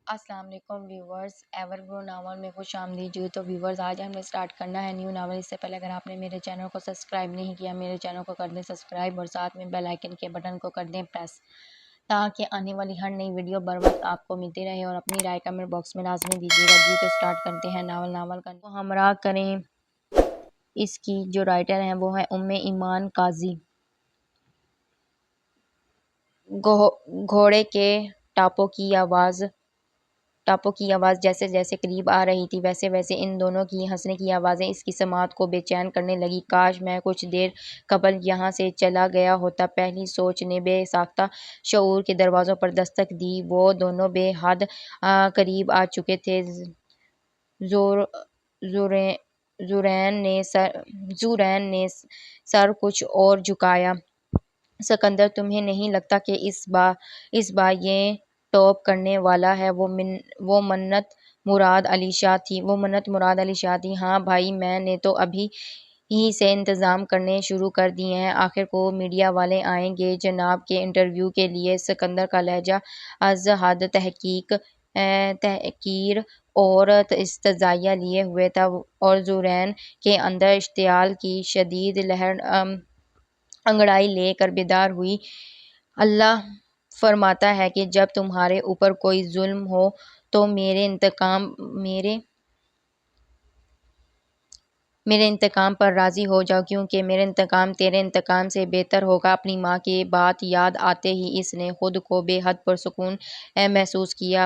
السلام علیکم viewers, ever گرو novel میں خوش آمدید جو تو ویورز آج ہمیں سٹارٹ کرنا ہے نیو ناول۔ اس سے پہلے اگر آپ نے میرے چینل کو سبسکرائب نہیں کیا، میرے چینل کو کر دیں سبسکرائب اور ساتھ میں بیل آئیکن کے بٹن کو کر دیں پریس، تاکہ آنے والی ہر نئی ویڈیو بر وقت آپ کو ملتی رہے، اور اپنی رائے کمنٹ باکس میں لازمی دیجیے گا۔ جی تو سٹارٹ کرتے ہیں ناول کا ہمراہ کریں۔ اس کی جو رائٹر ہیں وہ ہیں ایمان قاضی۔ گھوڑے کے ٹاپوں کی آواز جیسے جیسے قریب آ رہی تھی، ویسے ویسے ان دونوں کی ہنسنے کی آوازیں اس کی سماعت کو بے چین کرنے لگی۔ کاش میں کچھ دیر قبل یہاں سے چلا گیا ہوتا، پہلی سوچ نے بے ساختہ شعور کے دروازوں پر دستک دی۔ وہ دونوں بے حد قریب آ چکے تھے۔ زورین نے سر کچھ اور جھکایا۔ سکندر، تمہیں نہیں لگتا کہ اس بار یہ ٹاپ کرنے والا ہے؟ وہ منت مراد علی شاہ تھی۔ ہاں بھائی، میں نے تو ابھی ہی سے انتظام کرنے شروع کر دیے ہیں۔ آخر کو میڈیا والے آئیں گے جناب کے انٹرویو کے لیے۔ سکندر کا لہجہ از حد تحقیر اور استہزاء لیے ہوئے تھا، اور زورین کے اندر اشتعال کی شدید لہر انگڑائی لے کر بیدار ہوئی۔ اللہ فرماتا ہے کہ جب تمہارے اوپر کوئی ظلم ہو تو میرے انتقام پر راضی ہو جاؤ، کیونکہ میرا انتقام تیرے انتقام سے بہتر ہوگا۔ اپنی ماں کی بات یاد آتے ہی اس نے خود کو بے حد پرسکون محسوس کیا۔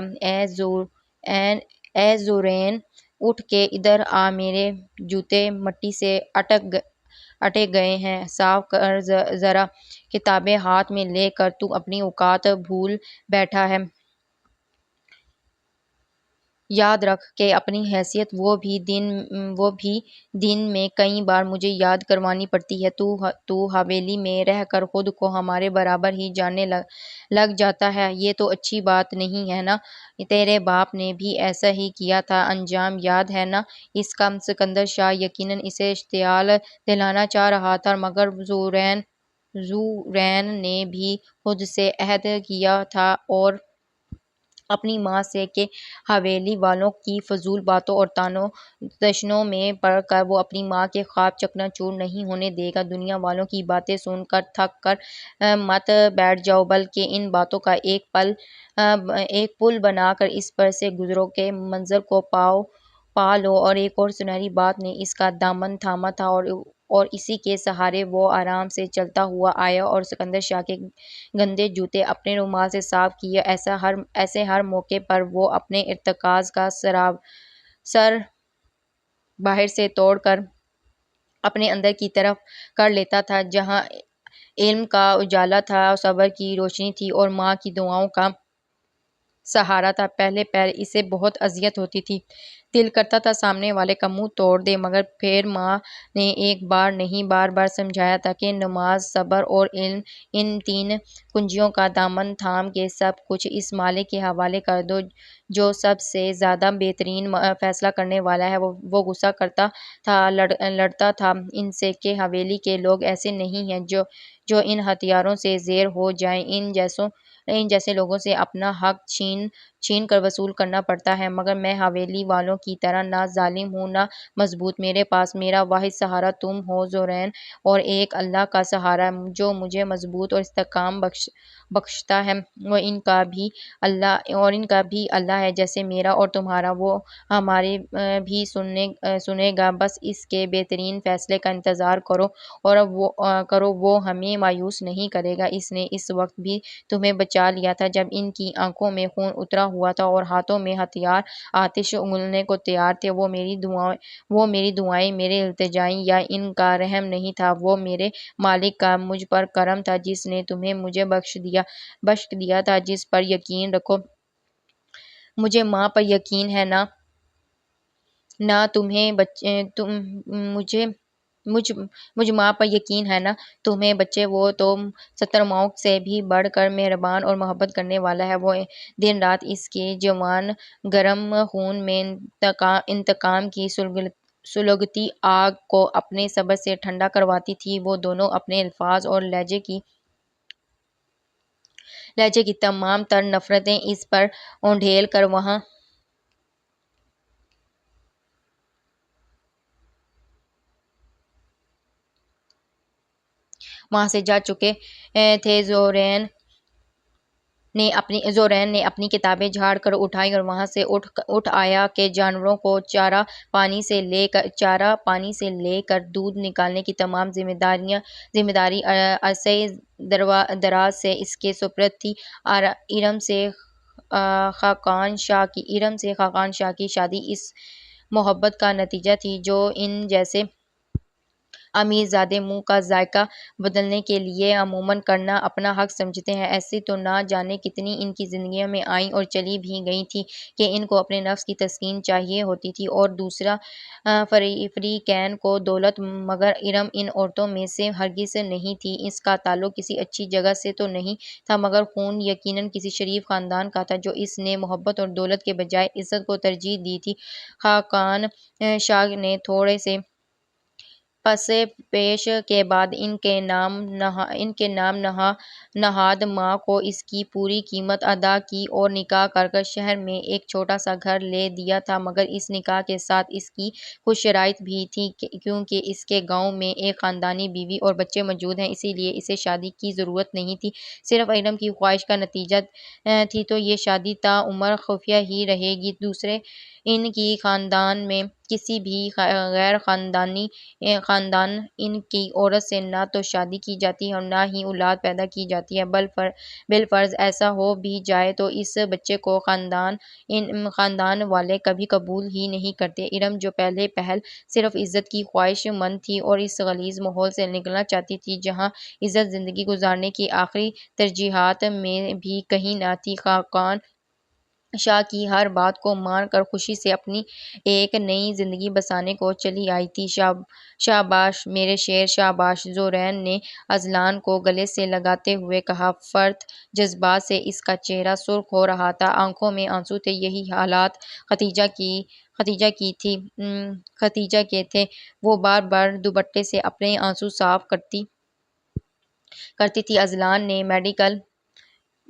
اے زورین، اٹھ کے ادھر آ، میرے جوتے مٹی سے اٹک گئے ہیں، صاف کر ذرا۔ کتابیں ہاتھ میں لے کر تو اپنی اوقات بھول بیٹھا ہے۔ یاد رکھ کہ اپنی حیثیت وہ بھی دن میں کئی بار مجھے یاد کروانی پڑتی ہے۔ تو حویلی میں رہ کر خود کو ہمارے برابر ہی جاننے لگ جاتا ہے، یہ تو اچھی بات نہیں ہے نا؟ تیرے باپ نے بھی ایسا ہی کیا تھا، انجام یاد ہے نا اس کا؟ سکندر شاہ یقیناً اسے اشتعال دلانا چاہ رہا تھا، مگر زورین نے بھی خود سے عہد کیا تھا اور اپنی ماں سے کہ حویلی والوں کی فضول باتوں اور طعنوں تشنوں میں پڑ کر وہ اپنی ماں کے خواب چکنا چور نہیں ہونے دے گا۔ دنیا والوں کی باتیں سن کر تھک کر مت بیٹھ جاؤ، بلکہ ان باتوں کا ایک پل بنا کر اس پر سے گزرو کے منظر کو پا لو۔ اور ایک اور سنہری بات نے اس کا دامن تھاما تھا، اور اسی کے سہارے وہ آرام سے چلتا ہوا آیا اور سکندر شاہ کے گندے جوتے اپنے رومال سے صاف کیے۔ ایسے ہر موقع پر وہ اپنے ارتکاز کا سر باہر سے توڑ کر اپنے اندر کی طرف کر لیتا تھا، جہاں علم کا اجالا تھا، صبر کی روشنی تھی اور ماں کی دعاؤں کا سہارا تھا۔ پہلے اسے بہت اذیت ہوتی تھی، دل کرتا تھا سامنے والے کا منہ توڑ دے، مگر پھر ماں نے ایک بار نہیں بار بار سمجھایا تھا کہ نماز، صبر اور علم، ان تین کنجیوں کا دامن تھام کے سب کچھ اس مالک کے حوالے کر دو جو سب سے زیادہ بہترین فیصلہ کرنے والا ہے۔ وہ غصہ کرتا تھا، لڑتا تھا ان سے کہ حویلی کے لوگ ایسے نہیں ہیں جو ان ہتھیاروں سے زیر ہو جائیں۔ ان جیسے لوگوں سے اپنا حق چھین کر وصول کرنا پڑتا ہے، مگر میں حویلی والوں کی طرح نہ ظالم ہوں نہ مضبوط۔ میرے پاس میرا واحد سہارا تم ہو زورین، اور ایک اللہ کا سہارا جو مجھے مضبوط اور استحکام بخشتا ہے۔ اور ان کا بھی اللہ ہے جیسے میرا اور تمہارا، وہ ہمارے بھی سنے گا۔ بس اس کے بہترین فیصلے کا انتظار کرو، وہ ہمیں مایوس نہیں کرے گا۔ اس نے اس وقت بھی تمہیں بچا لیا تھا جب ان کی آنکھوں میں خون اترا ہوا تھا اور ہاتھوں میں ہتھیار آتش اگلنے کو تیار تھے۔ وہ میری دعائیں، میرے التجائیں یا ان کا رحم نہیں تھا، وہ میرے مالک کا مجھ پر کرم تھا جس نے تمہیں مجھے بخش دیا تھا۔ جس پر یقین رکھو، مجھے ماں پر یقین ہے نا تمہیں مجھ ماں پر یقین ہے نا تمہیں بچے، وہ تو 70 ماؤں سے بھی بڑھ کر مہربان اور محبت کرنے والا ہے۔ وہ دن رات اس کے جوان گرم خون میں انتقام کی سلگتی آگ کو اپنے صبر سے ٹھنڈا کرواتی تھی۔ وہ دونوں اپنے الفاظ اور لہجے کی تمام تر نفرتیں اس پر اونڈھیل کر وہاں سے جا چکے تھے۔ زورین نے اپنی کتابیں جھاڑ کر اٹھائیں اور وہاں سے اٹھ آیا کہ جانوروں کو چارہ پانی سے لے کر دودھ نکالنے کی تمام ذمہ داری عرصہ دراز سے اس کے سپرد تھی۔ ارم سے خاقان شاہ کی شادی اس محبت کا نتیجہ تھی جو ان جیسے امیر زادے منہ کا ذائقہ بدلنے کے لیے عموماً کرنا اپنا حق سمجھتے ہیں۔ ایسی تو نہ جانے کتنی ان کی زندگیوں میں آئیں اور چلی بھی گئی تھیں کہ ان کو اپنے نفس کی تسکین چاہیے ہوتی تھی اور دوسرا فریقین کو دولت، مگر ارم ان عورتوں میں سے ہرگز نہیں تھی۔ اس کا تعلق کسی اچھی جگہ سے تو نہیں تھا مگر خون یقیناً کسی شریف خاندان کا تھا جو اس نے محبت اور دولت کے بجائے عزت کو ترجیح دی تھی۔ خاقان شاہ نے تھوڑے سے پس پیش کے بعد ان کے نام نہاد ماں کو اس کی پوری قیمت ادا کی اور نکاح کر شہر میں ایک چھوٹا سا گھر لے دیا تھا، مگر اس نکاح کے ساتھ اس کی کچھ شرائط بھی تھیں کیونکہ اس کے گاؤں میں ایک خاندانی بیوی اور بچے موجود ہیں، اسی لیے اسے شادی کی ضرورت نہیں تھی۔ صرف ارم کی خواہش کا نتیجہ تھی تو یہ شادی تا عمر خفیہ ہی رہے گی۔ دوسرے ان کی خاندان میں کسی بھی غیر خاندان ان کی عورت سے نہ تو شادی کی جاتی ہے اور نہ ہی اولاد پیدا کی جاتی ہے۔ بالفرض ایسا ہو بھی جائے تو اس بچے کو خاندان والے کبھی قبول ہی نہیں کرتے۔ ارم جو پہلے پہل صرف عزت کی خواہش مند تھی اور اس غلیظ ماحول سے نکلنا چاہتی تھی جہاں عزت زندگی گزارنے کی آخری ترجیحات میں بھی کہیں نہ تھی، خاقان شاہ کی ہر بات کو مان کر خوشی سے اپنی ایک نئی زندگی بسانے کو چلی آئی تھی۔ شاباش میرے شیر، شاباش، زورین نے اذلان کو گلے سے لگاتے ہوئے کہا۔ فرط جذبات سے اس کا چہرہ سرخ ہو رہا تھا، آنکھوں میں آنسو تھے۔ یہی حالات خدیجہ کے تھے۔ وہ بار بار دوپٹے سے اپنے آنسو صاف کرتی تھی۔ اذلان نے میڈیکل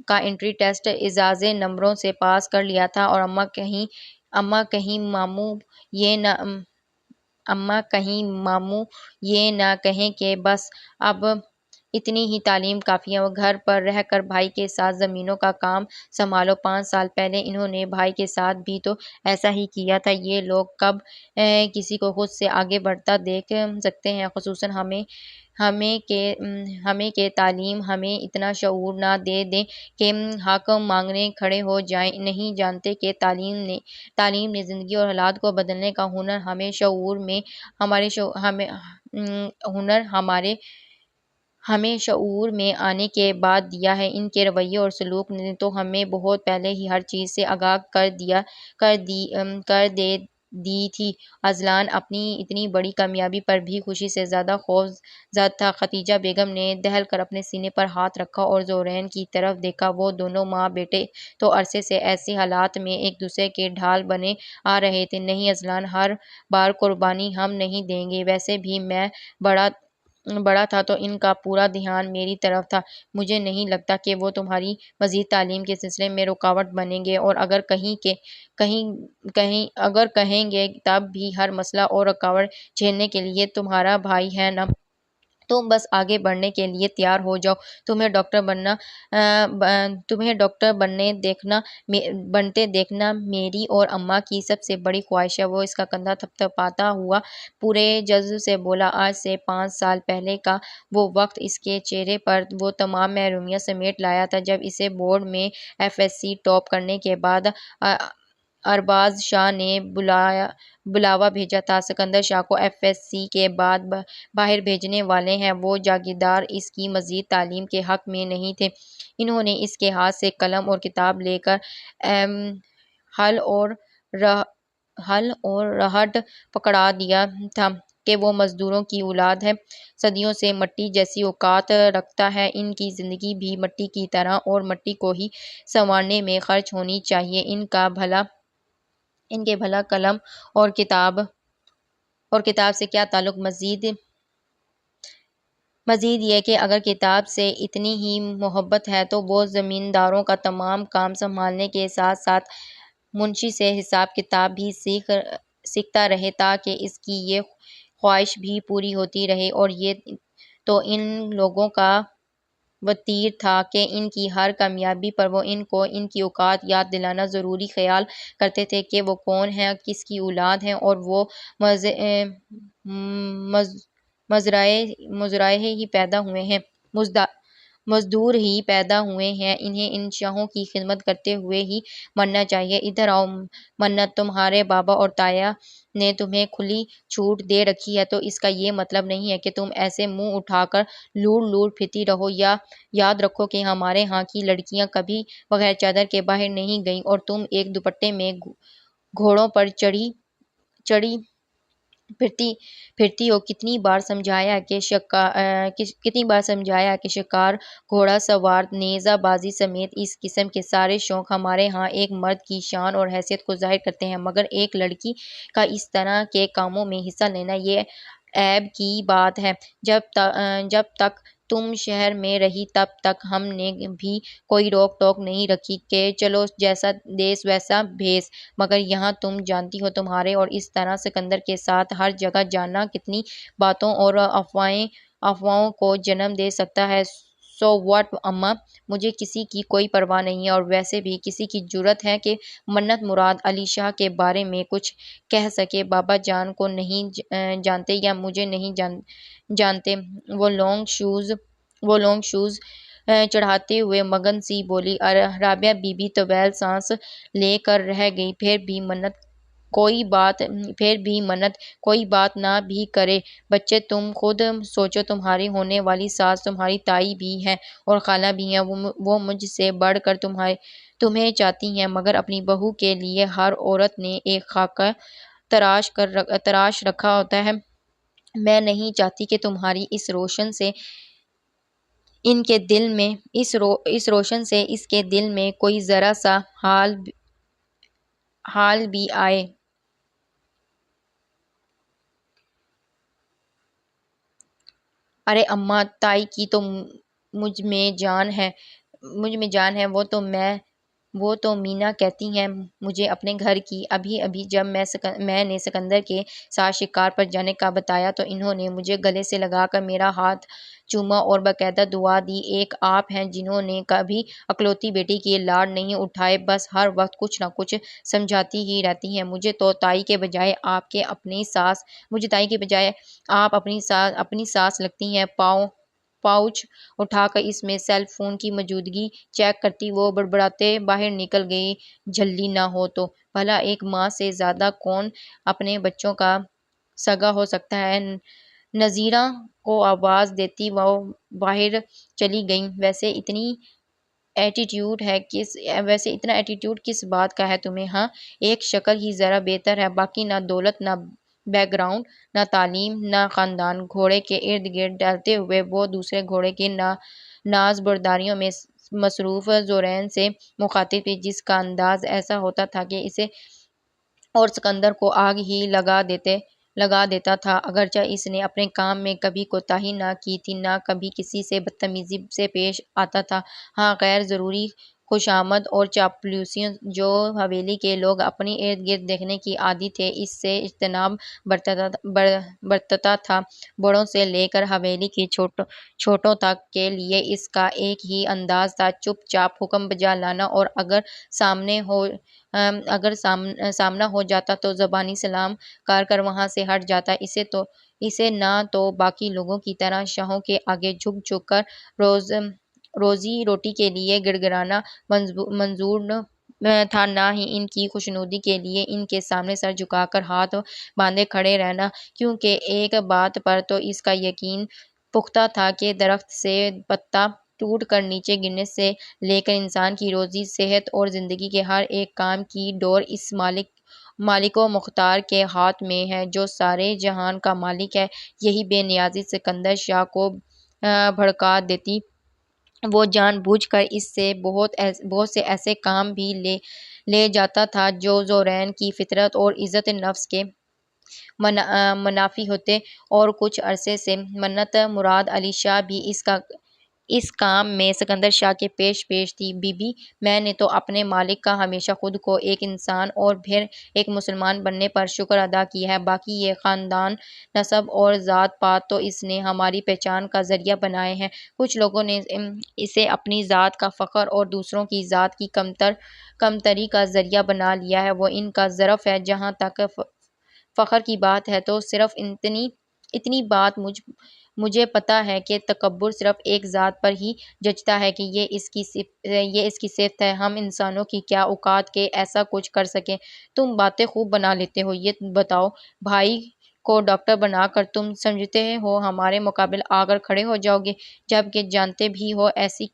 کا انٹری ٹیسٹ اعزازی نمبروں سے پاس کر لیا تھا اور اماں کہیں ماموں یہ نہ کہیں کہ بس اب اتنی ہی تعلیم کافی ہے، گھر پر رہ کر بھائی کے ساتھ زمینوں کا کام سنبھالو۔ 5 سال پہلے انہوں نے بھائی کے ساتھ بھی تو ایسا ہی کیا تھا۔ یہ لوگ کب کسی کو خود سے آگے بڑھتا دیکھ سکتے ہیں؟ خصوصاً ہمیں کہ تعلیم ہمیں اتنا شعور نہ دے دے کہ حق مانگنے کھڑے ہو جائیں۔ نہیں جانتے کہ تعلیم نے زندگی اور حالات کو بدلنے کا ہنر ہمیں شعور میں آنے کے بعد دیا ہے۔ ان کے رویے اور سلوک نے تو ہمیں بہت پہلے ہی ہر چیز سے آگاہ کر دے دی تھی۔ اذلان اپنی اتنی بڑی کامیابی پر بھی خوشی سے زیادہ خوف زد تھا۔ خدیجہ بیگم نے دہل کر اپنے سینے پر ہاتھ رکھا اور زورین کی طرف دیکھا۔ وہ دونوں ماں بیٹے تو عرصے سے ایسے حالات میں ایک دوسرے کے ڈھال بنے آ رہے تھے۔ نہیں اذلان، ہر بار قربانی ہم نہیں دیں گے۔ ویسے بھی میں بڑا تھا تو ان کا پورا دھیان میری طرف تھا۔ مجھے نہیں لگتا کہ وہ تمہاری مزید تعلیم کے سلسلے میں رکاوٹ بنیں گے، اور اگر کہیں گے تب بھی ہر مسئلہ اور رکاوٹ جھیلنے کے لیے تمہارا بھائی ہے نا۔ تم بس آگے بڑھنے کے لیے تیار ہو جاؤ۔ تمہیں ڈاکٹر بنتے دیکھنا میری اور اماں کی سب سے بڑی خواہش ہے۔ وہ اس کا کندھا تھپتھپاتا ہوا پورے جذب سے بولا۔ آج سے 5 سال پہلے کا وہ وقت اس کے چہرے پر وہ تمام محرومیاں سمیٹ لایا تھا جب اسے بورڈ میں FSC ٹاپ کرنے کے بعد ارباز شاہ نے بلاوا بھیجا تھا۔ سکندر شاہ کو FSC کے بعد باہر بھیجنے والے ہیں۔ وہ جاگیردار اس کی مزید تعلیم کے حق میں نہیں تھے۔ انہوں نے اس کے ہاتھ سے قلم اور کتاب لے کر حل اور رہٹ پکڑا دیا تھا کہ وہ مزدوروں کی اولاد ہے، صدیوں سے مٹی جیسی اوقات رکھتا ہے۔ ان کی زندگی بھی مٹی کی طرح اور مٹی کو ہی سنوارنے میں خرچ ہونی چاہیے۔ ان کے بھلا قلم اور کتاب سے کیا تعلق؟ مزید یہ کہ اگر کتاب سے اتنی ہی محبت ہے تو وہ زمینداروں کا تمام کام سنبھالنے کے ساتھ ساتھ منشی سے حساب کتاب بھی سیکھتا رہے تاکہ اس کی یہ خواہش بھی پوری ہوتی رہے۔ اور یہ تو ان لوگوں کا وتیر تھا کہ ان کی ہر کامیابی پر وہ ان کو ان کی اوقات یاد دلانا ضروری خیال کرتے تھے کہ وہ کون ہیں، کس کی اولاد ہیں، اور وہ مزرعے ہی پیدا ہوئے ہیں، مزدور ہی پیدا ہوئے ہیں، انہیں ان شاہوں کی خدمت کرتے ہوئے ہی مرنا چاہیے۔ ادھر آؤ منت، تمہارے بابا اور تایا نے تمہیں کھلی چھوٹ دے رکھی ہے، تو اس کا یہ مطلب نہیں ہے کہ تم ایسے منہ اٹھا کر لوڑ پھرتی رہو۔ یاد رکھو کہ ہمارے ہاں کی لڑکیاں کبھی بغیر چادر کے باہر نہیں گئیں، اور تم ایک دوپٹے میں گھوڑوں پر چڑھی پھرتی ہو۔ کتنی بار سمجھایا کہ شکار، گھوڑا سوار، نیزہ بازی سمیت اس قسم کے سارے شوق ہمارے ہاں ایک مرد کی شان اور حیثیت کو ظاہر کرتے ہیں، مگر ایک لڑکی کا اس طرح کے کاموں میں حصہ لینا یہ عیب کی بات ہے۔ جب تک تم شہر میں رہی تب تک ہم نے بھی کوئی روک ٹوک نہیں رکھی کہ چلو جیسا دیس ویسا بھیس، مگر یہاں تم جانتی ہو تمہارے اور اس طرح سکندر کے ساتھ ہر جگہ جانا کتنی باتوں اور افواہوں کو جنم دے سکتا ہے۔ سو واٹ اماں، مجھے کسی کی کوئی پرواہ نہیں ہے، اور ویسے بھی کسی کی جرأت ہے کہ منت مراد علی شاہ کے بارے میں کچھ کہہ سکے؟ بابا جان کو نہیں جانتے یا مجھے نہیں جانتے؟ وہ لانگ شوز چڑھاتے ہوئے مگن سی بولی۔ رابعہ بی بی طویل سانس لے کر رہ گئی۔ پھر بھی منت کوئی بات نہ بھی کرے۔ بچے تم خود سوچو، تمہاری ہونے والی ساس تمہاری تائی بھی ہیں اور خالہ بھی ہیں، وہ مجھ سے بڑھ کر تمہیں چاہتی ہیں، مگر اپنی بہو کے لیے ہر عورت نے ایک خاکہ تراش رکھا ہوتا ہے۔ میں نہیں چاہتی کہ تمہاری اس روشن سے اس کے دل میں کوئی ذرا سا حال بھی آئے۔ ارے اماں، تائی کی تو مجھ میں جان ہے، وہ تو مینا کہتی ہیں مجھے اپنے گھر کی۔ ابھی جب میں نے سکندر کے ساتھ شکار پر جانے کا بتایا تو انہوں نے مجھے گلے سے لگا کر میرا ہاتھ چوما اور باقاعدہ دعا دی۔ ایک آپ ہیں جنہوں نے کبھی اکلوتی بیٹی کے لاڈ نہیں اٹھائے، بس ہر وقت کچھ نہ کچھ سمجھاتی ہی رہتی ہیں۔ مجھے تائی کے بجائے آپ اپنی ساس لگتی ہیں۔ پاؤچ اٹھا کر اس میں سیل فون کی موجودگی چیک کرتی وہ بڑبڑاتے باہر نکل گئی۔ جھلی نہ ہو تو بھلا ایک ماں سے زیادہ کون اپنے بچوں کا سگا ہو سکتا ہے؟ نذیرہ کو آواز دیتی وہ باہر چلی گئیں۔ ویسے اتنا ایٹیٹیوڈ کس بات کا ہے تمہیں؟ ہاں، ایک شکل ہی ذرا بہتر ہے، باقی نہ دولت، نہ بیک گراؤنڈ، نہ تعلیم، نہ خاندان۔ گھوڑے کے ارد گرد ٹہلتے ہوئے وہ دوسرے گھوڑے کی ناز برداریوں میں مصروف زورین سے مخاطب تھی، جس کا انداز ایسا ہوتا تھا کہ اسے اور سکندر کو آگ ہی لگا دیتا تھا۔ اگرچہ اس نے اپنے کام میں کبھی کوتاہی نہ کی تھی، نہ کبھی کسی سے بدتمیزی سے پیش آتا تھا۔ ہاں، غیر ضروری خوشامد اور چاپلوسیوں جو حویلی کے لوگ اپنے ارد گرد دیکھنے کے عادی تھے، اس سے اجتناب برتتا تھا۔ بڑوں سے لے کر حویلی کے چھوٹوں تک کے لیے اس کا ایک ہی انداز تھا، چپ چاپ حکم بجا لانا، اور اگر سامنا ہو جاتا تو زبانی سلام کر وہاں سے ہٹ جاتا۔ اسے نہ تو باقی لوگوں کی طرح شاہوں کے آگے جھک کر روزی روٹی کے لیے گڑگڑانا منظور تھا، نہ ہی ان کی خوشنودی کے لیے ان کے سامنے سر جھکا کر ہاتھ باندھے کھڑے رہنا، کیونکہ ایک بات پر تو اس کا یقین پختہ تھا کہ درخت سے پتا ٹوٹ کر نیچے گرنے سے لے کر انسان کی روزی، صحت اور زندگی کے ہر ایک کام کی ڈور اس مالک و مختار کے ہاتھ میں ہے جو سارے جہان کا مالک ہے۔ یہی بے نیازی سکندر شاہ کو بھڑکا دیتی۔ وہ جان بوجھ کر اس سے بہت سے ایسے کام بھی لے جاتا تھا جو زورین کی فطرت اور عزت نفس کے منافی ہوتے اور کچھ عرصے سے منت مراد علی شاہ بھی اس کام میں سکندر شاہ کے پیش تھی۔ بی بی میں نے تو اپنے مالک کا ہمیشہ خود کو ایک انسان اور پھر ایک مسلمان بننے پر شکر ادا کیا ہے۔ باقی یہ خاندان، نسب اور ذات پات تو اس نے ہماری پہچان کا ذریعہ بنائے ہیں۔ کچھ لوگوں نے اسے اپنی ذات کا فخر اور دوسروں کی ذات کی کمتری کا ذریعہ بنا لیا ہے۔ وہ ان کا ظرف ہے۔ جہاں تک فخر کی بات ہے تو صرف اتنی بات مجھے پتہ ہے کہ تکبر صرف ایک ذات پر ہی جچتا ہے کہ یہ اس کی صفت ہے۔ ہم انسانوں کی کیا اوقات کہ ایسا کچھ کر سکیں۔ تم باتیں خوب بنا لیتے ہو۔ یہ بتاؤ، بھائی کو ڈاکٹر بنا کر تم سمجھتے ہو ہمارے مقابل آ کر کھڑے ہو جاؤ گے، جبکہ جانتے بھی ہو ایسا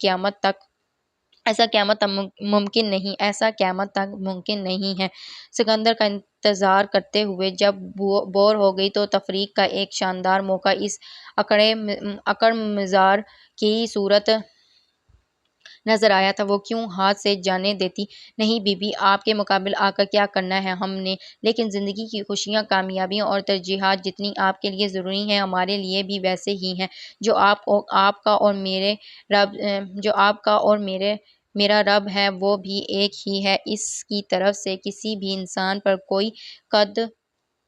قیامت تک ممکن نہیں ہے۔ سکندر کا انتظار کرتے ہوئے جب بور ہو گئی تو تفریح کا ایک شاندار موقع اس اکڑ مزاج کی صورت نظر آیا تھا۔ وہ کیوں ہاتھ سے جانے دیتی؟ نہیں بی بی، آپ کے مقابل آ کر کیا کرنا ہے ہم نے، لیکن زندگی کی خوشیاں، کامیابیاں اور ترجیحات جتنی آپ کے لیے ضروری ہیں ہمارے لیے بھی ویسے ہی ہیں۔ جو آپ کا اور میرا رب ہے وہ بھی ایک ہی ہے۔ اس کی طرف سے کسی بھی انسان پر کوئی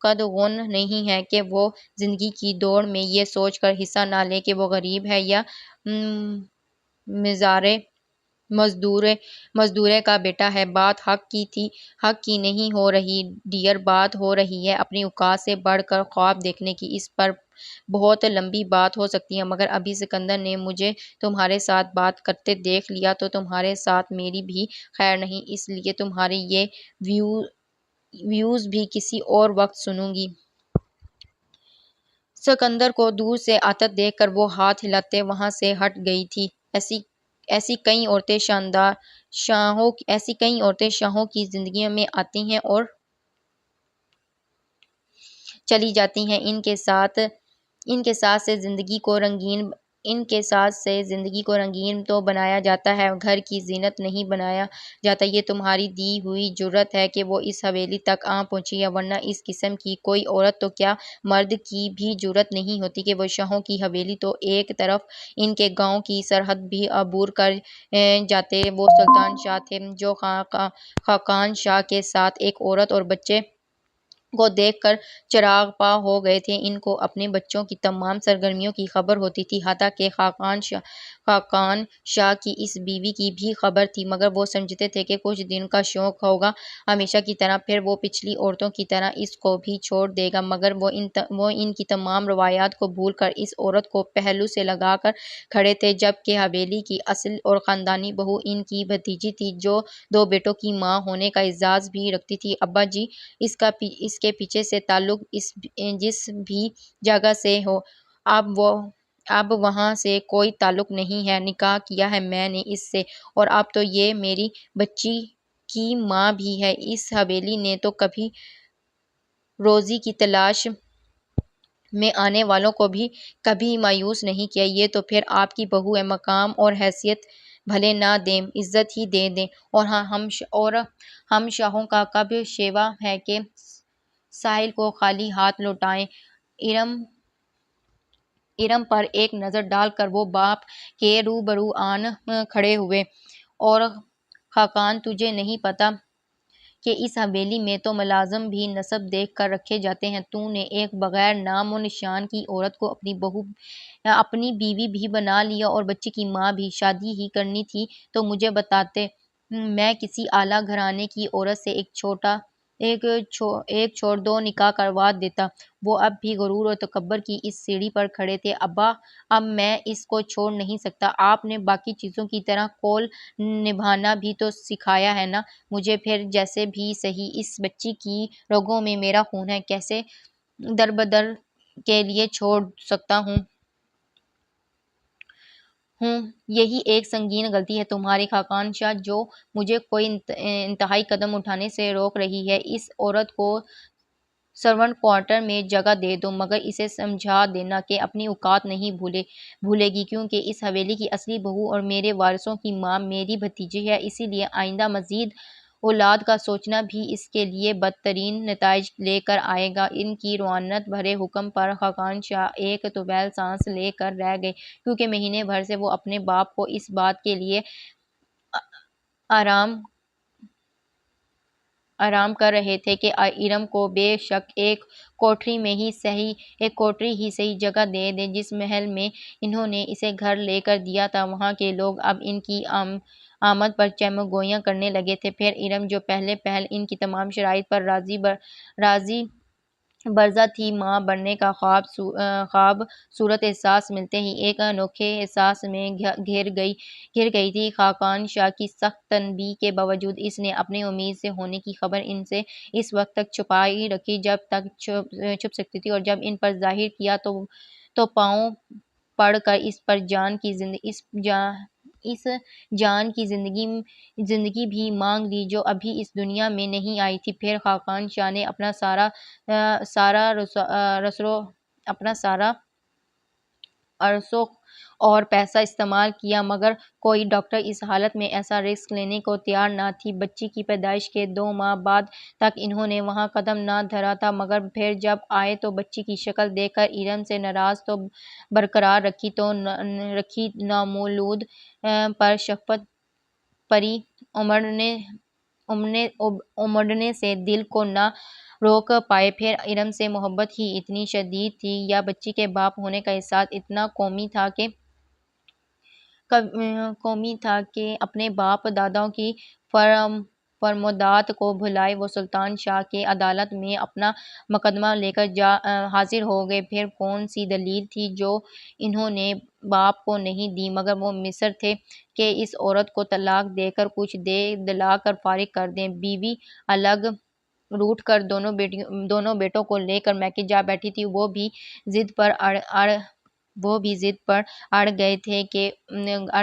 قدغن نہیں ہے کہ وہ زندگی کی دوڑ میں یہ سوچ کر حصہ نہ لے کہ وہ غریب ہے یا مزدورے کا بیٹا ہے۔ بات حق کی نہیں ہو رہی ڈیئر، بات ہو رہی ہے اپنی اوقات سے بڑھ کر خواب دیکھنے کی۔ اس پر بہت لمبی بات ہو سکتی ہے، مگر ابھی سکندر نے مجھے تمہارے ساتھ بات کرتے دیکھ لیا تو تمہارے ساتھ میری بھی خیر نہیں، اس لیے تمہارے یہ ویوز بھی کسی اور وقت سنوں گی۔ سکندر کو دور سے آتا دیکھ کر وہ ہاتھ ہلاتے وہاں سے ہٹ گئی تھی۔ ایسی کئی عورتیں شاہوں کی زندگیوں میں آتی ہیں اور چلی جاتی ہیں۔ ان کے ساتھ سے زندگی کو رنگین تو بنایا جاتا ہے، گھر کی زینت نہیں بنایا جاتا۔ یہ تمہاری دی ہوئی جرأت ہے کہ وہ اس حویلی تک آ پہنچی ہے، ورنہ اس قسم کی کوئی عورت تو کیا مرد کی بھی جرأت نہیں ہوتی کہ وہ شاہوں کی حویلی تو ایک طرف ان کے گاؤں کی سرحد بھی عبور کر جاتے۔ وہ سلطان شاہ تھے جو خاقان شاہ کے ساتھ ایک عورت اور بچے کو دیکھ کر چراغ پا ہو گئے تھے۔ ان کو اپنے بچوں کی تمام سرگرمیوں کی خبر ہوتی تھی، حتیٰ کہ خاقان شاہ کی اس بیوی کی بھی خبر تھی، مگر وہ سمجھتے تھے کہ کچھ دن کا شوق ہوگا ہمیشہ کی طرح، پھر وہ پچھلی عورتوں کی طرح اس کو بھی چھوڑ دے گا۔ مگر وہ ان کی تمام روایات کو بھول کر اس عورت کو پہلو سے لگا کر کھڑے تھے، جبکہ حویلی کی اصل اور خاندانی بہو ان کی بھتیجی تھی جو 2 بیٹوں کی ماں ہونے کا اعزاز بھی رکھتی تھی۔ ابا جی، اس کے پیچھے سے تعلق جس بھی جگہ سے ہو، اب وہاں سے کوئی تعلق نہیں ہے۔ نکاح کیا ہے میں نے اس سے، اور اب تو یہ میری بچی کی ماں بھی ہے۔ اس حویلی نے تو کبھی روزی کی تلاش میں آنے والوں کو بھی کبھی مایوس نہیں کیا۔ یہ تو پھر آپ کی بہو ہے، مقام اور حیثیت بھلے نہ دیں، عزت ہی دے دیں۔ اور ہم شاہوں کا کب شیوا ہے کہ ساحل کو خالی ہاتھ لوٹائیں۔ ارم پر ایک نظر ڈال کر وہ باپ کے روبرو آن کھڑے ہوئے۔ اور خاقان، تجھے نہیں پتہ کہ اس حویلی میں تو ملازم بھی نسب دیکھ کر رکھے جاتے ہیں؟ تو نے ایک بغیر نام و نشان کی عورت کو اپنی بیوی بھی بنا لیا اور بچے کی ماں بھی۔ شادی ہی کرنی تھی تو مجھے بتاتے، میں کسی اعلیٰ گھرانے کی عورت سے ایک چھوڑ 2 نکاح کروا دیتا۔ وہ اب بھی غرور اور تکبر کی اس سیڑھی پر کھڑے تھے۔ ابا، اب میں اس کو چھوڑ نہیں سکتا۔ آپ نے باقی چیزوں کی طرح قول نبھانا بھی تو سکھایا ہے نا مجھے، پھر جیسے بھی سہی اس بچی کی رگوں میں میرا خون ہے، کیسے دربدر کے لیے چھوڑ سکتا ہوں؟ یہی ایک سنگین غلطی ہے تمہاری خاقان شاہ، جو مجھے کوئی انتہائی قدم اٹھانے سے روک رہی ہے۔ اس عورت کو سرونٹ کوارٹر میں جگہ دے دو، مگر اسے سمجھا دینا کہ اپنی اوقات نہیں بھولے گی، کیونکہ اس حویلی کی اصلی بہو اور میرے وارثوں کی ماں میری بھتیجی ہے۔ اسی لیے آئندہ مزید اولاد کا سوچنا بھی اس کے لیے بدترین نتائج لے کر آئے گا۔ ان کی روحانیت بھرے حکم پر خاقان شاہ ایک طویل سانس لے کر رہ گئے، کیونکہ مہینے بھر سے وہ اپنے باپ کو اس بات کے لیے آرام کر رہے تھے کہ ارم کو بے شک ایک کوٹری ہی صحیح جگہ دے دیں۔ جس محل میں انہوں نے اسے گھر لے کر دیا تھا، وہاں کے لوگ اب ان کی آمد پر چہمہ گوئیاں کرنے لگے تھے۔ پھر ارم جو پہلے پہل ان کی تمام شرائط پر راضی برضا تھی، ماں بننے کا خواب صورت احساس ملتے ہی ایک انوکھے احساس میں گھر گئی تھی۔ خاقان شاہ کی سخت تنبیہ کے باوجود اس نے اپنی امید سے ہونے کی خبر ان سے اس وقت تک چھپائی رکھی جب تک چھپ سکتی تھی، اور جب ان پر ظاہر کیا تو پاؤں پڑ کر اس جان کی زندگی بھی مانگ لی جو ابھی اس دنیا میں نہیں آئی تھی۔ پھر خاقان شاہ نے اپنا سارا رسوخ اور پیسہ استعمال کیا، مگر کوئی ڈاکٹر اس حالت میں ایسا رسک لینے کو تیار نہ تھی۔ بچی کی پیدائش کے 2 ماہ بعد تک انہوں نے وہاں قدم نہ دھرا تھا، مگر پھر جب آئے تو بچی کی شکل دیکھ کر ارم سے ناراض تو برقرار رکھی نامولود پر شفقت پری امڑنے سے دل کو نہ روک پائے۔ پھر ارم سے محبت ہی اتنی شدید تھی یا بچی کے باپ ہونے کا احساس اتنا قومی تھا کہ اپنے باپ داداؤں کی فرمودات کو بھلائے وہ سلطان شاہ کے عدالت میں اپنا مقدمہ لے کر حاضر ہو گئے۔ پھر کون سی دلیل تھی جو انہوں نے باپ کو نہیں دی، مگر وہ مصر تھے کہ اس عورت کو طلاق دے کر کچھ دے دلا کر فارغ کر دیں۔ بیوی الگ روٹھ کر دونوں بیٹوں کو لے کر میکے جا بیٹھی تھی۔ وہ بھی ضد پر اڑ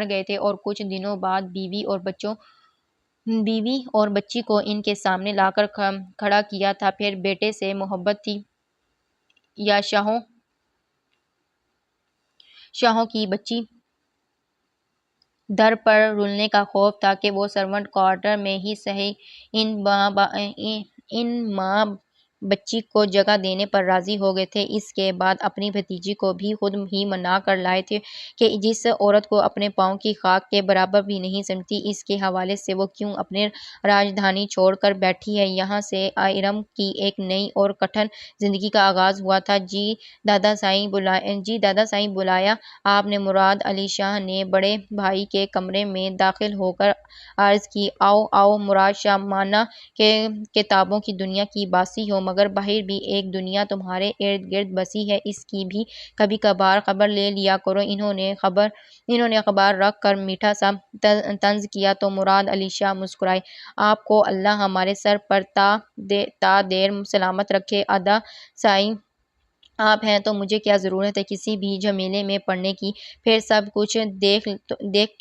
گئے تھے اور کچھ دنوں بعد بیوی اور بچی کو ان کے سامنے لا کر کھڑا کیا تھا۔ پھر بیٹے سے محبت تھی یا شاہوں کی بچی؟ در پر رلنے کا خوف تھا کہ وہ سرونٹ کوارٹر میں ہی سہی ان ماں بچی کو جگہ دینے پر راضی ہو گئے تھے۔ اس کے بعد اپنی بھتیجی کو بھی خود ہی منا کر لائے تھے کہ جس عورت کو اپنے پاؤں کی خاک کے برابر بھی نہیں سمجھتی، اس کے حوالے سے وہ کیوں اپنی راجدھانی چھوڑ کر بیٹھی ہے۔ یہاں سے ارم کی ایک نئی اور کٹھن زندگی کا آغاز ہوا تھا۔ جی دادا سائیں بلایا آپ نے؟ مراد علی شاہ نے بڑے بھائی کے کمرے میں داخل ہو کر عرض کی۔ آؤ مراد شاہ، مانا کہ کتابوں کی دنیا کی باسی ہو، مگر باہر بھی ایک دنیا تمہارے ارد گرد بسی ہے، اس کی بھی کبھی کبھار خبر لے لیا کرو۔ انہوں نے اخبار رکھ کر میٹھا سا طنز کیا تو مراد علی شاہ مسکرائے۔ آپ کو اللہ ہمارے سر پر تا دیر سلامت رکھے دادا سائیں، آپ ہیں تو مجھے کیا ضرورت ہے کسی بھی جھمیلے میں پڑنے کی، پھر سب کچھ دیکھ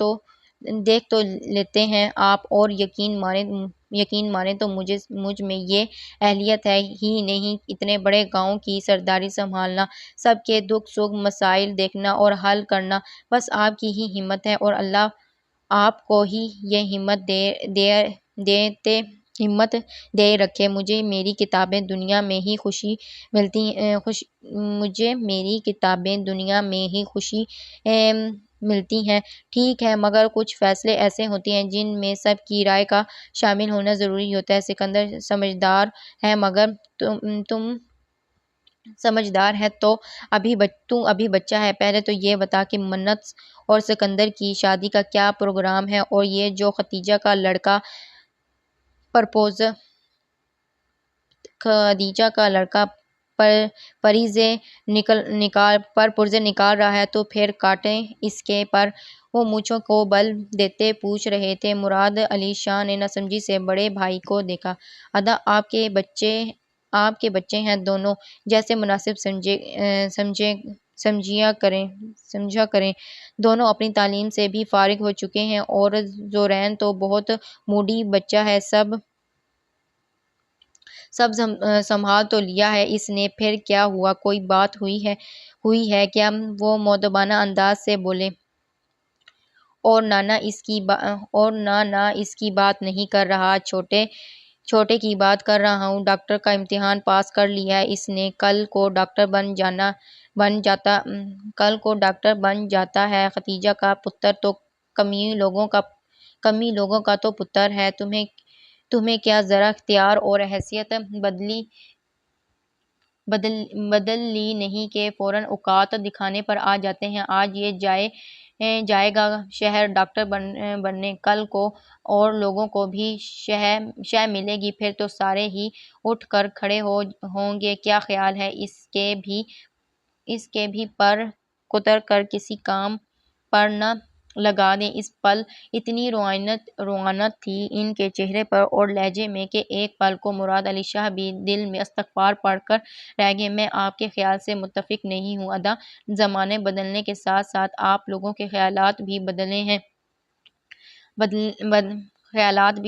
تو لیتے ہیں آپ، اور یقین مانیں تو مجھ میں یہ اہلیت ہے ہی نہیں اتنے بڑے گاؤں کی سرداری سنبھالنا، سب کے دکھ سکھ مسائل دیکھنا اور حل کرنا، بس آپ کی ہی ہمت ہے، اور اللہ آپ کو ہی یہ ہمت دے رکھے۔ مجھے میری کتابیں دنیا میں ہی خوشی ملتی ہیں، ٹھیک ہے، مگر کچھ فیصلے ایسے ہوتے ہیں جن میں سب کی رائے کا شامل ہونا ضروری ہوتا ہے۔ سکندر سمجھدار ہے، مگر تم سمجھدار ہے تو ابھی بچہ ہے، پہلے تو یہ بتا کہ منت اور سکندر کی شادی کا کیا پروگرام ہے، اور یہ جو خدیجہ کا لڑکا پرزے نکال رہا ہے تو پھر کاٹیں اس کے پر۔ وہ مونچھوں کو بل دیتے پوچھ رہے تھے۔ مراد علی شاہ نے ناسمجھی سے بڑے بھائی کو دیکھا۔ ادا آپ کے بچے ہیں دونوں، جیسے مناسب سمجھا کریں، دونوں اپنی تعلیم سے بھی فارغ ہو چکے ہیں، اور زورین تو بہت موڈی بچہ ہے، سب سنبھال تو لیا ہے اس نے، پھر کیا ہوا، کوئی بات ہوئی ہے کیا؟ وہ مؤدبانہ انداز سے بولے۔ اور نہ اس کی بات نہیں کر رہا، چھوٹے کی بات کر رہا ہوں۔ ڈاکٹر کا امتحان پاس کر لیا ہے اس نے، کل کو ڈاکٹر بن جاتا ہے۔ ختیجہ کا پتر تو کمی لوگوں کا تو پتر ہے، تمہیں کیا ذرا اختیار اور حیثیت بدل لی نہیں کہ فوراً اوقات دکھانے پر آ جاتے ہیں؟ آج یہ جائے گا شہر ڈاکٹر بننے، کل کو اور لوگوں کو بھی شہ ملے گی، پھر تو سارے ہی اٹھ کر کھڑے ہوں گے۔ کیا خیال ہے اس کے بھی پر کتر کر کسی کام پر نہ لگا دیں؟ اس پل اتنی روحانیت تھی ان کے چہرے پر اور لہجے میں کہ ایک پل کو مراد علی شاہ بھی دل میں استغفار پڑھ کر رہ گئے۔ میں آپ کے خیال سے متفق نہیں ہوں ادا، زمانے بدلنے کے ساتھ ساتھ آپ لوگوں کے خیالات بھی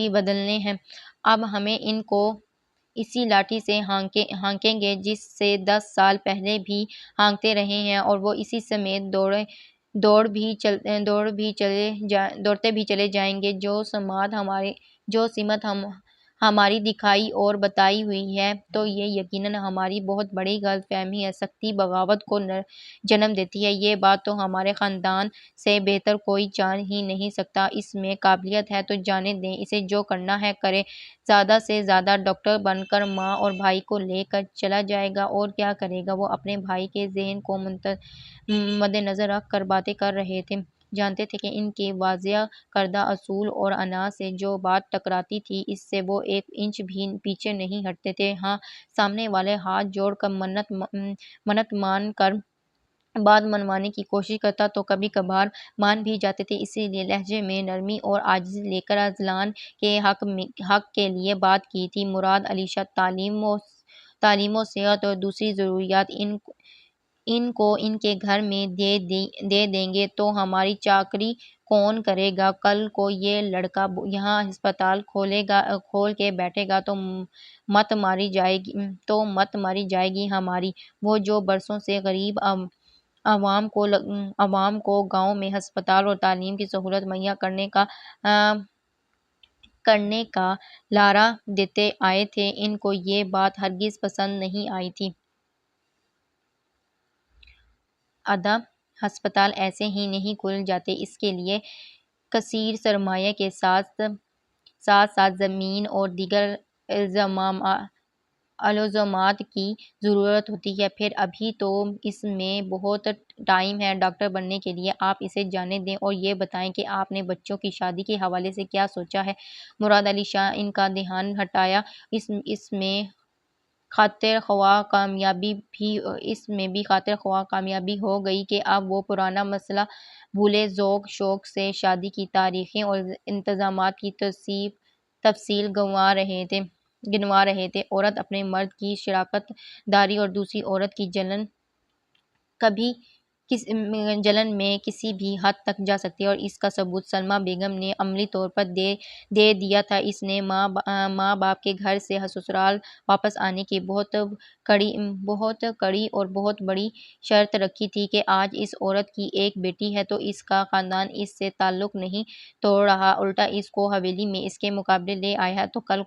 بدلنے ہیں۔ اب ہمیں ان کو اسی لاٹھی سے ہانکیں گے جس سے 10 سال پہلے بھی ہانکتے رہے ہیں، اور وہ اسی سمیت دوڑتے بھی چلے جائیں گے۔ جو سمت ہماری دکھائی اور بتائی ہوئی ہے تو یہ یقیناً ہماری بہت بڑی غلط فہمی ہے، سختی بغاوت کو جنم دیتی ہے۔ یہ بات تو ہمارے خاندان سے بہتر کوئی جان ہی نہیں سکتا۔ اس میں قابلیت ہے تو جانے دیں، اسے جو کرنا ہے کرے۔ زیادہ سے زیادہ ڈاکٹر بن کر ماں اور بھائی کو لے کر چلا جائے گا، اور کیا کرے گا۔ وہ اپنے بھائی کے ذہن کو مدنظر رکھ کر باتیں کر رہے تھے، جانتے تھے کہ ان کے واضح کردہ اصول اور انا سے جو بات ٹکراتی تھی اس سے وہ ایک انچ بھی پیچھے نہیں ہٹتے تھے۔ ہاں، سامنے والا ہاتھ جوڑ کر منت مان کر بات منوانے کی کوشش کرتا تو کبھی کبھار مان بھی جاتے تھے، اسی لیے لہجے میں نرمی اور عاجزی لے کر اذلان کے حق کے لیے بات کی تھی۔ مراد علی شاہ تعلیم و صحت اور دوسری ضروریات ان کو ان کے گھر میں دے دیں گے تو ہماری چاکری کون کرے گا؟ کل کو یہ لڑکا یہاں ہسپتال کھول کے بیٹھے گا تو مت ماری جائے گی ہماری۔ وہ جو برسوں سے غریب عوام کو گاؤں میں ہسپتال اور تعلیم کی سہولت مہیا کرنے کا لارا دیتے آئے تھے، ان کو یہ بات ہرگز پسند نہیں آئی تھی۔ ادا، ہسپتال ایسے ہی نہیں کھل جاتے، اس کے لیے کثیر سرمایہ کے ساتھ ساتھ زمین اور دیگر الزامات کی ضرورت ہوتی ہے۔ پھر ابھی تو اس میں بہت ٹائم ہے ڈاکٹر بننے کے لیے، آپ اسے جانے دیں اور یہ بتائیں کہ آپ نے بچوں کی شادی کے حوالے سے کیا سوچا ہے؟ مراد علی شاہ ان کا دھیان ہٹایا۔ اس میں خاطر خواہ کامیابی ہو گئی کہ اب وہ پرانا مسئلہ بھولے ذوق شوق سے شادی کی تاریخیں اور انتظامات کی تفصیل گنوا رہے تھے۔ عورت اپنے مرد کی شراکت داری اور دوسری عورت کی جلن میں کسی بھی حد تک جا سکتی ہے، اور اس کا ثبوت سلمیٰ بیگم نے عملی طور پر دے دیا تھا۔ اس نے ماں باپ کے گھر سے سسرال واپس آنے کی بہت کڑی اور بہت بڑی شرط رکھی تھی کہ آج اس عورت کی ایک بیٹی ہے تو اس کا خاندان اس سے تعلق نہیں توڑ رہا، الٹا اس کو حویلی میں اس کے مقابلے لے آیا ہے تو کل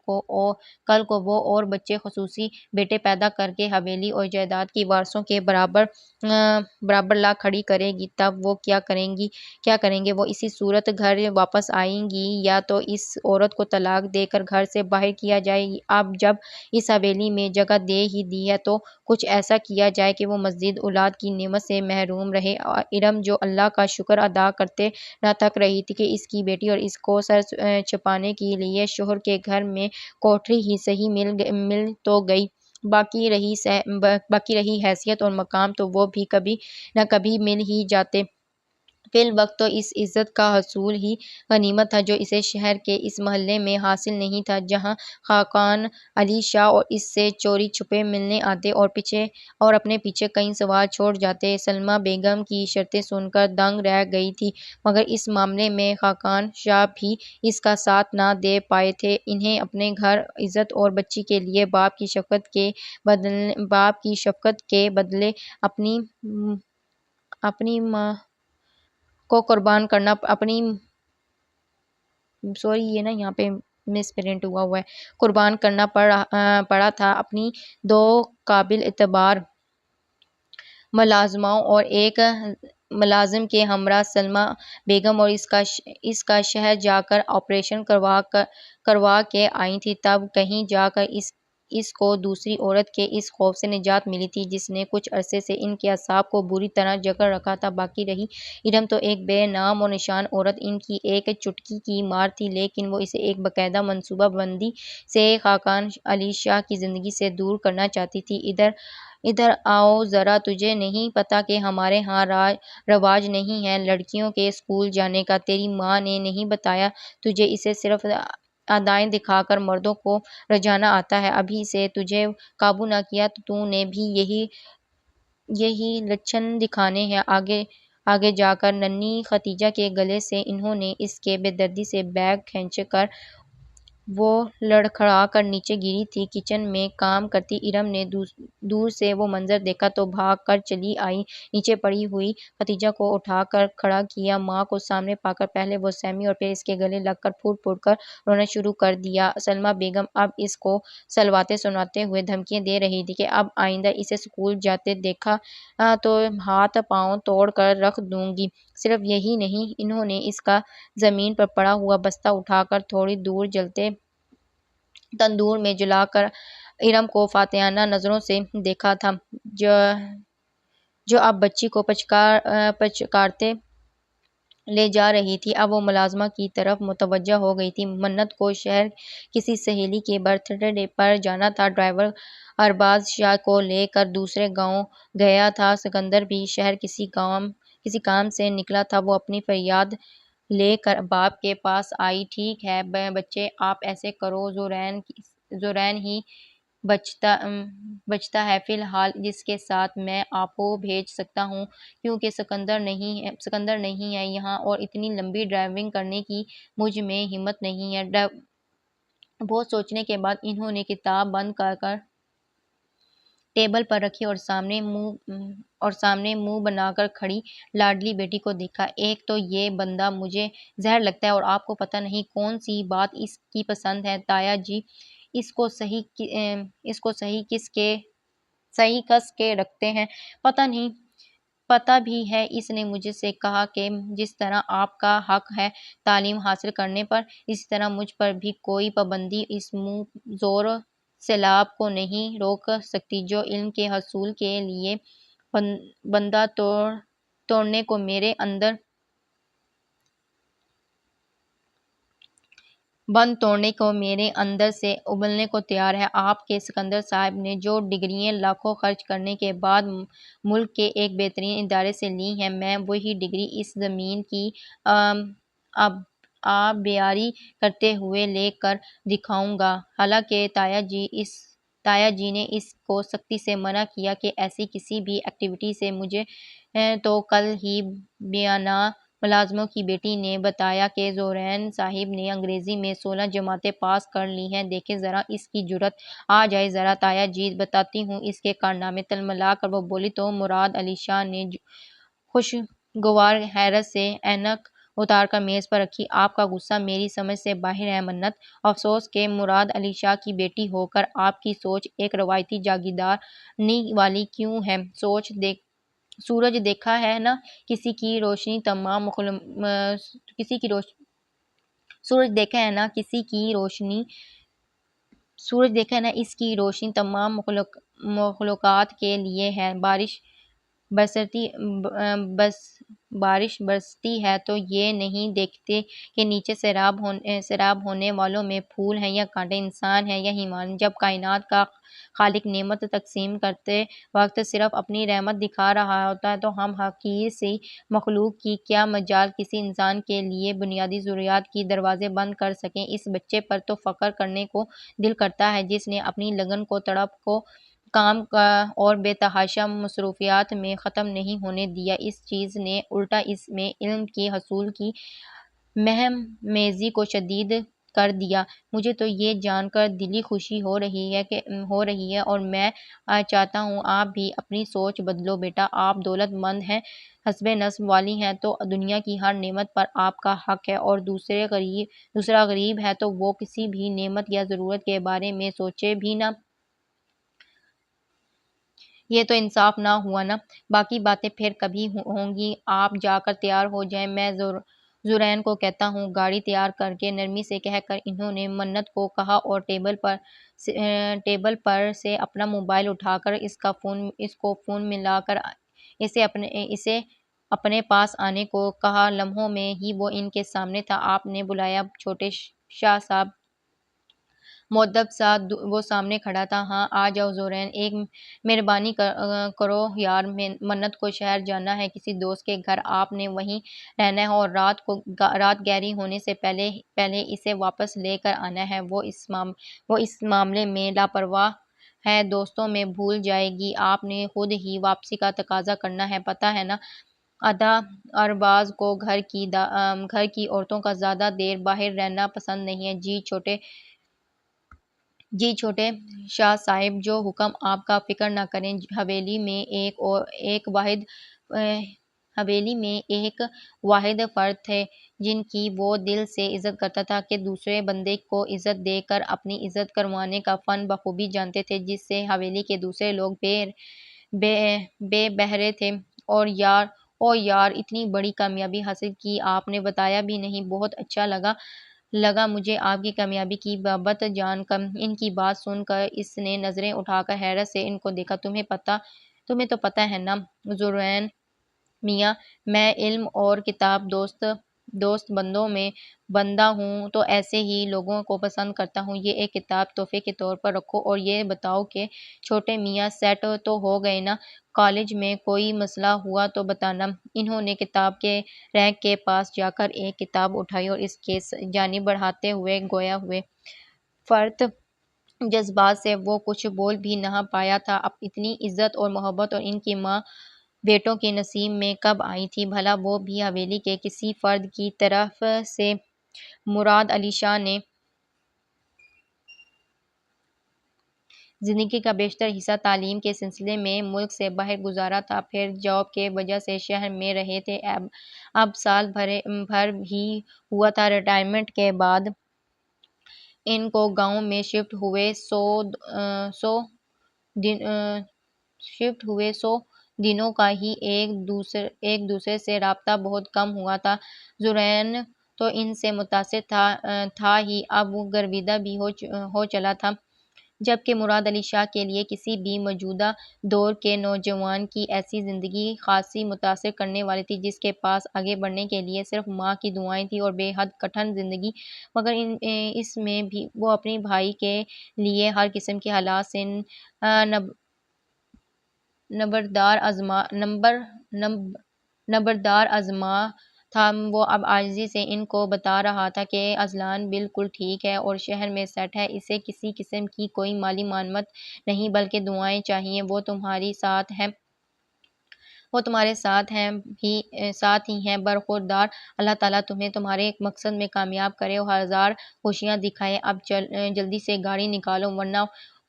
کو وہ اور بچے خصوصی بیٹے پیدا کر کے حویلی اور جائیداد کی وارثوں کے برابر لا کھڑی کرے گی، تب وہ کیا کریں گے؟ وہ اسی صورت گھر واپس آئیں گی یا تو اس عورت کو طلاق دے کر گھر سے باہر کیا جائے۔ اب جب اس حویلی میں جگہ دے ہی دی ہے تو کچھ ایسا کیا جائے کہ وہ مزید اولاد کی نعمت سے محروم رہے۔ ارم جو اللہ کا شکر ادا کرتے نہ تھک رہی تھی کہ اس کی بیٹی اور اس کو سر چھپانے کے لیے شوہر کے گھر میں کوٹھری ہی صحیح مل تو گئی، باقی رہی حیثیت اور مقام تو وہ بھی کبھی نہ کبھی مل ہی جاتے۔ فی الوقت تو اس عزت کا حصول ہی غنیمت تھا جو اسے شہر کے اس محلے میں حاصل نہیں تھا جہاں خاقان علی شاہ اور اس سے چوری چھپے ملنے آتے اور اپنے پیچھے کئی سوال چھوڑ جاتے۔ سلمیٰ بیگم کی شرطیں سن کر دنگ رہ گئی تھی، مگر اس معاملے میں خاقان شاہ بھی اس کا ساتھ نہ دے پائے تھے۔ انہیں اپنے گھر، عزت اور بچی کے لیے باپ کی شفقت کے بدلے اپنی ماں کو قربان کرنا اپنی سوری یہ نا یہاں پہ مس پرنٹ ہوا ہے، قربان کرنا پڑا تھا اپنی 2 قابل اعتبار ملازماؤں اور ایک ملازم کے ہمراہ سلمیٰ بیگم، اور اس کا شہر جا کر آپریشن کروا کے آئی تھی۔ تب کہیں جا کر اس کو دوسری عورت کے اس خوف سے نجات ملی تھی جس نے کچھ عرصے سے ان کے اعصاب کو بری طرح جکڑ رکھا تھا۔ باقی رہی ارم تو ایک بے نام و نشان عورت، ان کی ایک چٹکی کی مار تھی، لیکن وہ اسے ایک باقاعدہ منصوبہ بندی سے خاقان علی شاہ کی زندگی سے دور کرنا چاہتی تھی۔ ادھر آؤ ذرا، تجھے نہیں پتا کہ ہمارے ہاں رواج نہیں ہے لڑکیوں کے اسکول جانے کا؟ تیری ماں نے نہیں بتایا تجھے؟ اسے صرف ادائیں دکھا کر مردوں کو رجانا آتا ہے۔ ابھی سے تجھے قابو نہ کیا تو نے بھی یہی لچھن دکھانے ہیں۔ آگے جا کر ننھی ختیجہ کے گلے سے انہوں نے اس کے بے دردی سے بیگ کھینچ کر وہ لڑکھڑا کر نیچے گری تھی۔ کچن میں کام کرتی ارم نے دور سے وہ منظر دیکھا تو بھاگ کر چلی آئی۔ نیچے پڑی ہوئی ختیجہ کو اٹھا کر کھڑا کیا، ماں کو سامنے پا کر پہلے وہ سہمی اور پھر اس کے گلے لگ کر پھوٹ پھوٹ کر رونا شروع کر دیا۔ سلمیٰ بیگم اب اس کو سلواتے سناتے ہوئے دھمکیاں دے رہی تھی کہ اب آئندہ اسے اسکول جاتے دیکھا تو ہاتھ پاؤں توڑ کر رکھ دوں گی۔ صرف یہی نہیں، انہوں نے اس کا زمین پر پڑا ہوا بستہ اٹھا کر تھوڑی دور جلتے تندور میں جلا کر ارم کو فاتحانہ نظروں سے دیکھا تھا، جو اب بچی کو پچکارتے لے جا رہی تھی۔ اب وہ ملازمہ کی طرف متوجہ ہو گئی تھی۔ منت کو شہر کسی سہیلی کے برتھ ڈے پر جانا تھا۔ ڈرائیور ارباز شاہ کو لے کر دوسرے گاؤں گیا تھا۔ سکندر بھی شہر کسی کام سے نکلا تھا۔ وہ اپنی فریاد لے کر باپ کے پاس آئی۔ ٹھیک ہے بچے، آپ ایسے کرو، زورین ہی بچتا ہے فی الحال جس کے ساتھ میں آپ کو بھیج سکتا ہوں، کیونکہ سکندر نہیں ہے یہاں اور اتنی لمبی ڈرائیونگ کرنے کی مجھ میں ہمت نہیں ہے۔ بہت سوچنے کے بعد انہوں نے کتاب بند کر ٹیبل پر رکھی اور سامنے منہ بنا کر کھڑی لاڈلی بیٹی کو دیکھا۔ ایک تو یہ بندہ مجھے زہر لگتا ہے اور آپ کو پتہ نہیں کون سی بات اس کی پسند ہے۔ تایا جی اس کو صحیح کس کے رکھتے ہیں، پتہ نہیں۔ پتہ بھی ہے، اس نے مجھ سے کہا کہ جس طرح آپ کا حق ہے تعلیم حاصل کرنے پر، اسی طرح مجھ پر بھی کوئی پابندی اس منہ زور سیلاب کو نہیں روک سکتی جو علم کے حصول کے لیے بندہ توڑنے کو میرے اندر سے ابلنے کو تیار ہے۔ آپ کے سکندر صاحب نے جو ڈگریاں لاکھوں خرچ کرنے کے بعد ملک کے ایک بہترین ادارے سے لی ہیں، میں وہی ڈگری اس زمین کی آبیاری کرتے ہوئے لے کر دکھاؤں گا۔ حالانکہ تایا جی نے اس کو سختی سے منع کیا کہ ایسی کسی بھی ایکٹیویٹی سے مجھے تو کل ہی بیانہ ملازموں کی بیٹی نے بتایا کہ زورین صاحب نے انگریزی میں 16 جماعتیں پاس کر لی ہیں۔ دیکھیں ذرا اس کی جرأت، آ جائے ذرا تایا جی، بتاتی ہوں اس کے کارنامے۔ تلملا کر وہ بولی تو مراد علی شاہ نے خوشگوار حیرت سے اینک اتار کر میز پر رکھی۔ آپ کا غصہ میری سمجھ سے باہر ہے منت، افسوس کہ مراد علی شاہ کی بیٹی ہو کر آپ کی سوچ ایک روایتی جاگیرداری والی کیوں ہے؟ سورج دیکھا ہے نا کسی کی روشنی اس کی روشنی تمام مخلوقات کے لیے ہے۔ بارش برستی ہے تو یہ نہیں دیکھتے کہ نیچے سیراب ہونے والوں میں پھول ہیں یا کانٹے، انسان ہے یا حیوان۔ جب کائنات کا خالق نعمت تقسیم کرتے وقت صرف اپنی رحمت دکھا رہا ہوتا ہے تو ہم حقیر سی مخلوق کی کیا مجال کسی انسان کے لیے بنیادی ضروریات کی دروازے بند کر سکیں۔ اس بچے پر تو فخر کرنے کو دل کرتا ہے جس نے اپنی لگن کو تڑپ کو کام اور بے تحاشا مصروفیات میں ختم نہیں ہونے دیا۔ اس چیز نے الٹا اس میں علم کے حصول کی مہم میزی کو شدید کر دیا۔ مجھے تو یہ جان کر دلی خوشی ہو رہی ہے اور میں چاہتا ہوں آپ بھی اپنی سوچ بدلو بیٹا۔ آپ دولت مند ہیں، حسب نسب والی ہیں تو دنیا کی ہر نعمت پر آپ کا حق ہے، اور دوسرا غریب ہے تو وہ کسی بھی نعمت یا ضرورت کے بارے میں سوچے بھی نہ۔ یہ تو انصاف نہ ہوا نا۔ باقی باتیں پھر کبھی ہوں گی، آپ جا کر تیار ہو جائیں، میں زرین کو کہتا ہوں۔ گاڑی تیار کر کے نرمی سے کہہ کر انہوں نے منت کو کہا اور ٹیبل پر سے اپنا موبائل اٹھا کر اس کو فون ملا کر اسے اپنے پاس آنے کو کہا۔ لمحوں میں ہی وہ ان کے سامنے تھا۔ آپ نے بلایا چھوٹے شاہ صاحب؟ مؤدب سا وہ سامنے کھڑا تھا۔ ہاں آ جاؤ زرین، ایک مہربانی کرو یار، منت کو شہر جانا ہے کسی دوست کے گھر، آپ نے وہیں رہنا ہے اور رات گہری ہونے سے پہلے اسے واپس لے کر آنا ہے۔ وہ اس معاملے میں لاپرواہ ہے، دوستوں میں بھول جائے گی، آپ نے خود ہی واپسی کا تقاضا کرنا ہے، پتہ ہے نا۔ ادا ارباز کو گھر کی عورتوں کا زیادہ دیر باہر رہنا پسند نہیں ہے۔ جی چھوٹے شاہ صاحب، جو حکم آپ کا، فکر نہ کریں۔ حویلی میں ایک واحد فرد تھے جن کی وہ دل سے عزت کرتا تھا کہ دوسرے بندے کو عزت دے کر اپنی عزت کروانے کا فن بخوبی جانتے تھے، جس سے حویلی کے دوسرے لوگ بے بہرے تھے۔ او یار اتنی بڑی کامیابی حاصل کی آپ نے، بتایا بھی نہیں، بہت اچھا لگا مجھے آپ کی کامیابی کی بابت جان کر۔ ان کی بات سن کر اس نے نظریں اٹھا کر حیرت سے ان کو دیکھا۔ تمہیں تو پتہ ہے نا زرین میاں، میں علم اور کتاب دوست بندوں میں بندہ ہوں تو ایسے ہی لوگوں کو پسند کرتا ہوں۔ یہ ایک کتاب تحفے کے طور پر رکھو، اور یہ بتاؤ کہ چھوٹے میاں سیٹ تو ہو گئے نا، کالج میں کوئی مسئلہ ہوا تو بتانا۔ انہوں نے کتاب کے ریک کے پاس جا کر ایک کتاب اٹھائی اور اس کی جانب بڑھاتے ہوئے گویا ہوئے فرط جذبات سے وہ کچھ بول بھی نہ پایا تھا۔ اب اتنی عزت اور محبت اور ان کی ماں بیٹوں کے نصیب میں کب آئی تھی بھلا؟ وہ بھی حویلی کے کسی فرد کی طرف سے۔ مراد علی شاہ نے زندگی کا بیشتر حصہ تعلیم کے سلسلے میں ملک سے باہر گزارا تھا، پھر جاب کی وجہ سے شہر میں رہے تھے۔ اب سال بھر ہی ہوا تھا ریٹائرمنٹ کے بعد ان کو گاؤں میں شفٹ ہوئے۔ سو دنوں کا ہی ایک دوسرے سے رابطہ بہت کم ہوا تھا۔ زرین تو ان سے متاثر تھا ہی، اب گرویدہ بھی ہو چلا تھا، جبکہ مراد علی شاہ کے لیے کسی بھی موجودہ دور کے نوجوان کی ایسی زندگی خاصی متاثر کرنے والی تھی، جس کے پاس آگے بڑھنے کے لیے صرف ماں کی دعائیں تھیں اور بے حد کٹھن زندگی، مگر اس میں بھی وہ اپنے بھائی کے لیے ہر قسم کے حالات سے نبردار آزما تھا۔ وہ اب عاجزی سے ان کو بتا رہا تھا کہ اذلان بالکل ٹھیک ہے اور شہر میں سیٹ ہے، اسے کسی قسم کی کوئی مالی معاونت نہیں بلکہ دعائیں چاہیے۔ وہ تمہارے ساتھ ہی ہیں، برخوردار۔ اللہ تعالیٰ تمہیں تمہارے مقصد میں کامیاب کرے اور ہزار خوشیاں دکھائے۔ اب جلدی سے گاڑی نکالو ورنہ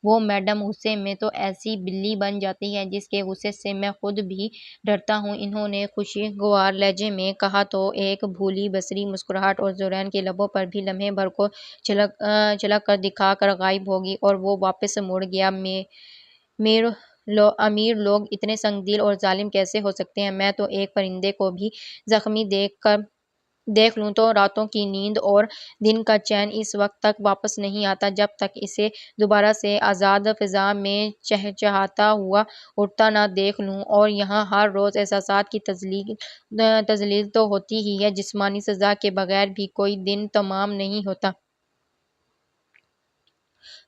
وہ میڈم غصے میں تو ایسی بلی بن جاتی ہے جس کے غصے سے میں خود بھی ڈرتا ہوں، انہوں نے خوشگوار لہجے میں کہا تو ایک بھولی بصری مسکراہٹ اور زرین کے لبوں پر بھی لمحے بھر کو جھلک کر دکھا کر غائب ہو گئی اور وہ واپس مڑ گیا۔ امیر لوگ اتنے سنگ دل اور ظالم کیسے ہو سکتے ہیں؟ میں تو ایک پرندے کو بھی زخمی دیکھ لوں تو راتوں کی نیند اور دن کا چین اس وقت تک واپس نہیں آتا جب تک اسے دوبارہ سے آزاد فضا میں چہچہاتا ہوا اڑتا نہ دیکھ لوں، اور یہاں ہر روز احساسات کی تذلیل تو ہوتی ہی ہے، جسمانی سزا کے بغیر بھی کوئی دن تمام نہیں ہوتا۔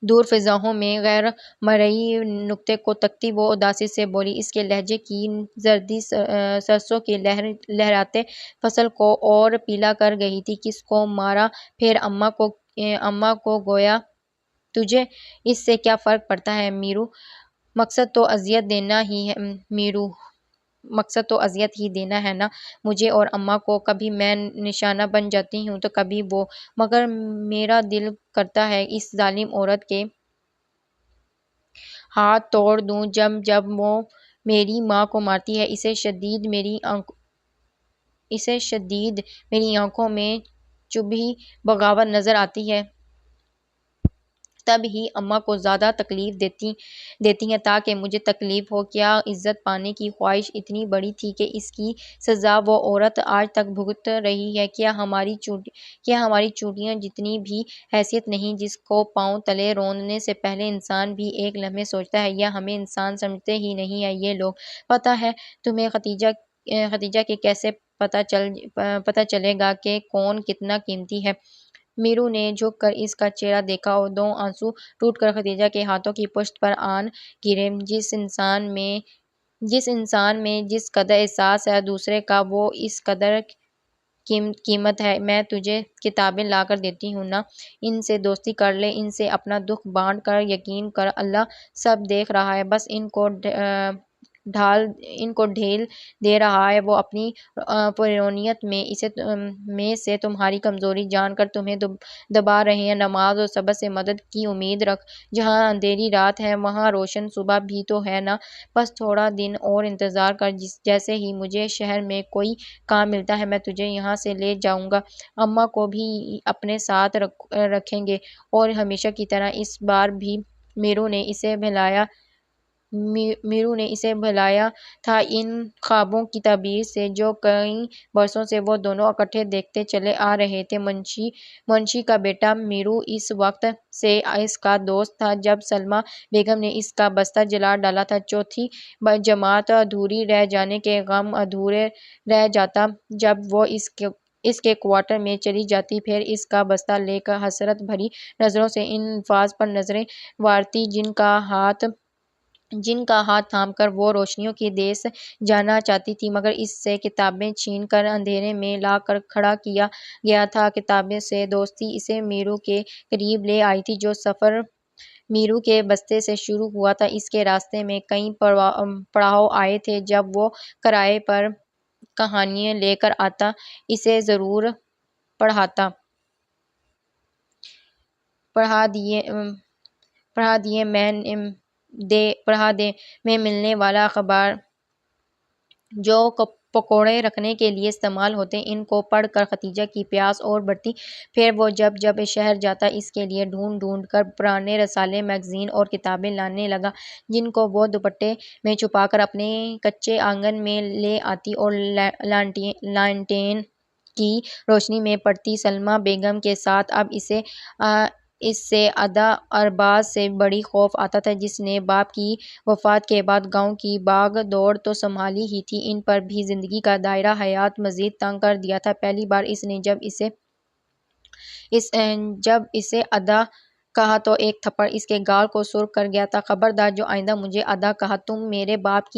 دور فضاؤں میں غیر مرئی نقطے کو تکتی وہ اداسی سے بولی، اس کے لہجے کی زردی سرسوں کے لہراتے فصل کو اور پیلا کر گئی تھی۔ کس کو مارا پھر؟ اماں کو گویا تجھے اس سے کیا فرق پڑتا ہے میرو؟ مقصد تو اذیت دینا ہی ہے میرو، مقصد تو اذیت ہی دینا ہے نا مجھے اور اماں کو، کبھی میں نشانہ بن جاتی ہوں تو کبھی وہ، مگر میرا دل کرتا ہے اس ظالم عورت کے ہاتھ توڑ دوں۔ جب جب وہ میری ماں کو مارتی ہے، اسے شدید میری آنکھوں میں چبھی بغاوت نظر آتی ہے، تب ہی اماں کو زیادہ تکلیف دیتی ہیں تاکہ مجھے تکلیف ہو۔ کیا عزت پانے کی خواہش اتنی بڑی تھی کہ اس کی سزا وہ عورت آج تک بھگت رہی ہے؟ کیا ہماری چوٹیاں جتنی بھی حیثیت نہیں جس کو پاؤں تلے روننے سے پہلے انسان بھی ایک لمحے سوچتا ہے، یا ہمیں انسان سمجھتے ہی نہیں ہیں یہ لوگ؟ پتہ ہے تمہیں ختیجہ کے کیسے پتہ چلے گا کہ کون کتنا قیمتی ہے؟ میرو نے جھک کر اس کا چہرہ دیکھا اور دو آنسو ٹوٹ کر ختیجہ کے ہاتھوں کی پشت پر آن گرے۔ جس انسان میں جس قدر احساس ہے دوسرے کا، وہ اس قدر قیمت ہے۔ میں تجھے کتابیں لا کر دیتی ہوں نا، ان سے دوستی کر لے، ان سے اپنا دکھ بانٹ کر، یقین کر اللہ سب دیکھ رہا ہے، بس ان کو ڈھیل دے رہا ہے۔ وہ اپنی پرونیت میں سے تمہاری کمزوری جان کر تمہیں دبا رہے ہیں۔ نماز اور صبر سے مدد کی امید رکھ، جہاں اندھیری رات ہے وہاں روشن صبح بھی تو ہے نا۔ بس تھوڑا دن اور انتظار کر، جیسے ہی مجھے شہر میں کوئی کام ملتا ہے میں تجھے یہاں سے لے جاؤں گا، اماں کو بھی اپنے ساتھ رکھیں گے، اور ہمیشہ کی طرح اس بار بھی۔ میرو نے اسے بھلایا تھا ان خوابوں کی تعبیر سے جو کئی برسوں سے وہ دونوں اکٹھے دیکھتے چلے آ رہے تھے۔ منشی کا بیٹا میرو اس وقت سے اس کا دوست تھا جب سلمیٰ بیگم نے اس کا بستہ جلا ڈالا تھا۔ چوتھی جماعت ادھوری رہ جانے کے غم ادھورے رہ جاتا جب وہ اس کے کوارٹر میں چلی جاتی، پھر اس کا بستہ لے کر حسرت بھری نظروں سے ان الفاظ پر نظریں مارتی جن کا ہاتھ تھام کر وہ روشنیوں کے دیس جانا چاہتی تھی، مگر اس سے کتابیں چھین کر اندھیرے میں لا کر کھڑا کیا گیا تھا۔ کتابوں سے دوستی اسے میرو کے قریب لے آئی تھی۔ جو سفر میرو کے بستے سے شروع ہوا تھا، اس کے راستے میں کئی پڑاؤ آئے تھے۔ جب وہ کرائے پر کہانیاں لے کر آتا، اسے ضرور پڑھا دے میں ملنے والا اخبار جو پکوڑے رکھنے کے لیے استعمال ہوتے، ان کو پڑھ کر ختیجہ کی پیاس اور بڑھتی۔ پھر وہ جب جب شہر جاتا اس کے لیے ڈھونڈ ڈھونڈ کر پرانے رسالے، میگزین اور کتابیں لانے لگا، جن کو وہ دوپٹے میں چھپا کر اپنے کچے آنگن میں لے آتی اور لانٹین کی روشنی میں پڑھتی۔ سلمیٰ بیگم کے ساتھ اب اس سے ادا ارباز سے بڑی خوف آتا تھا، جس نے باپ کی وفات کے بعد گاؤں کی باغ دوڑ تو سنبھالی ہی تھی، ان پر بھی زندگی کا دائرہ حیات مزید تنگ کر دیا تھا۔ پہلی بار اس نے جب اسے ادا کہا تو ایک تھپڑ اس کے گال کو سرخ کر گیا تھا۔ خبردار، جو آئندہ مجھے ادا کہا، تم میرے باپ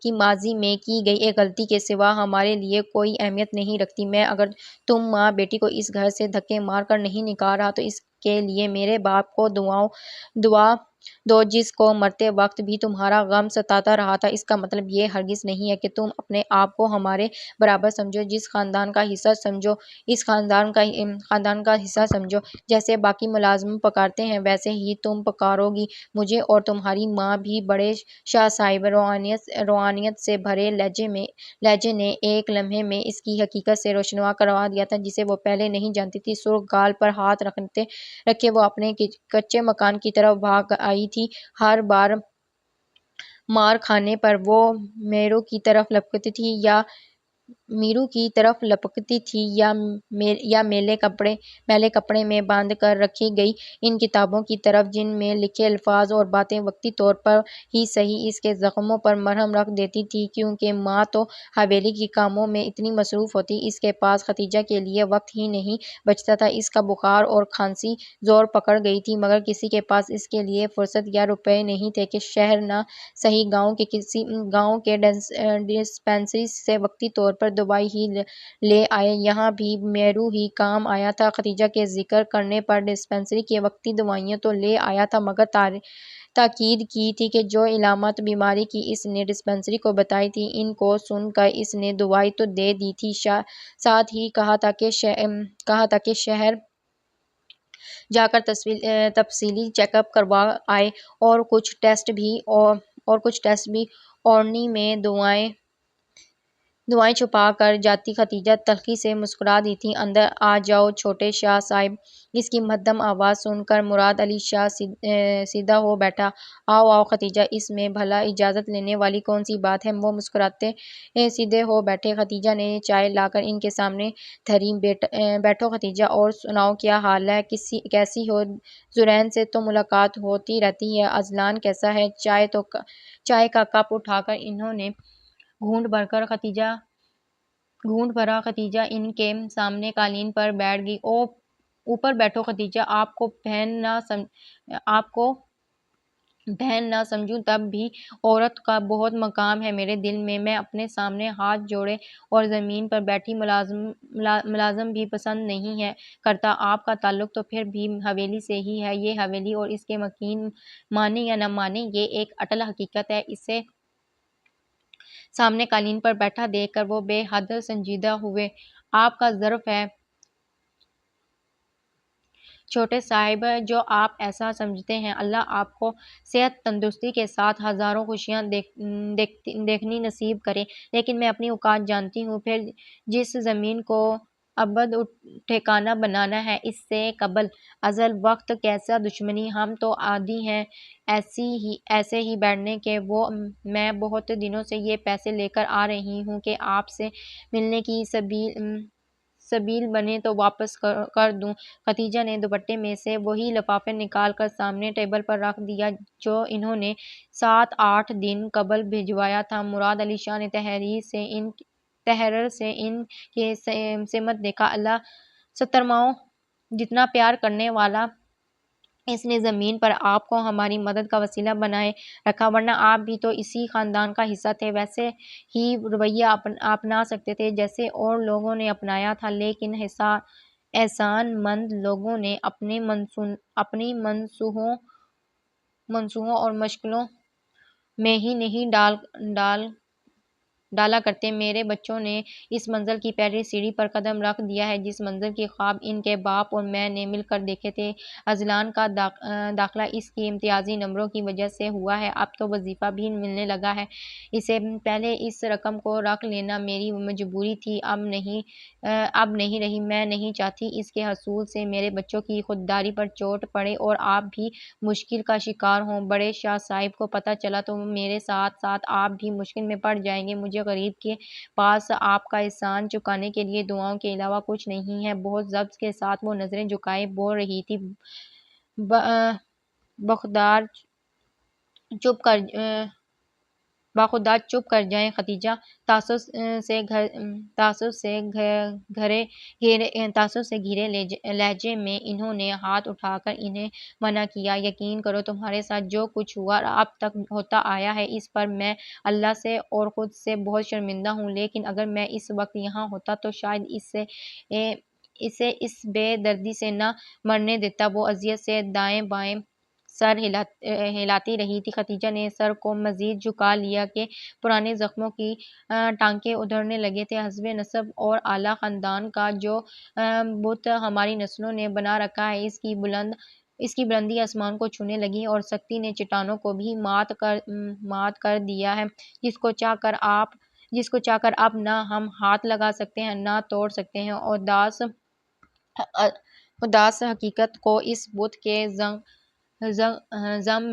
کی ماضی میں کی گئی ایک غلطی کے سوا ہمارے لیے کوئی اہمیت نہیں رکھتی۔ اگر تم ماں بیٹی کو اس گھر سے دھکے مار کر نہیں نکال رہا تو اس کے لیے میرے باپ کو دعا دو، جس کو مرتے وقت بھی تمہارا غم ستاتا رہا تھا۔ اس کا مطلب یہ ہرگز نہیں ہے کہ تم اپنے آپ کو ہمارے برابر سمجھو، جس خاندان کا حصہ سمجھو، اس خاندان کا حصہ سمجھو۔ جیسے باقی ملازم پکارتے ہیں ویسے ہی تم پکارو گی مجھے، اور تمہاری ماں بھی۔ بڑے شاہ صاحب روحانیت سے بھرے لہجے نے ایک لمحے میں اس کی حقیقت سے روشنوا کروا دیا تھا جسے وہ پہلے نہیں جانتی تھی۔ سرخ گال پر ہاتھ رکھے وہ اپنے کچے مکان کی طرف بھاگ آئی تھی۔ ہر بار مار کھانے پر وہ میرو کی طرف لپکتی تھی یا میلے کپڑے میں باندھ کر رکھی گئی ان کتابوں کی طرف، جن میں لکھے الفاظ اور باتیں وقتی طور پر ہی صحیح اس کے زخموں پر مرہم رکھ دیتی تھی، کیونکہ ماں تو حویلی کے کاموں میں اتنی مصروف ہوتی اس کے پاس ختیجہ کے لیے وقت ہی نہیں بچتا تھا۔ اس کا بخار اور کھانسی زور پکڑ گئی تھی، مگر کسی کے پاس اس کے لیے فرصت یا روپے نہیں تھے کہ شہر نہ سہی گاؤں کے ڈسپنسری سے وقتی طور پر دوائی ہی لے آئے، یہاں بھی میرو ہی کام آیا تھا۔ خدیجہ کے ذکر کرنے پر ڈسپنسری کی وقتی دوائیاں تو لے آیا تھا، مگر تاکید کی تھی کہ جو علامات بیماری کی اس نے ڈسپنسری کو بتائی تھی، ان کو سن کر اس نے دوائی تو دے دی تھی، ساتھ ہی کہا تھا کہ شہر جا کر تفصیلی چیک اپ کروا آئے اور کچھ ٹیسٹ بھی۔ اوڑھنی میں دعائیں چھپا کر جاتی خدیجہ تلخی سے مسکرا دی تھی۔ اندر آ جاؤ چھوٹے شاہ صاحب۔ اس کی مدھم آواز سن کر مراد علی شاہ سیدھا ہو بیٹھا۔ آؤ آؤ خدیجہ، اس میں بھلا اجازت لینے والی کون سی بات ہے؟ وہ مسکراتے سیدھے ہو بیٹھے۔ خدیجہ نے چائے لا کر ان کے سامنے دھری۔ بیٹھو خدیجہ، اور سناؤ کیا حال ہے؟ کیسی ہو؟ زرین سے تو ملاقات ہوتی رہتی ہے، اذلان کیسا ہے؟ چائے کا کپ اٹھا کر انہوں نے گھونٹ بھرا خدیجہ ان کے سامنے قالین پر بیٹھ گئی۔ اوپر بیٹھو خدیجہ، آپ کو بہن نہ سمجھوں تب بھی عورت کا بہت مقام ہے میرے دل میں۔ میں اپنے سامنے ہاتھ جوڑے اور زمین پر بیٹھی ملازم بھی پسند نہیں کرتا۔ آپ کا تعلق تو پھر بھی حویلی سے ہی ہے۔ یہ حویلی اور اس کے مکین مانے یا نہ مانے، یہ ایک اٹل حقیقت ہے۔ اسے سامنے قالین پر بیٹھا دیکھ کر وہ بے حد سنجیدہ ہوئے۔ آپ کا ظرف ہے چھوٹے صاحب جو آپ ایسا سمجھتے ہیں۔ اللہ آپ کو صحت تندرستی کے ساتھ ہزاروں خوشیاں دیکھنی نصیب کرے۔ لیکن میں اپنی اوقات جانتی ہوں، پھر جس زمین کو ابد ٹھکانہ بنانا ہے، اس سے قبل ازل وقت کیسا دشمنی، ہم تو عادی ہیں ایسے ہی بیٹھنے کے۔ میں بہت دنوں سے یہ پیسے لے کر آ رہی ہوں کہ آپ سے ملنے کی سبیل بنے تو واپس کر دوں۔ خدیجہ نے دوپٹے میں سے وہی لفافہ نکال کر سامنے ٹیبل پر رکھ دیا جو انہوں نے 7-8 دن قبل بھجوایا تھا۔ مراد علی شاہ نے تحیر سے ان کی سمت دیکھا۔ اللہ 70 ماؤں جتنا پیار کرنے والا، اس نے زمین پر آپ کو ہماری مدد کا وسیلہ بنائے رکھا، ورنہ آپ بھی تو اسی خاندان کا حصہ تھے۔ ویسے ہی رویہ اپنا سکتے تھے جیسے اور لوگوں نے اپنایا تھا، لیکن احسان مند لوگوں نے اپنی منصوبوں اور مشکلوں میں ہی نہیں ڈالا کرتے۔ میرے بچوں نے اس منزل کی پہلی سیڑھی پر قدم رکھ دیا ہے جس منزل کے خواب ان کے باپ اور میں نے مل کر دیکھے تھے۔ اذلان کا داخلہ اس کی امتیازی نمبروں کی وجہ سے ہوا ہے، اب تو وظیفہ بھی ملنے لگا ہے۔ اسے پہلے اس رقم کو رکھ لینا میری مجبوری تھی، اب نہیں رہی۔ میں نہیں چاہتی اس کے حصول سے میرے بچوں کی خودداری پر چوٹ پڑے اور آپ بھی مشکل کا شکار ہوں۔ بڑے شاہ صاحب کو پتہ چلا تو میرے ساتھ ساتھ آپ بھی مشکل میں پڑ جائیں گے۔ مجھے غریب کے پاس آپ کا احسان چکانے کے لیے دعاؤں کے علاوہ کچھ نہیں ہے۔ بہت ضبط کے ساتھ وہ نظریں جھکائے بول رہی تھی۔ باخدا چپ کر جائیں خدیجہ، تاثر سے گھرے لہجے میں انہوں نے ہاتھ اٹھا کر انہیں منع کیا۔ یقین کرو تمہارے ساتھ جو کچھ ہوا اب تک ہوتا آیا ہے، اس پر میں اللہ سے اور خود سے بہت شرمندہ ہوں، لیکن اگر میں اس وقت یہاں ہوتا تو شاید اسے اس بے دردی سے نہ مرنے دیتا۔ وہ اذیت سے دائیں بائیں سر ہلاتی رہی تھی۔ خدیجہ نے سر کو مزید جھکا لیا کہ پرانے زخموں کی ٹانکیں ادھڑنے لگے تھے۔ حسب نسب اور اعلیٰ خاندان کا جو بت ہماری نسلوں نے بنا رکھا ہے، اس کی بلندی آسمان کو چھونے لگی ہے اور سختی نے چٹانوں کو بھی مات کر دیا ہے، جس کو چاہ کر اب نہ ہم ہاتھ لگا سکتے ہیں نہ توڑ سکتے ہیں۔ اداس حقیقت کو اس بت کے زم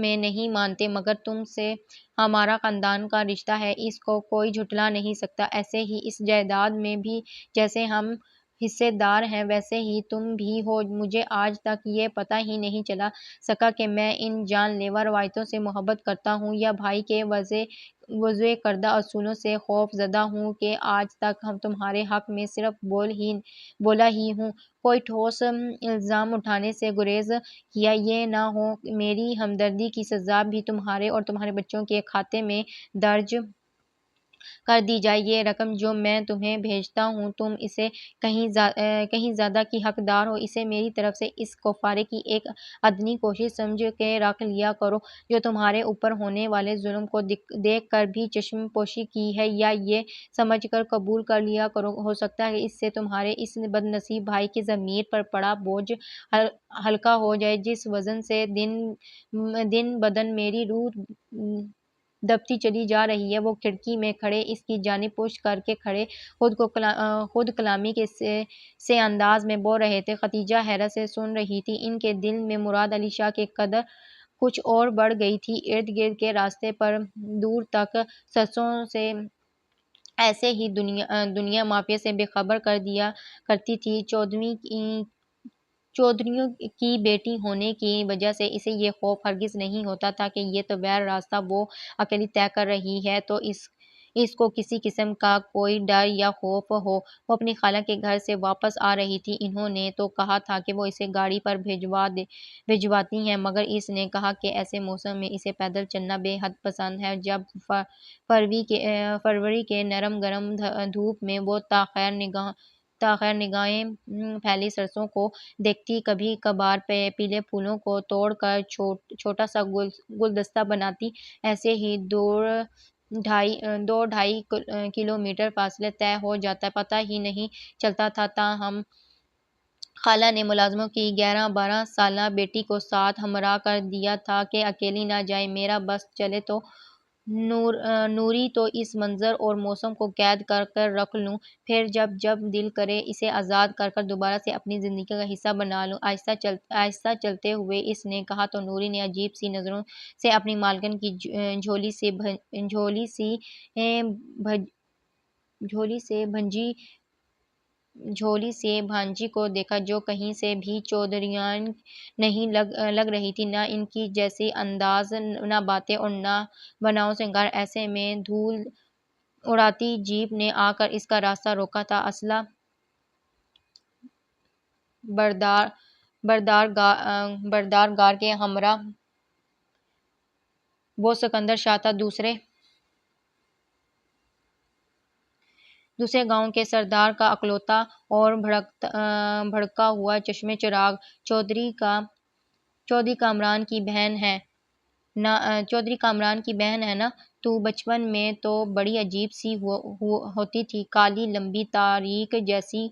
میں نہیں مانتے، مگر تم سے ہمارا خاندان کا رشتہ ہے، اس کو کوئی جھٹلا نہیں سکتا۔ ایسے ہی اس جائیداد میں بھی جیسے ہم حصے دار ہیں ویسے ہی تم بھی ہو۔ مجھے آج تک یہ پتہ ہی نہیں چلا سکا کہ میں ان جان لیوا روایتوں سے محبت کرتا ہوں یا بھائی کے وضع کردہ اصولوں سے خوف زدہ ہوں کہ آج تک تمہارے حق میں صرف بولا ہی ہوں، کوئی ٹھوس الزام اٹھانے سے گریز کیا۔ یہ نہ ہو میری ہمدردی کی سزا بھی تمہارے اور تمہارے بچوں کے کھاتے میں درج کر دی جائے۔ یہ رقم جو میں تمہیں بھیجتا ہوں تم اسے کہیں زیادہ کی حقدار ہو، اسے میری طرف سے اس کفارے کی ایک ادنی کوشش سمجھ کے رکھ لیا کرو جو تمہارے اوپر ہونے والے ظلم کو دیکھ کر بھی چشم پوشی کی ہے، یا یہ سمجھ کر قبول کر لیا کرو ہو سکتا ہے اس سے تمہارے اس بد نصیب بھائی کی ضمیر پر پڑا بوجھ ہلکا ہو جائے۔ جس وزن سے دن بدن میری روح دبتی چلی جا رہی ہے۔ وہ کھڑکی میں کھڑے اس کی جانب پشت کر کے کھڑے خود کلامی کے سے انداز میں بول رہے تھے۔ خدیجہ حیرت سے سن رہی تھی۔ ان کے دل میں مراد علی شاہ کی قدر کچھ اور بڑھ گئی تھی۔ ارد گرد کے راستے پر دور تک سسوں سے ایسے ہی دنیا مافیا سے بے خبر کر دیا کرتی تھی۔ چودھریوں کی بیٹی ہونے کی وجہ سے اسے یہ خوف ہرگز نہیں ہوتا تھا کہ یہ طویل راستہ وہ اکیلی طے کر رہی ہے تو اس کو کسی قسم کا کوئی ڈر یا خوف ہو۔ وہ اپنی خالہ کے گھر سے واپس آ رہی تھی۔ انہوں نے تو کہا تھا کہ وہ اسے گاڑی پر بھجواتی ہیں، مگر اس نے کہا کہ ایسے موسم میں اسے پیدل چلنا بے حد پسند ہے۔ جب فروری کے نرم گرم دھوپ میں وہ تاخیر نگاہیں پھیلی سرسوں کو دیکھتی، کبھی کبھار پیلے پھولوں کو توڑ کر چھوٹا سا گلدستہ بناتی، ایسے ہی دو ڈھائی کلومیٹر فاصلہ طے ہو جاتا، پتہ ہی نہیں چلتا تھا۔ تاہم خالہ نے ملازموں کی 11-12 سالہ بیٹی کو ساتھ ہمراہ کر دیا تھا کہ اکیلی نہ جائے۔ میرا بس چلے تو نوری تو اس منظر اور موسم کو قید کر کر رکھ لوں، پھر جب دل کرے اسے آزاد کر کر دوبارہ سے اپنی زندگی کا حصہ بنا لوں۔ آہستہ چلتے ہوئے اس نے کہا تو نوری نے عجیب سی نظروں سے اپنی مالکن کی جھولی سے بھانجی کو دیکھا، جو کہیں سے بھی چودھریان نہیں لگ رہی تھی، نہ ان کی جیسی انداز، نہ باتیں اور نہ بناؤ سنگار۔ ایسے میں دھول اڑاتی جیپ نے آ کر اس کا راستہ روکا تھا۔ اسلحہ بردار غار کے ہمراہ وہ سکندر شاہ تھا، دوسرے گاؤں کے سردار کا اکلوتا اور بھڑکا ہوا چشم چراغ۔ چودھری کامران کی بہن ہے نا تو؟ بچپن میں تو بڑی عجیب سی ہوتی تھی، کالی لمبی تاریک جیسی،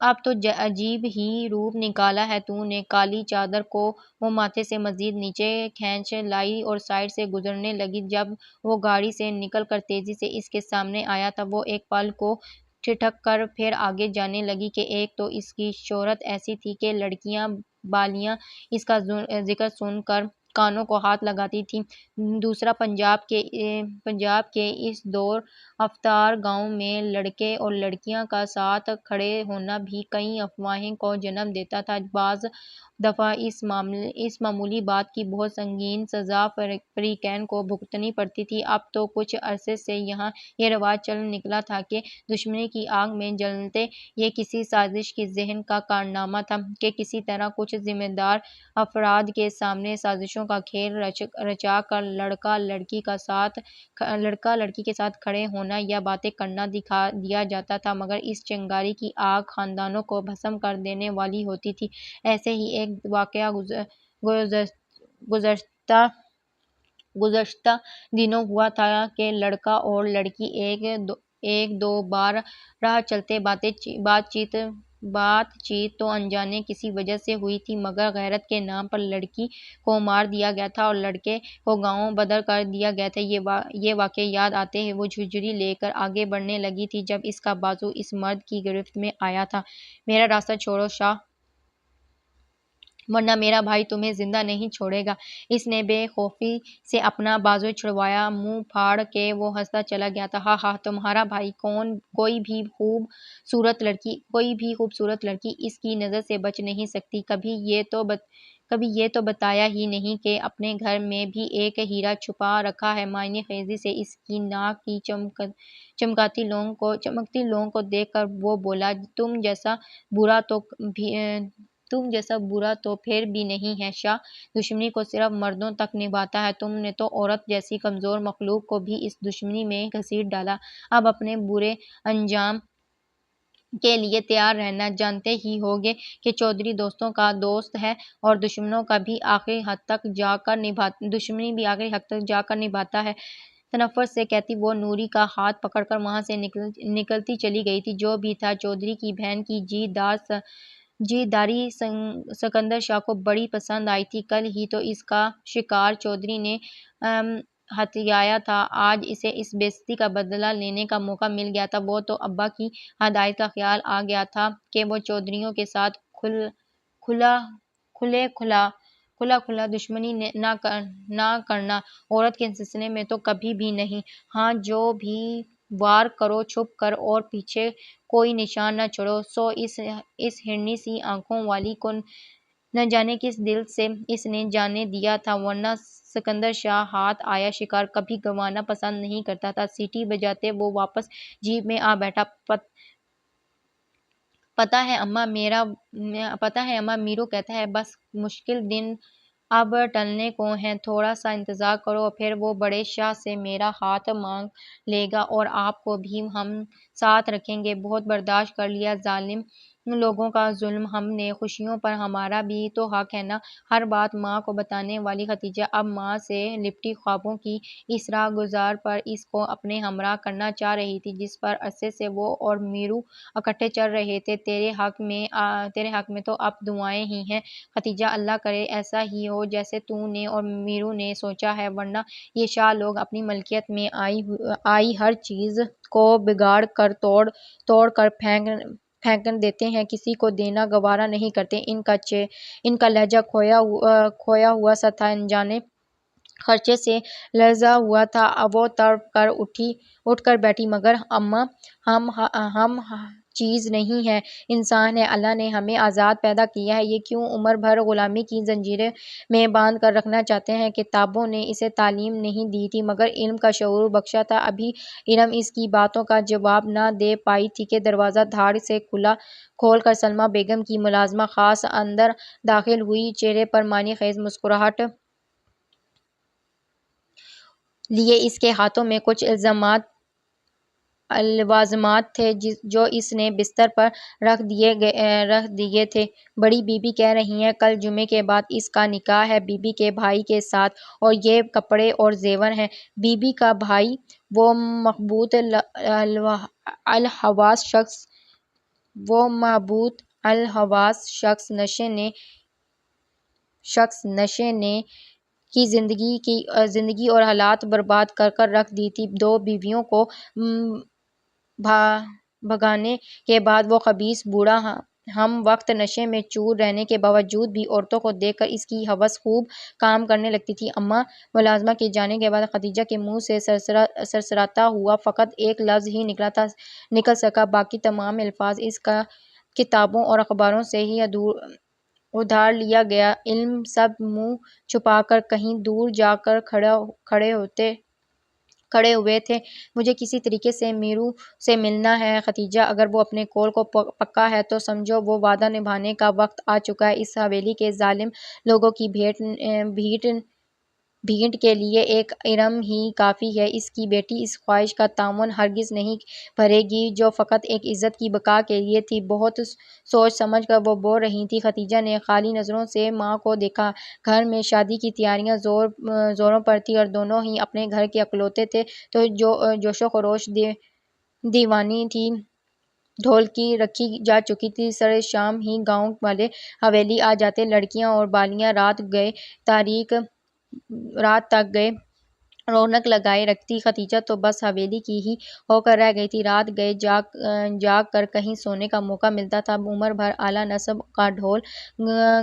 اب تو عجیب ہی روپ نکالا ہے تو نے۔ کالی چادر کو وہ ماتھے سے مزید نیچے کھینچ لائی اور سائیڈ سے گزرنے لگی۔ جب وہ گاڑی سے نکل کر تیزی سے اس کے سامنے آیا تھا، وہ ایک پل کو ٹھٹک کر پھر آگے جانے لگی کہ ایک تو اس کی شہرت ایسی تھی کہ لڑکیاں بالیاں اس کا ذکر سن کر کانوں کو ہاتھ لگاتی تھیں، دوسرا پنجاب کے اس دور افطار گاؤں میں لڑکے اور لڑکیاں کا ساتھ کھڑے ہونا بھی کئی افواہیں کو جنم دیتا تھا۔ بعض دفعہ اس معمولی بات کی بہت سنگین سزا فریقین کو بھگتنی پڑتی تھی۔ اب تو کچھ عرصے سے یہاں یہ رواج چل نکلا تھا کہ دشمنی کی آگ میں جلتے یہ کسی سازش کی ذہن کا کارنامہ تھا کہ کسی طرح کچھ ذمہ دار افراد کے سامنے سازشوں کا کھیل رچا کر لڑکا لڑکی کے ساتھ کھڑے ہونا یا باتیں کرنا دکھا دیا جاتا تھا، مگر اس چنگاری کی آگ خاندانوں کو بھسم کر دینے والی ہوتی تھی۔ ایسے ہی ایک واقعہ گزشتہ دنوں ہوا تھا کہ لڑکا اور لڑکی ایک دو بار راہ چلتے بات چیت تو انجانے کسی وجہ سے ہوئی تھی، مگر غیرت کے نام پر لڑکی کو مار دیا گیا تھا اور لڑکے کو گاؤں بدر کر دیا گیا تھا۔ یہ واقعہ یاد آتے ہی وہ جھرجھری لے کر آگے بڑھنے لگی تھی جب اس کا بازو اس مرد کی گرفت میں آیا تھا۔ میرا راستہ چھوڑو شاہ، ورنہ میرا بھائی تمہیں زندہ نہیں چھوڑے گا۔ اس نے بے خوفی سے اپنا بازو چھڑوایا، منہ پھاڑ کے وہ ہنستا چلا گیا تھا۔ ہاں ہاں، تمہارا بھائی کوئی بھی خوبصورت لڑکی اس کی نظر سے بچ نہیں سکتی۔ کبھی یہ تو بتایا ہی نہیں کہ اپنے گھر میں بھی ایک ہیرا چھپا رکھا ہے۔ معنی خیزی سے اس کی ناک کی چمکتی لوگوں کو دیکھ کر وہ بولا، تم جیسا برا تم جیسا برا تو پھر بھی نہیں ہے شاہ، دشمنی کو صرف مردوں تک نبھاتا ہے، تم نے تو عورت جیسی کمزور مخلوق کو بھی اس دشمنی میں گھسیٹ ڈالا، اب اپنے برے انجام کے لیے تیار رہنا، جانتے ہی ہوگے کہ چودھری دوستوں کا دوست ہے اور دشمنی بھی آخری حد تک جا کر نبھاتا ہے۔ تنفر سے کہتی وہ نوری کا ہاتھ پکڑ کر وہاں سے نکلتی چلی گئی تھی۔ جو بھی تھا چودھری کی بہن کی جیت داری سکندر شاہ کو بڑی پسند آئی تھی، کل ہی تو اس کا شکار چودھری نے ہتھیایا تھا، آج اسے اس بے عزتی کا بدلہ لینے کا موقع مل گیا تھا۔ وہ تو ابا کی ہدایت کا خیال آ گیا تھا کہ وہ چودھریوں کے ساتھ کھلا دشمنی نہ کرنا، عورت کے سلسلے میں تو کبھی بھی نہیں۔ ہاں جو بھی وار کرو چھپ کر اور پیچھے کوئی نشان نہ چھوڑو۔ سو اس ہرنی سی آنکھوں والی کو نہ جانے کس دل سے اس نے جانے دیا تھا، ورنہ سکندر شاہ ہاتھ آیا شکار کبھی گنوانا پسند نہیں کرتا تھا۔ سیٹی بجاتے وہ واپس جیپ میں آ بیٹھا۔ پتہ ہے اماں، میرو کہتا ہے بس مشکل دن اب ٹلنے کو ہیں، تھوڑا سا انتظار کرو، پھر وہ بڑے شاہ سے میرا ہاتھ مانگ لے گا اور آپ کو بھی ہم ساتھ رکھیں گے۔ بہت برداشت کر لیا ظالم لوگوں کا ظلم ہم نے، خوشیوں پر ہمارا بھی تو حق ہے نا۔ ہر بات ماں کو بتانے والی خدیجہ اب ماں سے لپٹی خوابوں کی اس راہ گزار پر اس کو اپنے ہمراہ کرنا چاہ رہی تھی، جس پر عرصے سے وہ اور میرو اکٹھے چل رہے تھے۔ تیرے حق میں تو اب دعائیں ہی ہیں خدیجہ، اللہ کرے ایسا ہی ہو جیسے تو نے اور میرو نے سوچا ہے، ورنہ یہ شاہ لوگ اپنی ملکیت میں آئی ہر چیز کو بگاڑ کر توڑ کر پھینک دیتے ہیں، کسی کو دینا گوارا نہیں کرتے۔ ان کا لہجہ کھویا ہوا سا تھا، انجانے خرچے سے لرزا ہوا تھا۔ وہ تڑپ کر اٹھ کر بیٹھی، مگر اماں ہم چیز نہیں ہیں، انسان ہیں، اللہ نے ہمیں آزاد پیدا کیا ہے، یہ کیوں عمر بھر غلامی کی زنجیریں میں باندھ کر رکھنا چاہتے ہیں؟ کتابوں نے اسے تعلیم نہیں دی تھی، مگر علم کا شعور بخشا تھا۔ ابھی ارم اس کی باتوں کا جواب نہ دے پائی تھی کہ دروازہ دھاڑ سے کھول کر سلمیٰ بیگم کی ملازمہ خاص اندر داخل ہوئی، چہرے پر معنی خیز مسکراہٹ لیے اس کے ہاتھوں میں کچھ لوازمات تھے جو اس نے بستر پر رکھ دیے تھے۔ بڑی بی بی کہہ رہی ہیں کل جمعے کے بعد اس کا نکاح ہے بی بی کے بھائی کے ساتھ، اور یہ کپڑے اور زیور ہیں۔ بی بی کا بھائی وہ مبہوت الحواس شخص نشے نے کی زندگی اور حالات برباد کر رکھ دی تھی۔ دو بیویوں کو بھگانے کے بعد وہ خبیث بوڑھا ہم وقت نشے میں چور رہنے کے باوجود بھی عورتوں کو دیکھ کر اس کی ہوس خوب کام کرنے لگتی تھی۔ اماں ملازمہ کے جانے کے بعد خدیجہ کے منہ سے سرسراتا ہوا فقط ایک لفظ ہی نکل سکا، باقی تمام الفاظ اس کا کتابوں اور اخباروں سے ہی ادھار لیا گیا علم سب منہ چھپا کر کہیں دور جا کر کھڑے ہوئے تھے۔ مجھے کسی طریقے سے میرو سے ملنا ہے خدیجہ، اگر وہ اپنے قول کو پکا ہے تو سمجھو وہ وعدہ نبھانے کا وقت آ چکا ہے۔ اس حویلی کے ظالم لوگوں کی بھیٹ کے لیے ایک ارم ہی کافی ہے، اس کی بیٹی اس خواہش کا تعین ہرگز نہیں بھرے گی جو فقط ایک عزت کی بقا کے لیے تھی۔ بہت سوچ سمجھ کر وہ بول رہی تھی۔ خدیجہ نے خالی نظروں سے ماں کو دیکھا، گھر میں شادی کی تیاریاں زوروں پر تھیں اور دونوں ہی اپنے گھر کے اکلوتے تھے تو جوش و خروش دیوانی تھی، ڈھولکی رکھی جا چکی تھی، سرِ شام ہی گاؤں والے حویلی آ جاتے، لڑکیاں اور بالیاں رات تک گئے رونق لگائے رکھتی، خدیجہ تو بس حویلی کی ہی ہو کر رہ گئی تھی۔ رات گئے جاگ کر کہیں سونے کا موقع ملتا تھا۔ عمر بھر اعلیٰ نصب کا ڈھول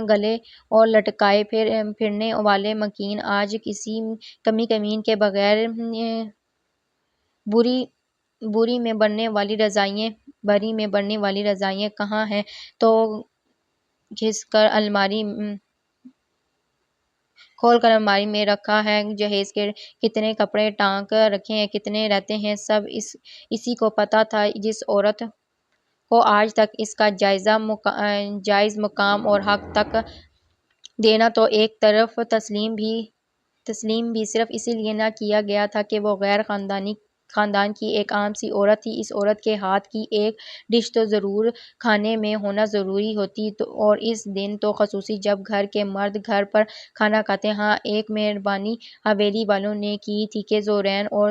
گلے اور لٹکائے پھرنے والے مکین آج کسی کمی کمین کے بغیر بری میں بڑھنے والی رضائیاں کہاں ہیں تو گھس کر کھول کر الماری میں رکھا ہے، جہیز کے کتنے کپڑے ٹانک رکھے ہیں، کتنے رہتے ہیں، سب اسی کو پتہ تھا۔ جس عورت کو آج تک اس کا جائز مقام اور حق تک دینا تو ایک طرف تسلیم بھی صرف اسی لیے نہ کیا گیا تھا کہ وہ غیر خاندان کی ایک عام سی عورت تھی۔ اس عورت کے ہاتھ کی ایک ڈش تو ضرور کھانے میں ہونا ضروری ہوتی اور اس دن تو خصوصی جب گھر کے مرد گھر پر کھانا کھاتے۔ ہاں، ایک مہربانی حویلی والوں نے کی تھی کہ زورین اور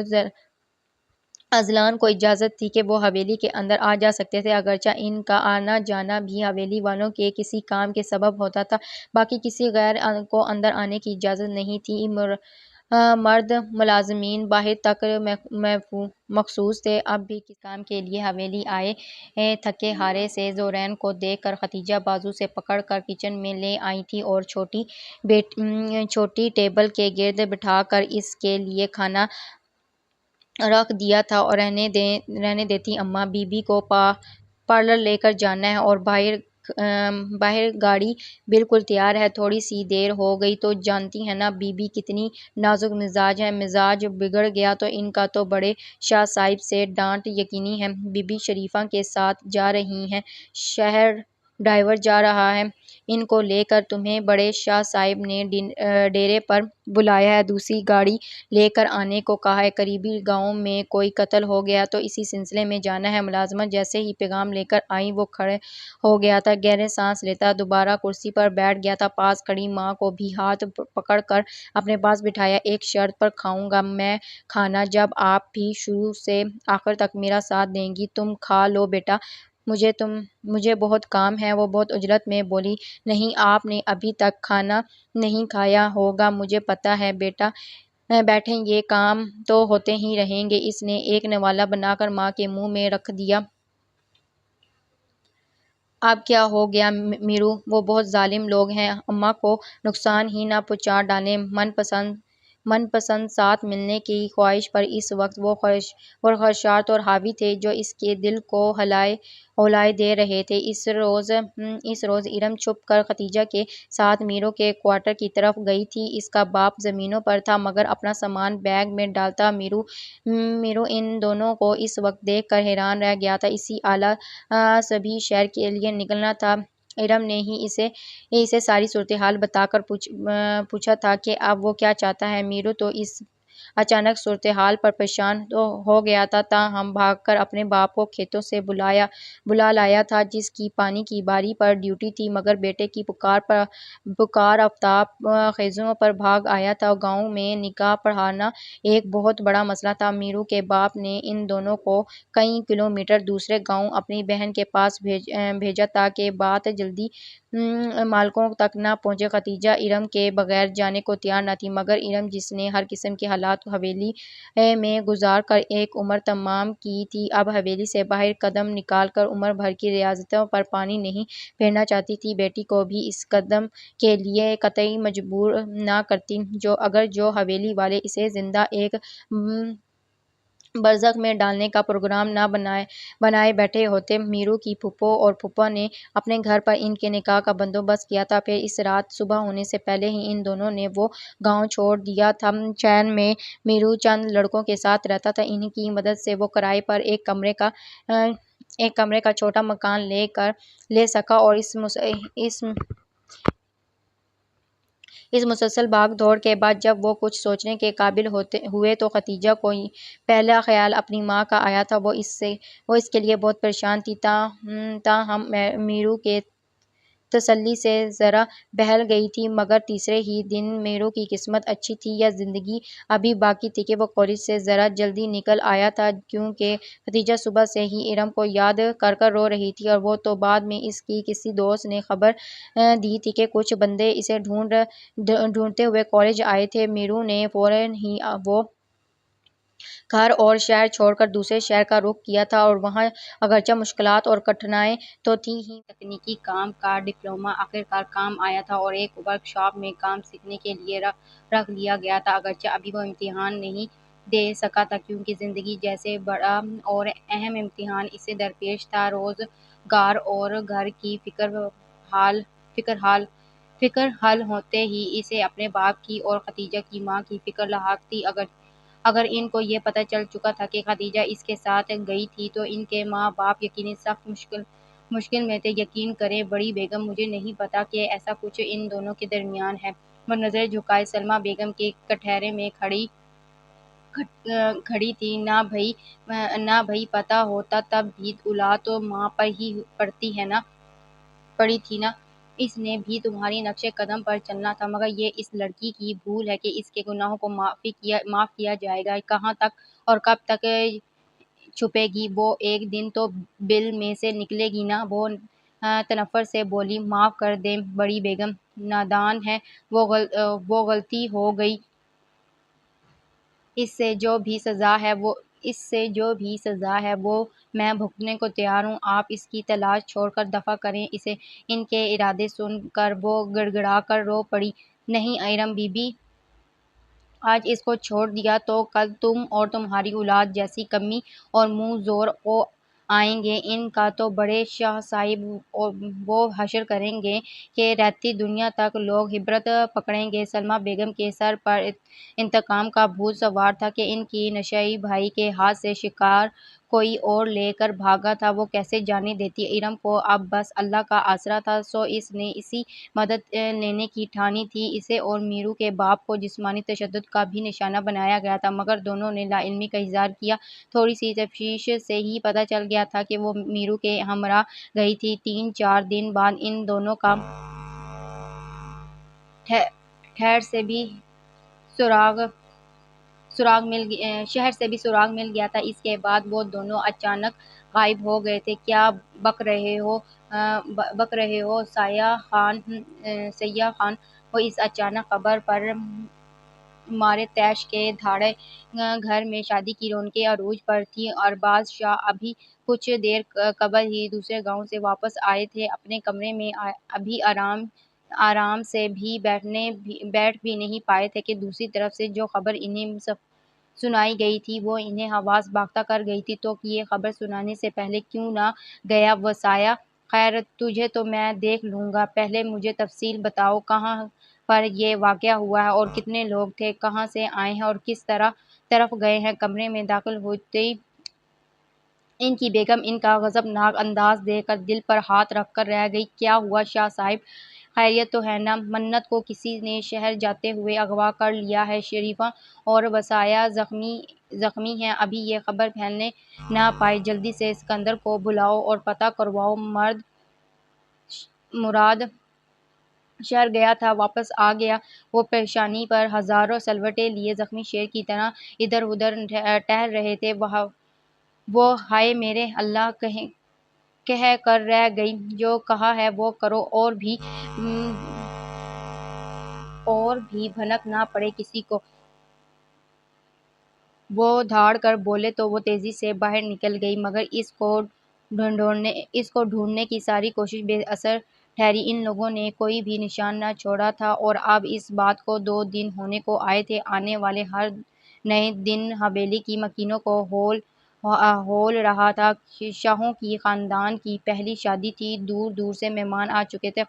ازلان کو اجازت تھی کہ وہ حویلی کے اندر آ جا سکتے تھے، اگرچہ ان کا آنا جانا بھی حویلی والوں کے کسی کام کے سبب ہوتا تھا، باقی کسی غیر کو اندر آنے کی اجازت نہیں تھی۔ مرد ملازمین باہر تک مخصوص تھے۔ اب بھی کسی کام کے لیے حویلی آئے تھکے ہارے سے زورین کو دیکھ کر خدیجہ بازو سے پکڑ کر کچن میں لے آئی تھی اور چھوٹی ٹیبل کے گرد بٹھا کر اس کے لیے کھانا رکھ دیا تھا اور رہنے دیتی۔ اماں، بی بی کو پارلر لے کر جانا ہے اور باہر گاڑی بالکل تیار ہے، تھوڑی سی دیر ہو گئی تو جانتی ہیں نا بی بی کتنی نازک مزاج ہیں، مزاج بگڑ گیا تو ان کا تو بڑے شاہ صاحب سے ڈانٹ یقینی ہے۔ بی بی شریفہ کے ساتھ جا رہی ہیں، شہر ڈرائیور جا رہا ہے، ان کو لے کر تمہیں بڑے شاہ صاحب نے ڈیرے پر بلایا ہے، دوسری گاڑی لے کر آنے کو کہا ہے، قریبی گاؤں میں کوئی قتل ہو گیا تو اسی سلسلے میں جانا ہے۔ ملازمت جیسے ہی پیغام لے کر آئی وہ کھڑے ہو گیا تھا، گہرے سانس لیتا دوبارہ کرسی پر بیٹھ گیا تھا، پاس کھڑی ماں کو بھی ہاتھ پکڑ کر اپنے پاس بٹھایا۔ ایک شرط پر کھاؤں گا میں کھانا، جب آپ بھی شروع سے آخر تک میرا ساتھ دیں گی۔ تم کھا لو بیٹا، مجھے بہت کام ہے۔ وہ بہت عجلت میں بولی، نہیں، آپ نے ابھی تک کھانا نہیں کھایا ہوگا، مجھے پتہ ہے بیٹا، بیٹھیں، یہ کام تو ہوتے ہی رہیں گے۔ اس نے ایک نوالہ بنا کر ماں کے منہ میں رکھ دیا۔ اب کیا ہو گیا میرو، وہ بہت ظالم لوگ ہیں، اماں کو نقصان ہی نہ پہنچا ڈالیں۔ من پسند ساتھ ملنے کی خواہش پر اس وقت وہ خدشات اور حاوی تھے جو اس کے دل کو ہولائے دے رہے تھے۔ اس روز ارم چھپ کر خدیجہ کے ساتھ میرو کے کوارٹر کی طرف گئی تھی۔ اس کا باپ زمینوں پر تھا مگر اپنا سامان بیگ میں ڈالتا۔ میرو ان دونوں کو اس وقت دیکھ کر حیران رہ گیا تھا، اسی اعلیٰ سبھی شہر کے لیے نکلنا تھا۔ ارم نے ہی اسے ساری صورتحال بتا کر پوچھا تھا کہ اب وہ کیا چاہتا ہے۔ میرو تو اس اچانک صورتحال پر پریشان تو ہو گیا تھا، تاہم بھاگ کر اپنے باپ کو کھیتوں سے بلا لایا تھا جس کی پانی کی باری پر ڈیوٹی تھی، مگر بیٹے کی پکار آفتاب خیزوں پر بھاگ آیا تھا۔ گاؤں میں نکاح پڑھانا ایک بہت بڑا مسئلہ تھا۔ میرو کے باپ نے ان دونوں کو کئی کلومیٹر دوسرے گاؤں اپنی بہن کے پاس بھیجا تاکہ بات جلدی مالکوں تک نہ پہنچے۔ خدیجہ ارم کے بغیر جانے کو تیار نہ تھی، مگر ارم جس نے ہر قسم کے حالات حویلی میں گزار کر ایک عمر تمام کی تھی، اب حویلی سے باہر قدم نکال کر عمر بھر کی ریاضتوں پر پانی نہیں پھیرنا چاہتی تھی۔ بیٹی کو بھی اس قدم کے لیے قطعی مجبور نہ کرتی، اگر جو حویلی والے اسے زندہ ایک برزخ میں ڈالنے کا پروگرام نہ بنائے بیٹھے ہوتے۔ میرو کی پھوپھو اور پھوپھا نے اپنے گھر پر ان کے نکاح کا بندوبست کیا تھا، پھر اس رات صبح ہونے سے پہلے ہی ان دونوں نے وہ گاؤں چھوڑ دیا تھا۔ چین میں میرو چند لڑکوں کے ساتھ رہتا تھا، انہی کی مدد سے وہ کرائے پر ایک کمرے کا چھوٹا مکان لے سکا اور اس مسلسل بھاگ دوڑ کے بعد جب وہ کچھ سوچنے کے قابل ہوئے تو خدیجہ کو پہلا خیال اپنی ماں کا آیا تھا۔ وہ اس کے لیے بہت پریشان تھی، تاہم میرو کے تسلی سے ذرا بہل گئی تھی۔ مگر تیسرے ہی دن میرو کی قسمت اچھی تھی یا زندگی ابھی باقی تھی کہ وہ کالج سے ذرا جلدی نکل آیا تھا، کیونکہ خدیجہ صبح سے ہی ارم کو یاد کر کر رو رہی تھی اور وہ تو بعد میں اس کی کسی دوست نے خبر دی تھی کہ کچھ بندے اسے ڈھونڈتے ہوئے کالج آئے تھے۔ میرو نے فوراً ہی وہ گھر اور شہر چھوڑ کر دوسرے شہر کا رخ کیا تھا اور وہاں اگرچہ مشکلات اور کٹھنائیاں تو تھیں ہی، تکنیکی کام کا ڈپلومہ آخرکار کام آیا تھا اور ایک ورک شاپ میں کام سیکھنے کے لیے رکھ لیا گیا تھا، اگرچہ ابھی وہ امتحان نہیں دے سکا تھا کیونکہ زندگی جیسے بڑا اور اہم امتحان اسے درپیش تھا۔ روزگار اور گھر کی فکر حل ہوتے ہی اسے اپنے باپ کی اور خدیجہ کی ماں کی فکر لاحق تھی۔ اگر ان کو یہ پتہ چل چکا تھا کہ خدیجہ اس کے ساتھ گئی تھی تو ان کے ماں باپ یقیناً سخت مشکل میں تھے۔ یقین کریں بڑی بیگم، مجھے نہیں پتا کہ ایسا کچھ ان دونوں کے درمیان ہے۔ وہ نظر جھکائے سلمیٰ بیگم کے کٹہرے میں کھڑی تھی۔ نہ بھئی پتہ ہوتا تب بھی اولاد تو ماں پر ہی پڑی تھی نا۔ اس نے بھی تمہاری نقش قدم پر چلنا تھا، مگر یہ اس لڑکی کی بھول ہے کہ اس کے گناہوں کو معاف کیا جائے گا۔ کہاں تک اور کب تک چھپے گی؟ وہ ایک دن تو بل میں سے نکلے گی نا۔ وہ تنفر سے بولی، معاف کر دیں بڑی بیگم، نادان ہے، وہ غلطی ہو گئی۔ اس سے جو بھی سزا ہے وہ میں بھگتنے کو تیار ہوں۔ آپ اس کی تلاش چھوڑ کر دفع کریں اسے۔ ان کے ارادے سن کر وہ گڑ گڑا کر رو پڑی۔ نہیں ارم بی بی، آج اس کو چھوڑ دیا تو کل تم اور تمہاری اولاد جیسی کمی اور منہ زور کو آئیں گے۔ ان کا تو بڑے شاہ صاحب وہ حشر کریں گے کہ رہتی دنیا تک لوگ عبرت پکڑیں گے۔ سلمیٰ بیگم کے سر پر انتقام کا بھوت سوار تھا کہ ان کی نشئی بھائی کے ہاتھ سے شکار کوئی اور لے کر بھاگا تھا، وہ کیسے جانے دیتی۔ ارم کو اب بس اللہ کا آسرا تھا، سو اس نے اسی مدد لینے کی ٹھانی تھی۔ اسے اور میرو کے باپ کو جسمانی تشدد کا بھی نشانہ بنایا گیا تھا، مگر دونوں نے لا علمی کا اظہار کیا۔ تھوڑی سی تفتیش سے ہی پتہ چل گیا تھا کہ وہ میرو کے ہمراہ گئی تھی۔ 3-4 دن بعد ان دونوں کا شہر سے بھی سراغ مل گیا تھا۔ اس کے بعد وہ دونوں اچانک غائب ہو گئے تھے۔ کیا بک رہے ہو سیاح خان؟ وہ اس اچانک خبر پر مارے طیش کے دھاڑے۔ گھر میں شادی کی رونقیں عروج پر تھیں۔ ارباز شاہ ابھی کچھ دیر قبل ہی دوسرے گاؤں سے واپس آئے تھے۔ اپنے کمرے میں ابھی آرام سے بیٹھ بھی نہیں پائے تھے کہ دوسری طرف سے جو خبر انہیں سنائی گئی تھی وہ انہیں حواس باختہ کر گئی تھی۔ تو یہ خبر سنانے سے پہلے کیوں نہ گیا وسایہ؟ خیر تجھے تو میں دیکھ لوں گا، پہلے مجھے تفصیل بتاؤ، کہاں پر یہ واقعہ ہوا ہے اور کتنے لوگ تھے، کہاں سے آئے ہیں اور کس طرف گئے ہیں؟ کمرے میں داخل ہوتے ہی ان کی بیگم ان کا غضبناک انداز دیکھ کر دل پر ہاتھ رکھ کر رہ گئی۔ کیا ہوا شاہ صاحب؟ خیریت تو ہے نا؟ منت کو کسی نے شہر جاتے ہوئے اغوا کر لیا ہے، شریفہ اور وسایہ زخمی ہیں، ابھی یہ خبر پھیلنے نہ پائے، جلدی سے اسکندر کو بلاؤ اور پتہ کرواؤ۔ مراد شہر گیا تھا، واپس آ گیا، وہ پیشانی پر ہزاروں سلوٹے لیے زخمی شیر کی طرح ادھر ادھر ٹہل رہے تھے۔ وہ ہائے میرے اللہ کہہ کر رہ گئی، جو کہا ہے وہ کرو، اور بھی بھنک نہ پڑے کسی کو۔ وہ دھاڑ کر بولے تو وہ تیزی سے باہر نکل گئی، مگر اس کو ڈھونڈنے کی ساری کوشش بے اثر ٹھہری۔ ان لوگوں نے کوئی بھی نشان نہ چھوڑا تھا، اور اب اس بات کو 2 دن ہونے کو آئے تھے۔ آنے والے ہر نئے دن حویلی کی مکینوں کو ہول رہا تھا۔ شاہوں کی خاندان کی پہلی شادی تھی، دور دور سے مہمان آ چکے تھے۔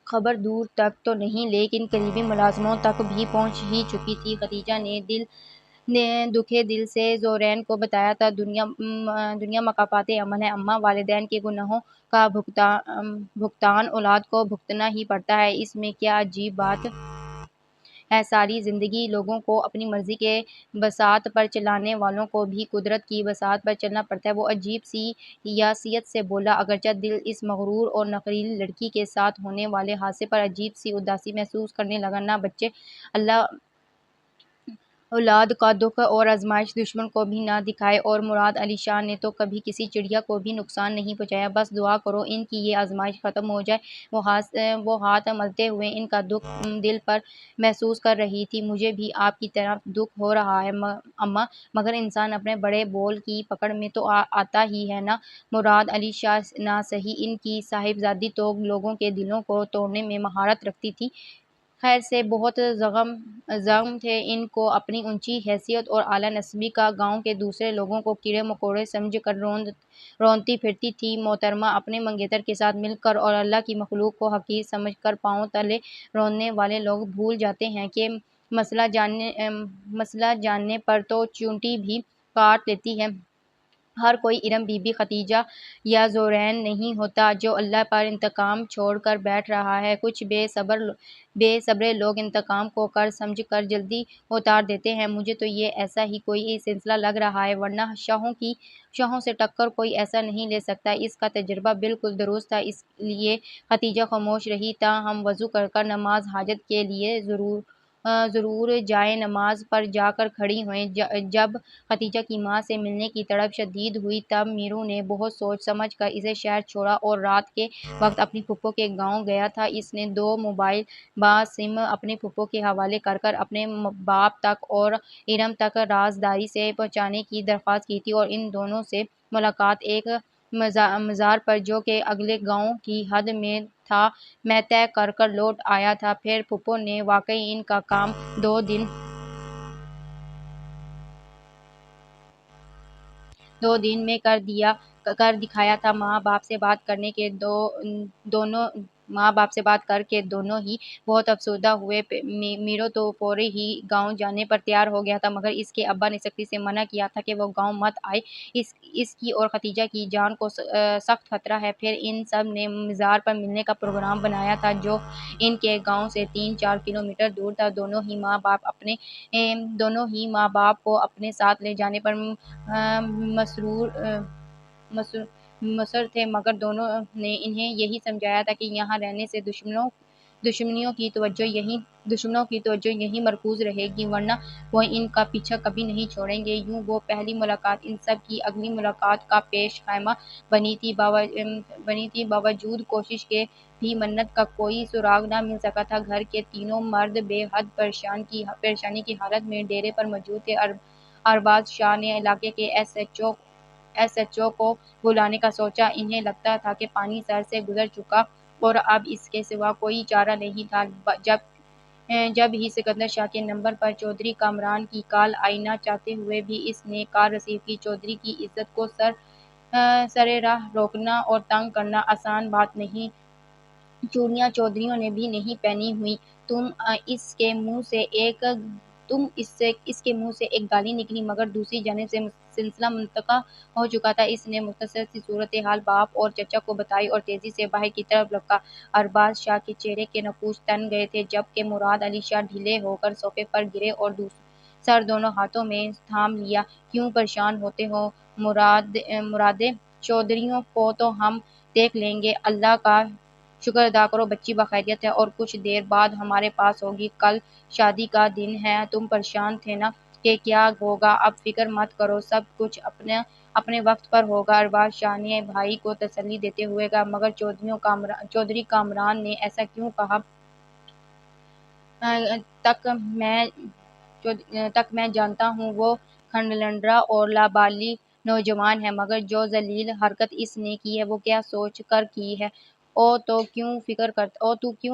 خبر دور تک تو نہیں لیکن قریبی ملازموں تک بھی پہنچ ہی چکی تھی۔ خدیجہ نے دکھے دل سے زورین کو بتایا تھا، دنیا مکافات عمل ہے اماں، والدین کے گناہوں کا بھگتان اولاد کو بھگتنا ہی پڑتا ہے، اس میں کیا عجیب بات ہے؟ ساری زندگی لوگوں کو اپنی مرضی کے بساط پر چلانے والوں کو بھی قدرت کی بساط پر چلنا پڑتا ہے۔ وہ عجیب سی یاسیت سے بولا، اگرچہ دل اس مغرور اور نخریلی لڑکی کے ساتھ ہونے والے حادثے پر عجیب سی اداسی محسوس کرنے لگا۔ نہ بچے اللہ اولاد کا دکھ اور آزمائش دشمن کو بھی نہ دکھائے، اور مراد علی شاہ نے تو کبھی کسی چڑیا کو بھی نقصان نہیں پہنچایا، بس دعا کرو ان کی یہ آزمائش ختم ہو جائے۔ وہ ہاتھ ملتے ہوئے ان کا دکھ دل پر محسوس کر رہی تھی۔ مجھے بھی آپ کی طرح دکھ ہو رہا ہے اماں، مگر انسان اپنے بڑے بول کی پکڑ میں تو آتا ہی ہے نا۔ مراد علی شاہ نہ سہی، ان کی صاحبزادی تو لوگوں کے دلوں کو توڑنے میں مہارت رکھتی تھی۔ خیر سے بہت زغم تھے ان کو اپنی اونچی حیثیت اور اعلیٰ نسبی کا، گاؤں کے دوسرے لوگوں کو کیڑے مکوڑے سمجھ کر رونتی پھرتی تھی محترمہ، اپنے منگیتر کے ساتھ مل کر، اور اللہ کی مخلوق کو حقیر سمجھ کر۔ پاؤں تلے روننے والے لوگ بھول جاتے ہیں کہ مسئلہ جاننے پر تو چونٹی بھی کاٹ لیتی ہے۔ ہر کوئی ارم بی بی خدیجہ یا زورین نہیں ہوتا جو اللہ پر انتقام چھوڑ کر بیٹھ رہا ہے۔ کچھ بے صبرے لوگ انتقام کو کر سمجھ کر جلدی اتار دیتے ہیں۔ مجھے تو یہ ایسا ہی کوئی سلسلہ لگ رہا ہے، ورنہ شاہوں سے ٹکر کوئی ایسا نہیں لے سکتا۔ اس کا تجربہ بالکل درست تھا، اس لیے خدیجہ خاموش رہی۔ تاہم وضو کر کر نماز حاجت کے لیے ضرور جائے نماز پر جا کر کھڑی ہوئیں۔ جب خدیجہ کی ماں سے ملنے کی تڑپ شدید ہوئی تب میرو نے بہت سوچ سمجھ کر اسے شہر چھوڑا اور رات کے وقت اپنی پھپھو کے گاؤں گیا تھا۔ اس نے 2 موبائل سم اپنے پھپھو کے حوالے کر کر اپنے باپ تک اور ارم تک رازداری سے پہنچانے کی درخواست کی تھی، اور ان دونوں سے ملاقات ایک مزار پر جو کہ اگلے گاؤں کی حد میں تھا میں طے کر کر لوٹ آیا تھا۔ پھر پھپھو نے واقعی ان کا کام 2 دن میں کر دکھایا تھا۔ ماں باپ سے بات کر کے دونوں ہی بہت افسردہ ہوئے۔ میرو تو فوری ہی گاؤں جانے پر تیار ہو گیا تھا، مگر اس کے ابا نے سختی سے منع کیا تھا کہ وہ گاؤں مت آئے، اس کی اور خدیجہ کی جان کو سخت خطرہ ہے۔ پھر ان سب نے مزار پر ملنے کا پروگرام بنایا تھا جو ان کے گاؤں سے 3-4 کلومیٹر دور تھا۔ دونوں ہی ماں باپ کو اپنے ساتھ لے جانے پر مصر تھے، مگر دونوں نے انہیں یہی سمجھایا تھا کہ یہاں رہنے سے دشمنوں کی توجہ یہیں مرکوز رہے گی، ورنہ وہ ان کا پیچھا کبھی نہیں چھوڑیں گے۔ یوں وہ پہلی ملاقات ان سب کی اگلی ملاقات کا پیش خیمہ بنی تھی۔ باوجود کوشش کے بھی منت کا کوئی سراغ نہ مل سکا تھا۔ گھر کے تینوں مرد بے حد پریشانی کی حالت میں ڈیرے پر موجود تھے۔ ارباز شاہ نے علاقے کے ایس ایچ او کو بلانے کا سوچا۔ انہیں لگتا تھا کہ پانی سر سے گزر چکا اور اب اس کے سوا کوئی چارہ نہیں تھا۔ جب ہی سکندر شاہ کے نمبر پر چودھری کامران کی کال آئی، نہ چاہتے ہوئے بھی اس نے کال ریسیو کی۔ چودھری کی عزت کو سرِ راہ روکنا اور تنگ کرنا آسان بات نہیں۔ چوڑیاں چودھریوں نے بھی نہیں پہنی ہوئیں۔ اس کے منہ سے ایک گالی نکلی، مگر دوسری جانب سے سلسلہ منقطع ہو چکا تھا۔ اس نے مختصر سی صورتحال باپ اور چچا کو بتائی اور تیزی سے باہر کی طرف لپکا۔ ارباز شاہ کے چہرے کے نقوش تن گئے تھے، جبکہ مراد علی شاہ ڈھیلے ہو کر صوفے پر گرے اور سر دونوں ہاتھوں میں تھام لیا۔ کیوں پریشان ہوتے ہو مرادے؟ چودھریوں کو تو ہم دیکھ لیں گے۔ اللہ کا شکر ادا کرو بچی بخیریت ہے اور کچھ دیر بعد ہمارے پاس ہوگی۔ کل شادی کا دن ہے، تم پریشان تھے نا کہ کیا ہوگا؟ اب فکر مت کرو، سب کچھ اپنے وقت پر ہوگا۔ ارباز شاہ نے بھائی کو تسلی دیتے ہوئے کہا۔ مگر چودھری کامران نے ایسا کیوں کہا؟ تک میں جانتا ہوں وہ کھنڈلندرا اور لابالغ نوجوان ہے، مگر جو ذلیل حرکت اس نے کی ہے وہ کیا سوچ کر کی ہے؟ تو کیوں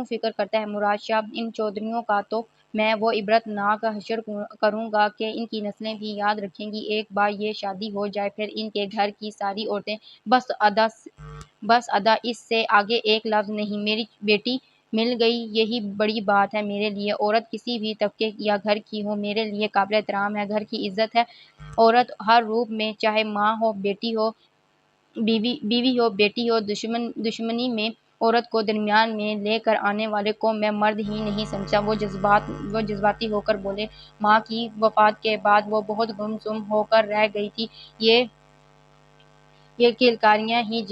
فکر کرتا ہے مراد شاہ؟ ان چودھریوں کا تو میں وہ عبرت ناک حشر کروں گا کہ ان کی نسلیں بھی یاد رکھیں گی۔ ایک بار یہ شادی ہو جائے پھر ان کے گھر کی ساری عورتیں بس ادا، اس سے آگے ایک لفظ نہیں۔ میری بیٹی مل گئی، یہی بڑی بات ہے میرے لیے۔ عورت کسی بھی طبقے یا گھر کی ہو میرے لیے قابل احترام ہے، گھر کی عزت ہے۔ عورت ہر روپ میں، چاہے ماں ہو، بیوی ہو، بیٹی ہو، دشمنی میں عورت کو درمیان میں لے کر آنے والے کو میں مرد ہی نہیں سمجھتا۔ وہ جذباتی ہو کر بولے۔ ماں کی وفات کے بعد وہ بہت گم سم ہو کر رہ گئی تھی۔ یہ قلعہ ہی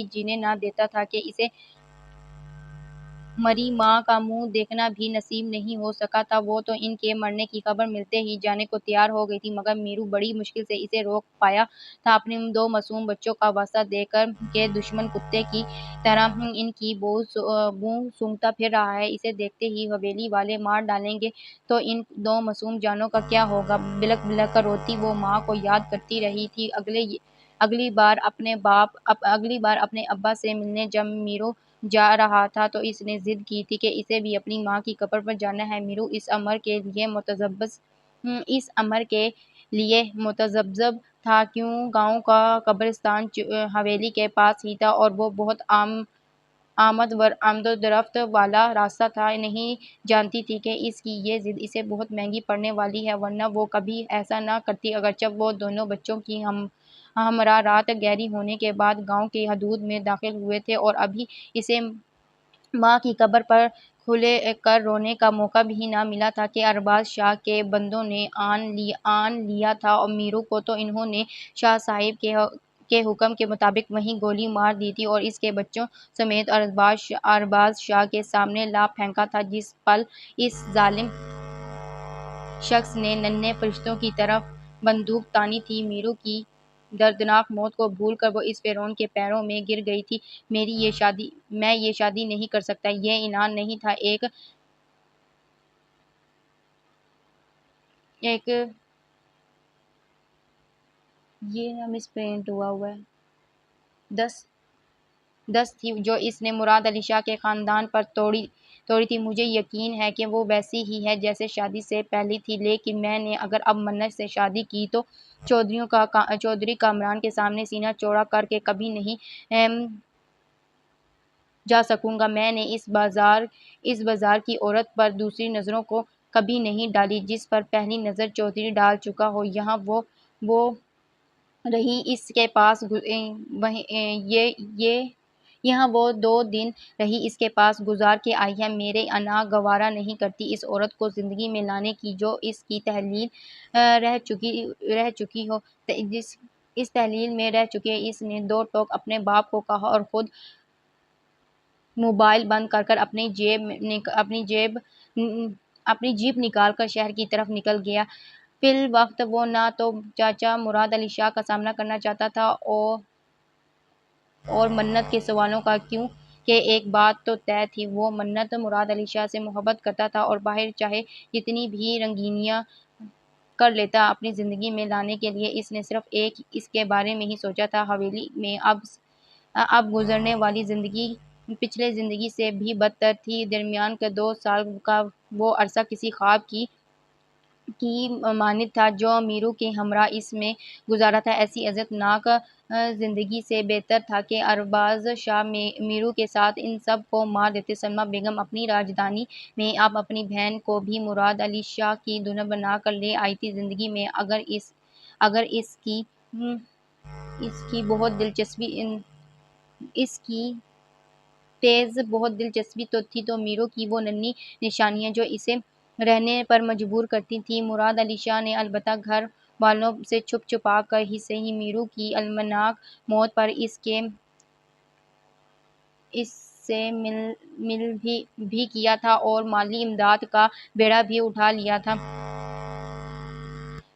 جینے نہ دیتا تھا کہ اسے مری ماں کا منہ دیکھنا بھی نصیب نہیں ہو سکا تھا۔ وہ تو ان کے مرنے کی خبر ملتے ہی جانے کو تیار ہو گئی تھی، مگر میرو بڑی مشکل سے اسے روک پایا تھا۔ اپنے 2 معصوم بچوں کا واسطہ دے کر کہ دشمن کتے کی طرح ان کی بو سونگھتا پھر رہا ہے، اسے دیکھتے ہی حویلی والے مار ڈالیں گے تو ان 2 معصوم جانوں کا کیا ہوگا؟ بلک بلک کر روتی وہ ماں کو یاد کرتی رہی تھی۔ اگلی بار اپنے ابا سے ملنے جب میرو جا رہا تھا تو اس نے ضد کی تھی کہ اسے بھی اپنی ماں کی قبر پر جانا ہے۔ میرو اس امر کے لیے متذبذب تھا، کیوں گاؤں کا قبرستان حویلی کے پاس ہی تھا اور وہ بہت آمد و رفت والا راستہ تھا۔ نہیں جانتی تھی کہ اس کی یہ ضد اسے بہت مہنگی پڑنے والی ہے، ورنہ وہ کبھی ایسا نہ کرتی۔ اگرچہ وہ دونوں بچوں کی ہمراہ رات گہری ہونے کے بعد گاؤں کی حدود میں داخل ہوئے تھے اور ابھی اسے ماں کی قبر پر کھلے کر رونے کا موقع بھی نہ ملا تھا کہ ارباز شاہ کے بندوں نے آن لیا تھا۔ اور میرو کو تو انہوں نے شاہ صاحب کے حکم کے مطابق وہیں گولی مار دی تھی اور اس کے بچوں سمیت ارباز شاہ کے سامنے لا پھینکا تھا۔ جس پل اس ظالم شخص نے ننھے فرشتوں کی طرف بندوق تانی تھی، میرو کی دردناک موت کو بھول کر وہ اس فرعون کے پیروں میں گر گئی تھی۔ میں یہ شادی نہیں کر سکتا۔ یہ اعلان نہیں تھا، ایک یہ مس پرنٹ ہوا ہے 10 تھی جو اس نے مراد علی شاہ کے خاندان پر توڑی تھی۔ مجھے یقین ہے کہ وہ ویسی ہی ہے جیسے شادی سے پہلے تھی، لیکن میں نے اگر اب منت سے شادی کی تو چودھری کامران کے سامنے سینہ چوڑا کر کے کبھی نہیں جا سکوں گا۔ میں نے اس بازار کی عورت پر دوسری نظروں کو کبھی نہیں ڈالی جس پر پہلی نظر چودھری ڈال چکا ہو۔ یہاں وہ رہی اس کے پاس یہاں وہ 2 دن رہی اس کے پاس گزار کے آئی ہے۔ میری انا گوارا نہیں کرتی اس عورت کو زندگی میں لانے کی جو اس کی تحلیل رہ چکی ہو۔ اس تحلیل میں رہ چکی اس نے 2 ٹوک اپنے باپ کو کہا اور خود موبائل بند کر اپنی جیپ نکال کر شہر کی طرف نکل گیا۔ فی الوقت وہ نہ تو چاچا مراد علی شاہ کا سامنا کرنا چاہتا تھا اور منت کے سوالوں کا، کیوں کہ ایک بات تو طے تھی، وہ منت مراد علی شاہ سے محبت کرتا تھا اور باہر چاہے جتنی بھی رنگینیاں کر لیتا، اپنی زندگی میں لانے کے لیے اس نے صرف ایک اس کے بارے میں ہی سوچا تھا۔ حویلی میں اب گزرنے والی زندگی پچھلے زندگی سے بھی بدتر تھی۔ درمیان کے 2 سال کا وہ عرصہ کسی خواب کی مانند تھا جو میرو کے ہمراہ اس میں گزارا تھا۔ ایسی عزت ناک زندگی سے بہتر تھا کہ ارباز شاہ میرو کے ساتھ ان سب کو مار دیتے۔ سلمیٰ بیگم اپنی راجدھانی میں اب اپنی بہن کو بھی مراد علی شاہ کی دلہن بنا کر لے آئی تھی۔ زندگی میں اگر اس کی بہت دلچسپی تو تھی تو میرو کی وہ ننھی نشانیاں جو اسے رہنے پر مجبور کرتی تھیں۔ مراد علی شاہ نے البتہ گھر والوں سے چھپ چھپا کر ہی سہی میرو کی المناک موت پر اس سے مل بھی کیا تھا اور مالی امداد کا بیڑا بھی اٹھا لیا تھا۔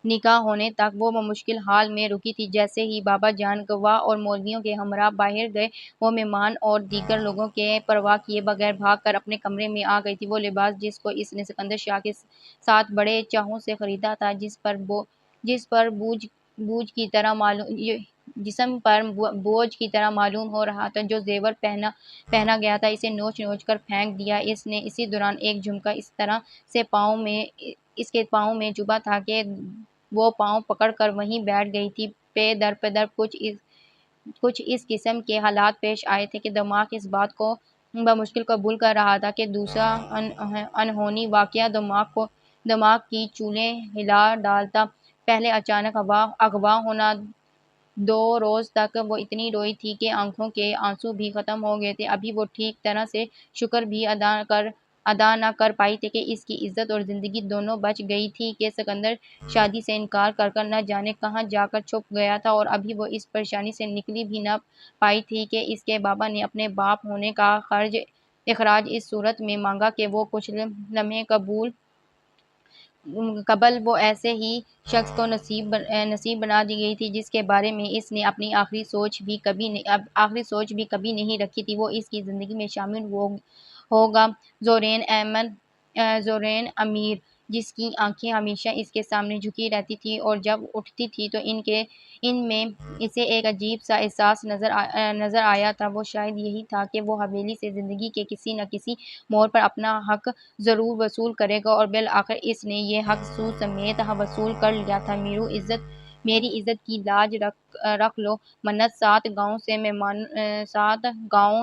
نکاح ہونے تک وہ بمشکل حال میں رکی تھی۔ جیسے ہی بابا جان گواہ اور مولویوں کے ہمراہ باہر گئے، وہ مہمان اور دیگر لوگوں کی پرواہ کیے بغیر بھاگ کر اپنے کمرے میں آ گئی تھی۔ وہ لباس جس کو اس نے سکندر شاہ کے ساتھ بڑے چاہوں سے خریدا تھا، جسم پر بوجھ کی طرح معلوم ہو رہا تھا، جو زیور پہنا گیا تھا، اسے نوچ کر پھینک دیا اس نے۔ اسی دوران ایک جھمکا اس طرح سے اس کے پاؤں میں چبھا تھا کہ وہ پاؤں پکڑ کر وہیں بیٹھ گئی تھی۔ پے در کچھ اس قسم کے حالات پیش آئے تھے کہ دماغ اس بات کو بمشکل قبول کر رہا تھا کہ دوسرا انہونی واقعہ دماغ کی چولیں ہلا ڈالتا۔ پہلے اچانک اغوا ہونا، 2 روز تک وہ اتنی روئی تھی کہ آنکھوں کے آنسو بھی ختم ہو گئے تھے۔ ابھی وہ ٹھیک طرح سے شکر بھی ادا نہ کر پائی تھی کہ اس کی عزت اور زندگی دونوں بچ گئی تھی کہ سکندر شادی سے انکار کر نہ جانے کہاں جا کر چھپ گیا تھا، اور ابھی وہ اس پریشانی سے نکل بھی نہ پائی تھی کہ اس کے بابا نے اپنے باپ ہونے کا اخراج اس صورت میں مانگا کہ وہ کچھ لمحے قبل وہ ایسے ہی شخص کو نصیب بنا دی گئی تھی جس کے بارے میں اس نے اپنی آخری سوچ بھی کبھی نہیں رکھی تھی۔ وہ اس کی زندگی میں شامل ہوگا زورین امیر، جس کی آنکھیں ہمیشہ اس کے سامنے جھکی رہتی تھیں اور جب اٹھتی تھی تو ان میں اسے ایک عجیب سا احساس نظر آیا تھا۔ وہ شاید یہی تھا کہ وہ حویلی سے زندگی کے کسی نہ کسی موڑ پر اپنا حق ضرور وصول کرے گا، اور بالآخر اس نے یہ حق سود سمیت وصول کر لیا تھا۔ میری عزت کی لاج رکھ لو۔ منت 7 گاؤں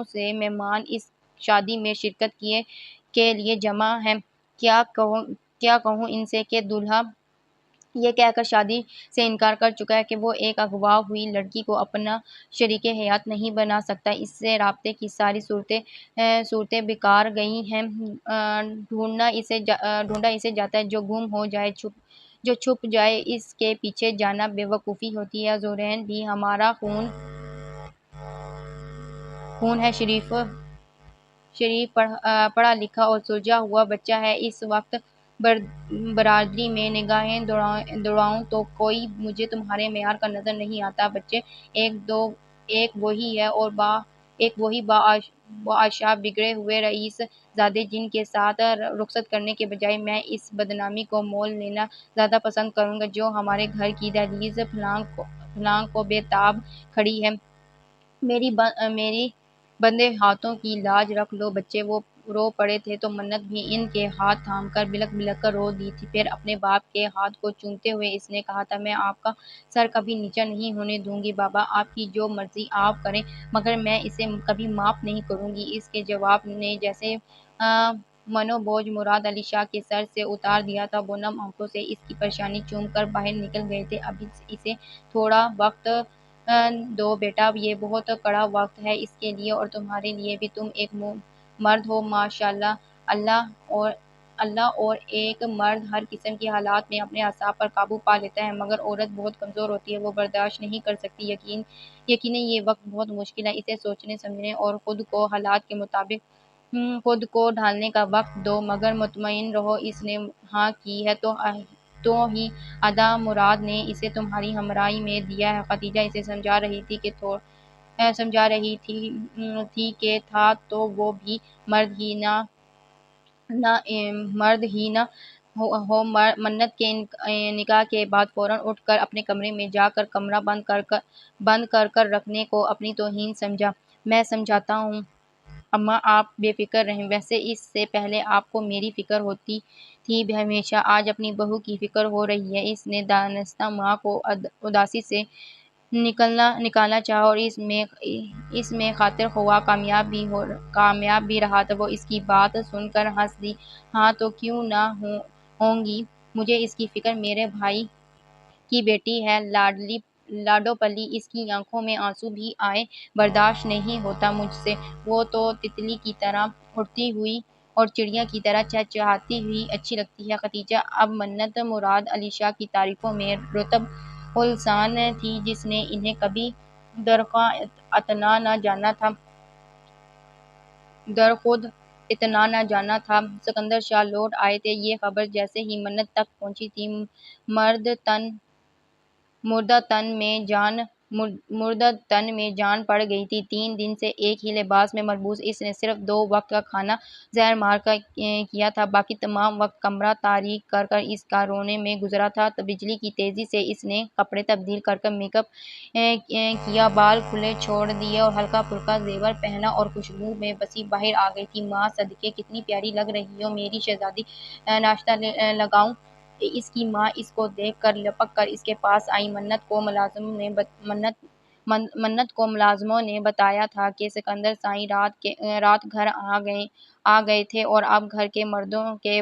سے مہمان اس شادی میں شرکت کے لیے جمع ہیں۔ کیا کہوں ان سے کہ دولہا یہ کہہ کر شادی سے انکار کر چکا ہے کہ وہ ایک اغوا ہوئی لڑکی کو اپنا شریک حیات نہیں بنا سکتا۔ اس سے رابطے کی ساری صورتیں بیکار گئی ہیں۔ ڈھونڈا اسے جاتا ہے، جو گم ہو جائے، جو چھپ جائے، اس کے پیچھے جانا بے وقوفی ہوتی ہے۔ زرین بھی ہمارا خون ہے، شریف پڑھا لکھا اور سلجھا ہوا بچہ ہے۔ اس وقت برادری میں نگاہیں دوڑاؤں تو کوئی مجھے تمہارے معیار کا نظر نہیں آتا۔ بچے ایک وہی ہے اور وہی بادشاہ بگڑے ہوئے رئیس زادے جن کے ساتھ رخصت کرنے کے بجائے میں اس بدنامی کو مول لینا زیادہ پسند کروں گا جو ہمارے گھر کی دہلیز پھلانگ کو بے تاب کھڑی ہے۔ میری بندے ہاتھوں کی لاج رکھ لو۔ بچے وہ رو پڑے تھے تو منت بھی ان کے ہاتھ تھام کر بلک بلک کر رو دی تھی۔ پھر اپنے باپ کے ہاتھ کو چومتے ہوئے اس نے کہا تھا، میں آپ کا سر کبھی نیچا نہیں ہونے دوں گی بابا، آپ کی جو مرضی آپ کریں، مگر میں اسے کبھی معاف نہیں کروں گی۔ اس کے جواب نے جیسے منو بوجھ مراد علی شاہ کے سر سے اتار دیا تھا۔ وہ نم آنکھوں سے اس کی پریشانی چوم کر باہر نکل گئے تھے۔ ابھی اسے تھوڑا وقت دو بیٹا، یہ بہت کڑا وقت ہے اس کے لیے اور تمہارے لیے بھی۔ تم ایک مرد ہو ماشاءاللہ، اللہ، اور ایک مرد ہر قسم کے حالات میں اپنے اعصاب پر قابو پا لیتا ہے، مگر عورت بہت کمزور ہوتی ہے، وہ برداشت نہیں کر سکتی۔ یقیناً یہ وقت بہت مشکل ہے، اسے سوچنے سمجھنے اور خود کو حالات کے مطابق خود کو ڈھالنے کا وقت دو، مگر مطمئن رہو اس نے ہاں کی ہے تو ہی ادا مراد نے اسے تمہاری ہمراہی میں دیا ہے۔ خدیجہ اسے سمجھا رہی تھی کہ تھا تو وہ بھی مرد ہی نہ ہو۔ منت کے نکاح کے بعد فوراً اٹھ کر اپنے کمرے میں جا کر کمرہ بند کر رکھنے کو اپنی توہین سمجھا۔ میں سمجھاتا ہوں اماں، آپ بے فکر رہیں، ویسے اس سے پہلے آپ کو میری فکر ہوتی تھی ہمیشہ، آج اپنی بہو کی فکر ہو رہی ہے۔ اس نے دانستہ ماں کو اداسی سے نکالنا چاہا اور اس میں خاطر خواہ کامیاب بھی رہا۔ وہ اس کی بات سن کر ہنس دی۔ ہاں تو کیوں نہ ہوں گی، مجھے اس کی فکر میرے بھائی کی بیٹی ہے، لاڈو پلی، اس کی آنکھوں میں آنسو بھی آئے برداشت نہیں ہوتا مجھ سے۔ وہ تو تتلی کی طرح اڑتی ہوئی اور چڑیا کی طرح چہچہاتی ہوئی اچھی لگتی ہے۔ خدیجہ اب منت مراد علی شاہ کی تعریفوں میں رطب السان تھی، جس نے انہیں کبھی درخود اتنا نہ جانا تھا۔ سکندر شاہ لوٹ آئے تھے، یہ خبر جیسے ہی منت تک پہنچی تھی، مردہ تن میں جان پڑ گئی تھی۔ 3 دن سے ایک ہی لباس میں ملبوس اس نے صرف 2 وقت کا کھانا زہر مار کر کیا تھا، باقی تمام وقت کمرہ تاریک کر اس کا رونے میں گزرا تھا۔ بجلی کی تیزی سے اس نے کپڑے تبدیل کر میک اپ کیا، بال کھلے چھوڑ دیے اور ہلکا پھلکا زیور پہنا اور خوشبو میں بسی باہر آ گئی تھی۔ ماں صدقے کتنی پیاری لگ رہی ہو میری شہزادی، ناشتہ لگاؤں؟ اس کی ماں اس کو دیکھ کر لپک کر اس کے پاس آئی۔ منت کو ملازموں نے بتایا تھا کہ سکندر سائیں رات گھر آ گئے تھے اور اب گھر کے مردوں کے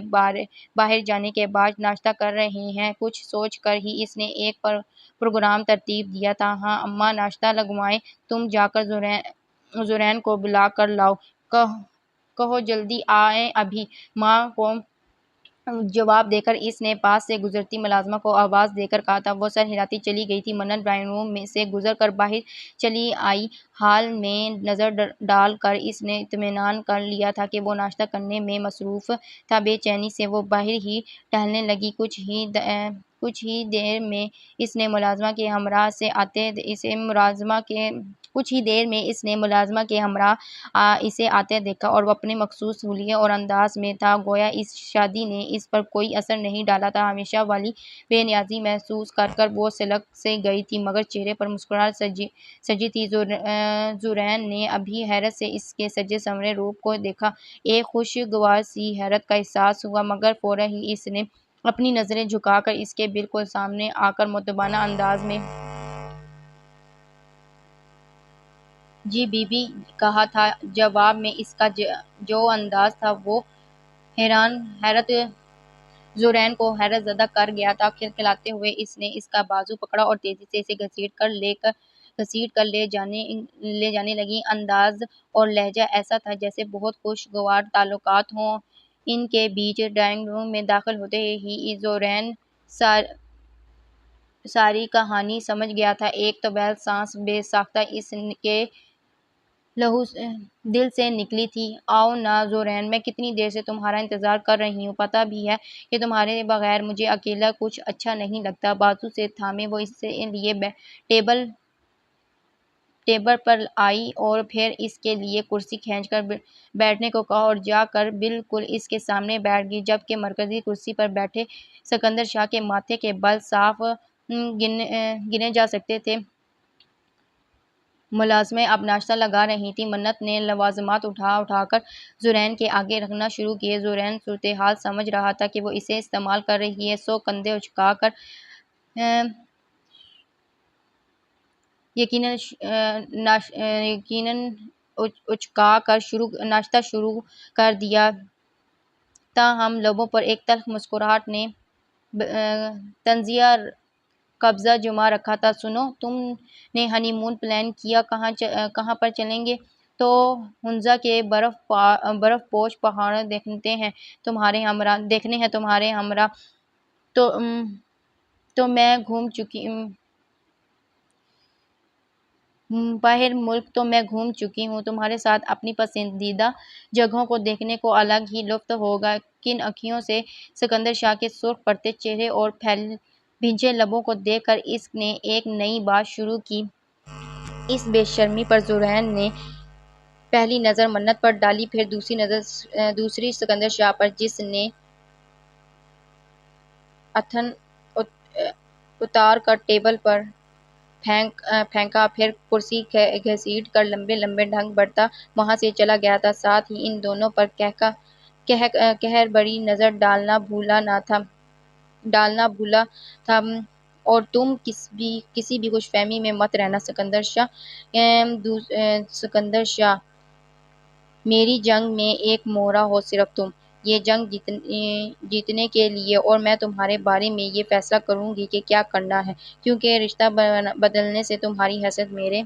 باہر جانے کے بعد ناشتہ کر رہے ہیں۔ کچھ سوچ کر ہی اس نے ایک پروگرام ترتیب دیا تھا۔ ہاں اماں، ناشتہ لگوائیں، تم جا کر زرین کو بلا کر لاؤ، کہو جلدی آئے ابھی۔ ماں کو جواب دے کر اس نے پاس سے گزرتی ملازمہ کو آواز دے کر کہا تھا۔ وہ سر ہلاتی چلی گئی تھی۔ منت ڈرائنگ روم سے گزر کر باہر چلی آئی۔ ہال میں نظر ڈال کر اس نے اطمینان کر لیا تھا کہ وہ ناشتہ کرنے میں مصروف تھا۔ بے چینی سے وہ باہر ہی ٹہلنے لگی۔ کچھ ہی دیر میں اس نے ملازمہ کے ہمراہ اسے آتے دیکھا اور وہ اپنے مخصوص حلیے اور انداز میں تھا، گویا اس شادی نے اس پر کوئی اثر نہیں ڈالا تھا۔ ہمیشہ والی بے نیازی محسوس کر وہ سلک سے گئی تھی، مگر چہرے پر مسکراہٹ سجی تھی۔ زرین نے ابھی حیرت سے اس کے سجے سنورے روپ کو دیکھا۔ ایک خوشگوار سی حیرت کا احساس ہوا، مگر فوراً ہی اس نے اپنی نظریں جھکا کر اس کے بالکل سامنے آ کر مؤدبانہ انداز میں جی بی بی کہا تھا۔ جواب میں اس کا جو انداز تھا وہ حیرت زورین کو حیرت زدہ کر گیا تھا۔ کھلکھلاتے ہوئے اس نے اس کا بازو پکڑا اور تیزی سے اسے گھسیٹ کر لے جانے لگی۔ انداز اور لہجہ ایسا تھا جیسے بہت خوشگوار تعلقات ہوں ان کے بیچ۔ ڈرائنگ روم میں داخل ہوتے ہی زورین ساری کہانی سمجھ گیا تھا۔ ایک طویل سانس بے ساختہ اس کے دل سے نکلی تھی۔ آؤ نا زورین، میں کتنی دیر سے تمہارا انتظار کر رہی ہوں۔ پتہ بھی ہے کہ تمہارے بغیر مجھے اکیلا کچھ اچھا نہیں لگتا۔ بازو سے تھامے وہ اس کے لیے ٹیبل پر آئی اور پھر اس کے لیے کرسی کھینچ کر بیٹھنے کو کہا اور جا کر بالکل اس کے سامنے بیٹھ گئی، جبکہ مرکزی کرسی پر بیٹھے سکندر شاہ کے ماتھے کے بال صاف گنے جا سکتے تھے۔ ملازمیں اب ناشتہ لگا رہی تھیں۔ منت نے لوازمات اٹھا کر زورین کے آگے رکھنا شروع کیے۔ زورین صورتحال سمجھ رہا تھا کہ وہ اسے استعمال کر رہی ہے، سو کندھے اچکا کر ناشتہ شروع کر دیا۔ تاہم لبوں پر ایک تلخ مسکراہٹ نے تنزیہ قبضہ جما رکھا تھا۔ سنو، تم نے ہنی مون پلان کیا، کہاں پر چلیں گے؟ تو ہنزا کے برف پوش پہاڑ دیکھنے ہیں تمہارے ہمراہ۔ تو میں گھوم چکی ہوں۔ تمہارے ساتھ اپنی پسندیدہ جگہوں کو دیکھنے کو الگ ہی لطف ہوگا۔ کن آنکھوں سے سکندر شاہ کے سرخ پڑتے چہرے اور بھینچے لبوں کو دیکھ کر اس نے ایک نئی بات شروع کی۔ اس بے شرمی پر زورین نے پہلی نظر منت پر ڈالی، پھر دوسری سکندر شاہ پر، جس نے اتھن اتار کر ٹیبل پر پھینکا، پھر کرسی گھسیٹ کر لمبے لمبے ڈھنگ بڑھتا وہاں سے چلا گیا تھا۔ ساتھ ہی ان دونوں پر قہر بھری نظر ڈالنا بھولا تھا۔ اور تم کسی بھی خوش فہمی میں مت رہنا سکندر شاہ، میری جنگ میں ایک مہرہ ہو صرف تم۔ یہ جنگ جیتنے کے لیے، اور میں تمہارے بارے میں یہ فیصلہ کروں گی کہ کیا کرنا ہے، کیونکہ رشتہ بدلنے سے تمہاری حیثیت میرے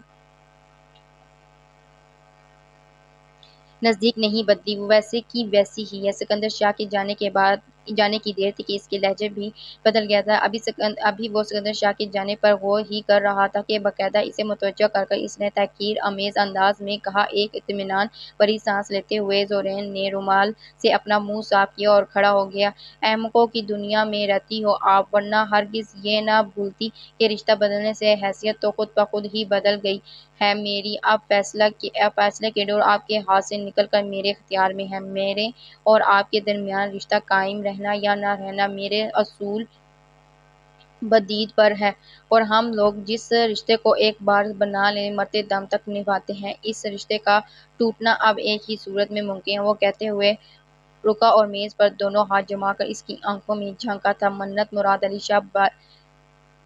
نزدیک نہیں بدلی، وہ ویسے کی ویسی ہی ہے۔ سکندر شاہ کے جانے کی دیر تھی کہ اس کا لہجہ بھی بدل گیا تھا۔ ابھی وہ سکندر شاہ کے جانے پر غور ہی کر رہا تھا کہ باقاعدہ اسے متوجہ کر اس نے تحقیر آمیز انداز میں کہا۔ ایک اطمینان بھری سانس لیتے ہوئے زورین نے رومال سے اپنا منہ صاف کیا اور کھڑا ہو گیا۔ احمقوں کی دنیا میں رہتی ہو آپ، ورنہ ہرگز یہ نہ بھولتی کہ رشتہ بدلنے سے حیثیت تو خود بخود ہی بدل گئی ہے میری۔ اب فیصلے کی ڈور آپ کے ہاتھ سے نکل کر میرے اختیار میں ہے۔ میرے اور آپ کے درمیان رشتہ قائم رہنا یا نہ رہنا میرے اصول بدید پر ہے، اور ہم لوگ جس رشتے کو ایک بار بنا لیں مرتے دم تک نبھاتے ہیں۔ اس رشتے کا ٹوٹنا اب ایک ہی صورت میں ممکن ہے۔ وہ کہتے ہوئے رکا اور میز پر دونوں ہاتھ جما کر اس کی آنکھوں میں جھانکا تھا۔ منت مراد علی شاہ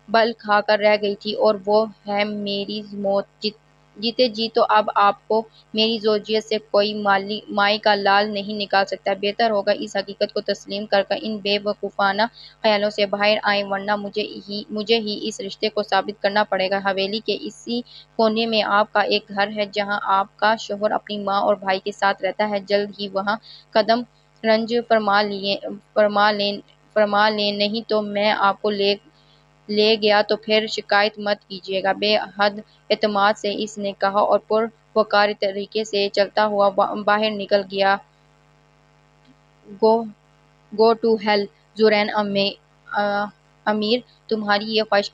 بل کھا کر رہ گئی تھی، اور وہ ہے میری موت۔ جیتے جی تو اب آپ کو میری زوجیت سے کوئی مائی کا لال نہیں نکال سکتا۔ بہتر ہوگا اس حقیقت کو تسلیم کر ان بے وقوفانہ خیالوں سے باہر آئیں، ورنہ مجھے ہی اس رشتے کو ثابت کرنا پڑے گا۔ حویلی کے اسی کونے میں آپ کا ایک گھر ہے جہاں آپ کا شوہر اپنی ماں اور بھائی کے ساتھ رہتا ہے۔ جلد ہی وہاں قدم رنج فرما لیں، نہیں تو میں آپ کو لے گیا تو پھر شکایت مت کیجیے گا۔ بے حد اعتماد سے اس نے کہا اور پروقار طریقے سے چلتا ہوا باہر نکل گیا۔ گو ٹو ہیل زورین امیر، تمہاری یہ خواہش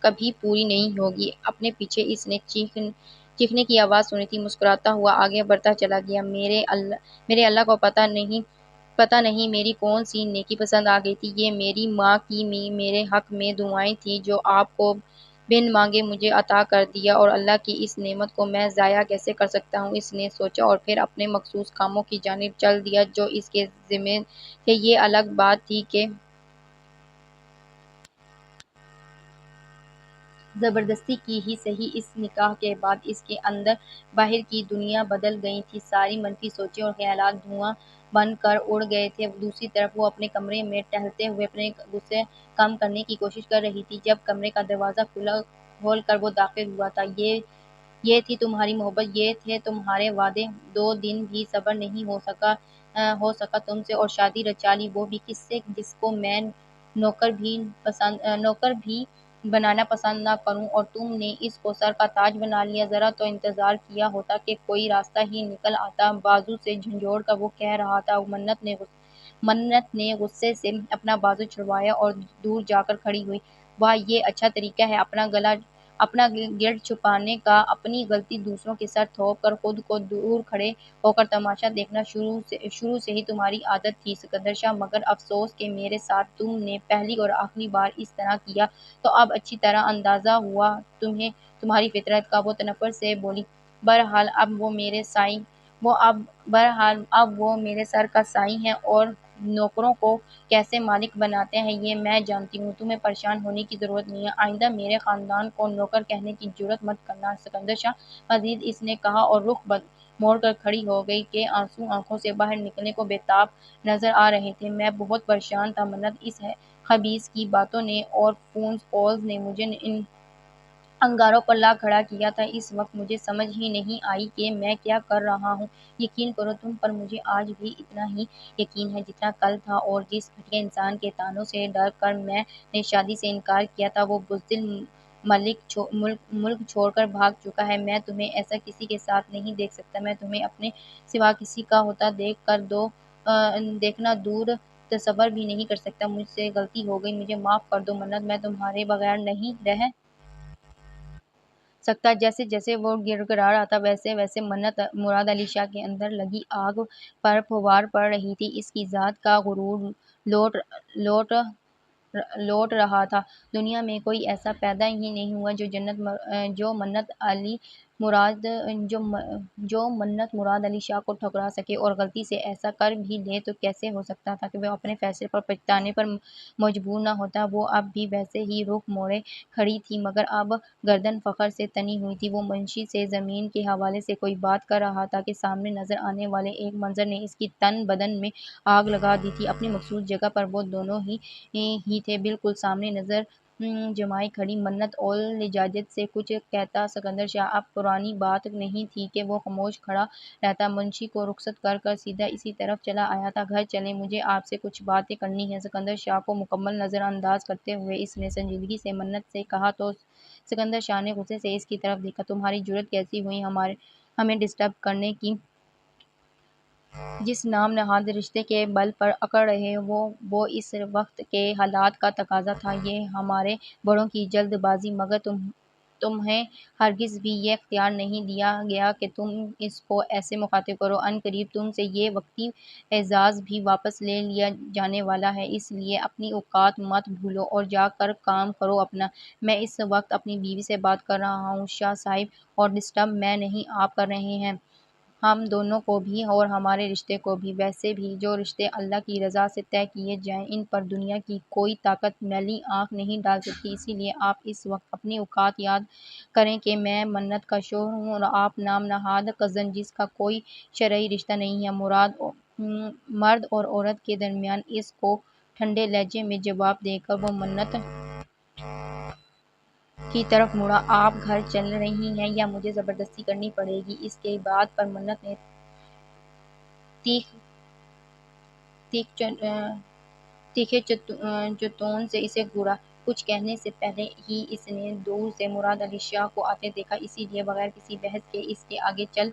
کبھی پوری نہیں ہوگی۔ اپنے پیچھے اس نے چیخنے کی آواز سنی تھی۔ مسکراتا ہوا آگے بڑھتا چلا گیا۔ میرے اللہ کو پتہ نہیں میری کون سی نیکی پسند آ گئی تھی۔ یہ میری ماں کی میرے حق میں دعائیں تھیں جو آپ کو بن مانگے مجھے عطا کر دیا، اور اللہ کی اس نعمت کو میں ضائع کیسے کر سکتا ہوں، اس نے سوچا اور پھر اپنے مخصوص کاموں کی جانب چل دیا جو اس کے ذمے تھے۔ یہ الگ بات تھی کہ زبردستی کی ہی صحیح، اس نکاح کے بعد اس کے اندر باہر کی دنیا بدل گئی تھی۔ ساری منفی سوچیں اور خیالات دھواں بن کر اڑ گئے تھے۔ دوسری طرف وہ اپنے کمرے میں ٹہلتے ہوئے اپنے غصے کم کرنے کی کوشش کر رہی تھی جب کمرے کا دروازہ کھول کر وہ داخل ہوا تھا۔ یہ تھی تمہاری محبت، یہ تھے تمہارے وعدے، 2 دن بھی صبر نہیں ہو سکا تم سے، اور شادی رچا لی وہ بھی کس سے جس کو میں نوکر بھی بنانا پسند نہ کروں، اور تم نے اس کو سر کا تاج بنا لیا۔ ذرا تو انتظار کیا ہوتا کہ کوئی راستہ ہی نکل آتا۔ بازو سے جھنجھوڑ کر وہ کہہ رہا تھا۔ منت نے غصے سے اپنا بازو چھڑوایا اور دور جا کر کھڑی ہوئی۔ واہ، یہ اچھا طریقہ ہے اپنا گرد چھپانے کا، اپنی غلطی دوسروں کے سر تھوپ کر خود کو دور کھڑے ہو کر تماشا دیکھنا شروع سے ہی تمہاری عادت تھی سکندر شاہ، مگر افسوس کہ میرے ساتھ تم نے پہلی اور آخری بار اس طرح کیا تو اب اچھی طرح اندازہ ہوا تمہاری فطرت کا۔ وہ تنفر سے بولی۔ بہرحال اب وہ میرے سر کا سائیں ہیں، اور نوکروں کو کیسے مالک بناتے ہیں یہ میں جانتی ہوں۔ تمہیں پریشان ہونے کی ضرورت نہیں ہے، آئندہ میرے خاندان کو نوکر کہنے کی جرات مت کرنا سکندر شاہ۔ مزید اس نے کہا اور رخ موڑ کر کھڑی ہو گئی کہ آنسو آنکھوں سے باہر نکلنے کو بے تاب نظر آ رہے تھے۔ میں بہت پریشان تھا منت، اس خبیث کی باتوں نے اور فون کالز نے مجھے ان انگاروں پر لا کھڑا کیا تھا۔ اس وقت مجھے سمجھ ہی نہیں آئی کہ میں کیا کر رہا ہوں۔ یقین کرو تم پر مجھے آج بھی اتنا ہی یقین ہے جتنا کل تھا، اور جس گھٹیا انسان کے طعنوں سے ڈر کر میں نے شادی سے انکار کیا تھا وہ بزدل ملک چھوڑ کر بھاگ چکا ہے۔ میں تمہیں ایسا کسی کے ساتھ نہیں دیکھ سکتا، میں تمہیں اپنے سوا کسی کا ہوتا دیکھنا دور تصور بھی نہیں کر سکتا۔ مجھ سے غلطی ہو گئی، مجھے معاف کر دو منت، میں تمہارے بغیر نہیں رہ سکتا۔ جیسے جیسے وہ گڑگڑا رہا تھا ویسے ویسے منت مراد علی شاہ کے اندر لگی آگ پر پھوار پڑ رہی تھی۔ اس کی ذات کا غرور لوٹ لوٹ لوٹ رہا تھا۔ دنیا میں کوئی ایسا پیدا ہی نہیں ہوا جو منت مراد علی شاہ کو ٹھکرا سکے، اور غلطی سے ایسا کر بھی لے تو کیسے ہو سکتا تھا کہ وہ اپنے فیصلے پر پچھتانے پر مجبور نہ ہوتا۔ وہ اب بھی ویسے ہی رخ موڑے کھڑی تھی، مگر اب گردن فخر سے تنی ہوئی تھی۔ وہ منشی سے زمین کے حوالے سے کوئی بات کر رہا تھا کہ سامنے نظر آنے والے ایک منظر نے اس کی تن بدن میں آگ لگا دی تھی۔ اپنی مخصوص جگہ پر وہ دونوں ہی تھے، بالکل سامنے نظر جمائے کھڑی۔ منت اور لجاجت سے کچھ کہتا سکندر شاہ اب پرانی بات نہیں تھی کہ وہ خاموش کھڑا رہتا۔ منشی کو رخصت کر کر سیدھا اسی طرف چلا آیا تھا۔ گھر چلیں، مجھے آپ سے کچھ باتیں کرنی ہیں۔ سکندر شاہ کو مکمل نظر انداز کرتے ہوئے اس نے سنجیدگی سے منت سے کہا تو سکندر شاہ نے غصے سے اس کی طرف دیکھا۔ تمہاری جرأت کیسی ہوئی ہمیں ڈسٹرب کرنے کی؟ جس نام نہاد رشتے کے بل پر اکڑ رہے ہو وہ اس وقت کے حالات کا تقاضا تھا۔ یہ ہمارے بڑوں کی جلد بازی، مگر تمہیں ہرگز بھی یہ اختیار نہیں دیا گیا کہ تم اس کو ایسے مخاطب کرو۔ عنْ قریب تم سے یہ وقتی اعزاز بھی واپس لے لیا جانے والا ہے، اس لیے اپنی اوقات مت بھولو اور جا کر کام کرو اپنا۔ میں اس وقت اپنی بیوی سے بات کر رہا ہوں شاہ صاحب، اور ڈسٹرب میں نہیں آپ کر رہے ہیں۔ ہم دونوں کو بھی اور ہمارے رشتے کو بھی۔ ویسے بھی جو رشتے اللہ کی رضا سے طے کیے جائیں ان پر دنیا کی کوئی طاقت میلی آنکھ نہیں ڈال سکتی۔ اسی لیے آپ اس وقت اپنی اوقات یاد کریں کہ میں منت کا شوہر ہوں اور آپ نام نہاد کزن جس کا کوئی شرعی رشتہ نہیں ہے۔ مرد اور عورت کے درمیان اس کو ٹھنڈے لہجے میں جواب دے کر وہ منت کی طرف مڑا۔ آپ گھر چل رہی ہیں یا مجھے زبردستی کرنی پڑے گی؟ اس کے بات پر منت نے تیکھے چتون سے اسے گھورا۔ کچھ کہنے سے پہلے ہی اس نے دور سے مراد علی شاہ کو آتے دیکھا، اسی لیے بغیر کسی بحث کے اس کے آگے چل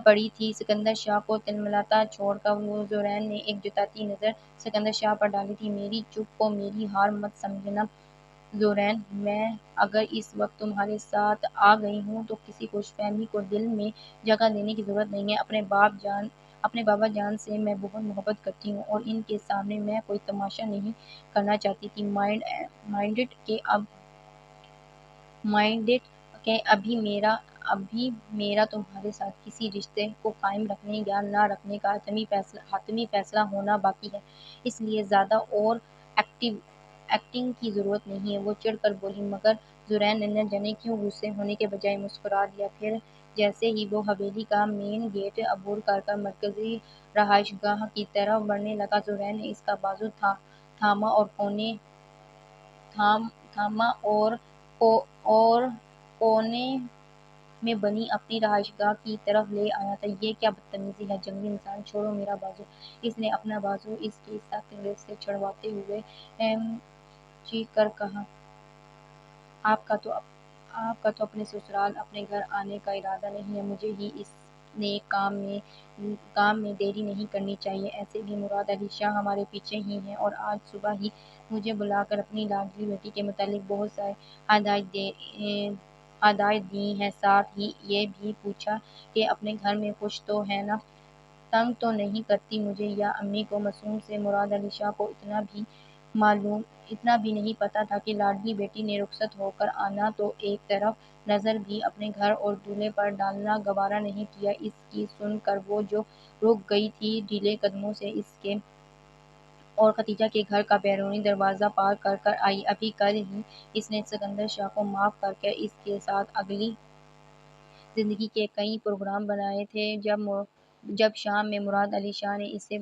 پڑی تھی۔ سکندر شاہ کو تلملاتا چھوڑ کر زورین نے ایک جتاتی نظر سکندر شاہ پر ڈالی تھی۔ میری چپ کو میری ہار مت سمجھنا زورین، میں اگر اس وقت تمہارے ساتھ آ گئی ہوں تو کسی خوش فہمی کو دل میں جگہ دینے کی ضرورت نہیں ہے۔ اپنے بابا جان سے میں بہت محبت کرتی ہوں اور ان کے سامنے میں کوئی تماشا نہیں کرنا چاہتی تھی۔ مائنڈ اٹ کہ ابھی میرا تمہارے ساتھ کسی رشتے کو قائم رکھنے یا نہ رکھنے کا حتمی فیصلہ ہونا باقی ہے، اس لیے زیادہ اور ایکٹنگ کی ضرورت نہیں ہے۔ وہ چڑھ کر بولی، مگر زورین نے نہ جانے کیوں غصے ہونے کے بجائے مسکرا دیا۔ پھر جیسے ہی وہ حویلی کا مین گیٹ عبور کر مرکزی رہائش گاہ کی طرف بڑھنے لگا، زورین نے اس کا بازو تھاما اور کونے میں بنی اپنی رہائش گاہ کی طرف لے آیا تھا۔ یہ کیا بدتمیزی ہے جنگلی انسان، چھوڑو میرا بازو! اس نے اپنا بازو اس کی سخت گرفت سے چھڑواتے ہوئے چیخ کر کہا۔ آپ کا تو اپنے سسرال، اپنے گھر آنے کا ارادہ نہیں ہے، مجھے ہی اس نیک کام میں دیری نہیں کرنی چاہیے۔ ایسے بھی مراد علی شاہ ہمارے پیچھے ہی ہیں اور آج صبح ہی مجھے بلا کر اپنی لاڈلی بیٹی کے متعلق بہت سارے ہدایات دی ہیں، ساتھ ہی یہ بھی پوچھا کہ اپنے گھر میں خوش تو ہے نا، تنگ تو نہیں کرتی مجھے یا امی کو۔ معصوم سے مراد علی شاہ کو اتنا بھی نہیں پتا تھا کہ لاڈلی بیٹی نے رخصت ہو کر آنا تو ایک طرف نظر بھی اپنے گھر اور دولہے پر ڈالنا گوارا نہیں کیا۔ اس کی سن کر وہ جو رک گئی تھی، ڈھیلے قدموں سے اس کے اور خدیجہ کے گھر کا بیرونی دروازہ پار کر آئی۔ ابھی کل ہی اس نے سکندر شاہ کو معاف کر کے اس کے ساتھ اگلی زندگی کے کئی پروگرام بنائے تھے۔ جب شام میں مراد علی شاہ نے اسے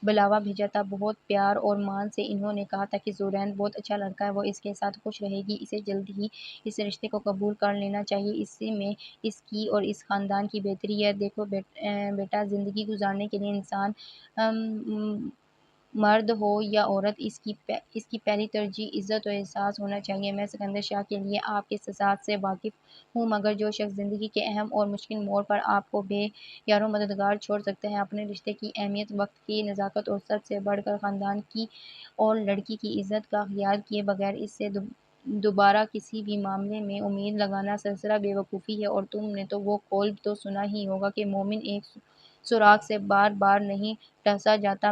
بلاوا بھیجا تھا، بہت پیار اور مان سے انہوں نے کہا تھا کہ زورین بہت اچھا لڑکا ہے، وہ اس کے ساتھ خوش رہے گی، اسے جلد ہی اس رشتے کو قبول کر لینا چاہیے، اس میں اس کی اور اس خاندان کی بہتری ہے۔ دیکھو بیٹا، زندگی گزارنے کے لیے انسان مرد ہو یا عورت، اس کی پہلی ترجیح عزت و احساس ہونا چاہیے۔ میں سکندر شاہ کے لیے آپ کے جذبات سے واقف ہوں، مگر جو شخص زندگی کے اہم اور مشکل موڑ پر آپ کو بے یار و مددگار چھوڑ سکتا ہے، اپنے رشتے کی اہمیت، وقت کی نزاکت اور سب سے بڑھ کر خاندان کی اور لڑکی کی عزت کا خیال کیے بغیر اس سے دوبارہ کسی بھی معاملے میں امید لگانا سراسر بے وقوفی ہے۔ اور تم نے تو وہ قول تو سنا ہی ہوگا کہ مومن ایک سوراخ سے بار بار نہیں ڈھانسا جاتا۔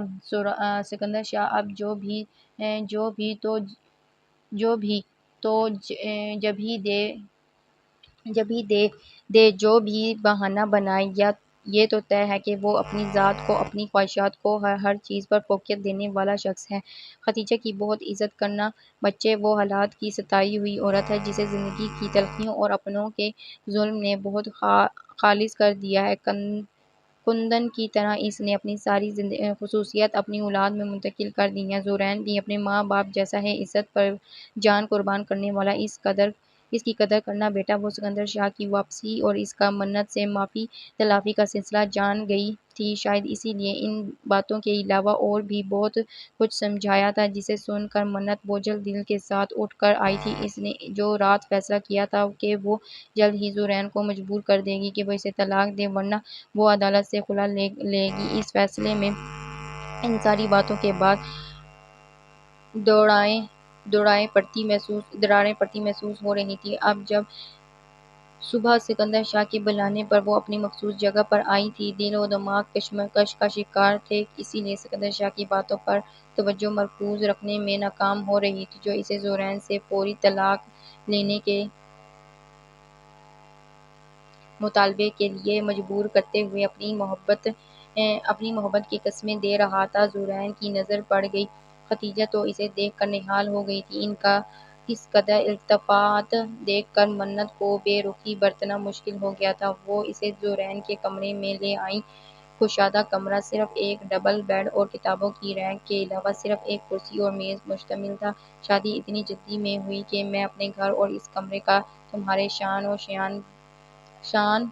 سکندر شاہ اب جو بھی تو جبھی دے جو بھی بہانہ بنائے، یہ تو طے ہے کہ وہ اپنی ذات کو، اپنی خواہشات کو ہر چیز پر فوقیت دینے والا شخص ہے۔ خدیجہ کی بہت عزت کرنا بچے وہ حالات کی ستائی ہوئی عورت ہے جسے زندگی کی تلخیوں اور اپنوں کے ظلم نے بہت خالص کر دیا ہے۔ کندن کی طرح اس نے اپنی ساری خصوصیات اپنی اولاد میں منتقل کر دی ہیں۔ زورین بھی اپنے ماں باپ جیسا ہے، عزت پر جان قربان کرنے والا۔ اس کی قدر کرنا بیٹا۔ وہ سکندر شاہ کی واپسی اور اس کا منت سے معافی تلافی کا سلسلہ جان گئی تھی، شاید اسی لیے ان باتوں کے علاوہ اور بھی بہت کچھ سمجھایا تھا، جسے سن کر منت بوجھل دل کے ساتھ اٹھ کر آئی تھی۔ اس نے جو رات فیصلہ کیا تھا کہ وہ جلد ہی زورین کو مجبور کر دے گی کہ وہ اسے طلاق دے ورنہ وہ عدالت سے خلا لے گی، اس فیصلے میں ان ساری باتوں کے بعد دراڑیں پڑتی محسوس ہو رہی تھیں۔ اب جب صبح سکندر شاہ کے بلانے پر وہ اپنی مخصوص جگہ پر آئی تھی، دل و دماغ کشمکش کا شکار تھے، اسی لیے سکندر شاہ کی باتوں پر توجہ مرکوز رکھنے میں ناکام ہو رہی تھی، جو اسے زورین سے فوری طلاق لینے کے مطالبے کے لیے مجبور کرتے ہوئے اپنی محبت کی قسمیں دے رہا تھا۔ زورین کی نظر پڑ گئی خدیجہ تو اسے دیکھ کر نہال ہو گئی تھی۔ ان کا اس قدر التفات دیکھ کر منت کو بے رخی برتنا مشکل ہو گیا تھا۔ وہ اسے زورین کے کمرے میں لے آئیں۔ کشادہ کمرہ، صرف ایک ڈبل بیڈ اور کتابوں کی ریک کے علاوہ صرف ایک کرسی اور میز مشتمل تھا۔ شادی اتنی جلدی میں ہوئی کہ میں اپنے گھر اور اس کمرے کا تمہارے شانے شان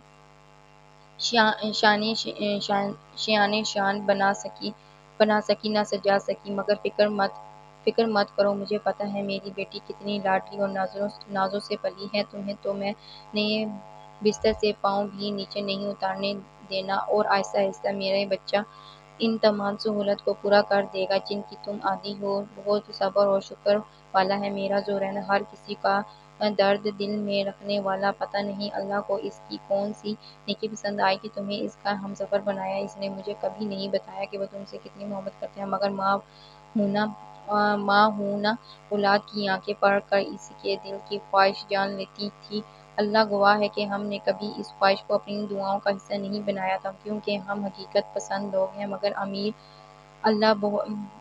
بنا سکی نہ سجا سکی، مگر فکر مت کرو، مجھے پتہ ہے میری بیٹی کتنی لاڈلی اور نازوں سے پلی ہے، تمہیں تو میں نے بستر سے پاؤں بھی نیچے نہیں اتارنے دینا، اور آہستہ آہستہ میرا بچہ ان تمام سہولت کو پورا کر دے گا جن کی تم عادی ہو۔ بہت صبر اور شکر والا ہے میرا زورین، ہر کسی کا درد دل میں رکھنے والا، پتہ نہیں اللہ کو اس کی کون سی نیکی پسند آئی کہ تمہیں اس کا ہمسفر بنایا۔ اس نے مجھے کبھی نہیں بتایا کہ وہ تم سے کتنی محبت کرتا ہے، مگر ماں ہوں نا، اولاد کی آنکھیں پڑھ کر اس کے دل کی خواہش جان لیتی تھی۔ اللہ گواہ ہے کہ ہم نے کبھی اس خواہش کو اپنی دعاؤں کا حصہ نہیں بنایا تھا، کیونکہ ہم حقیقت پسند لوگ ہیں، مگر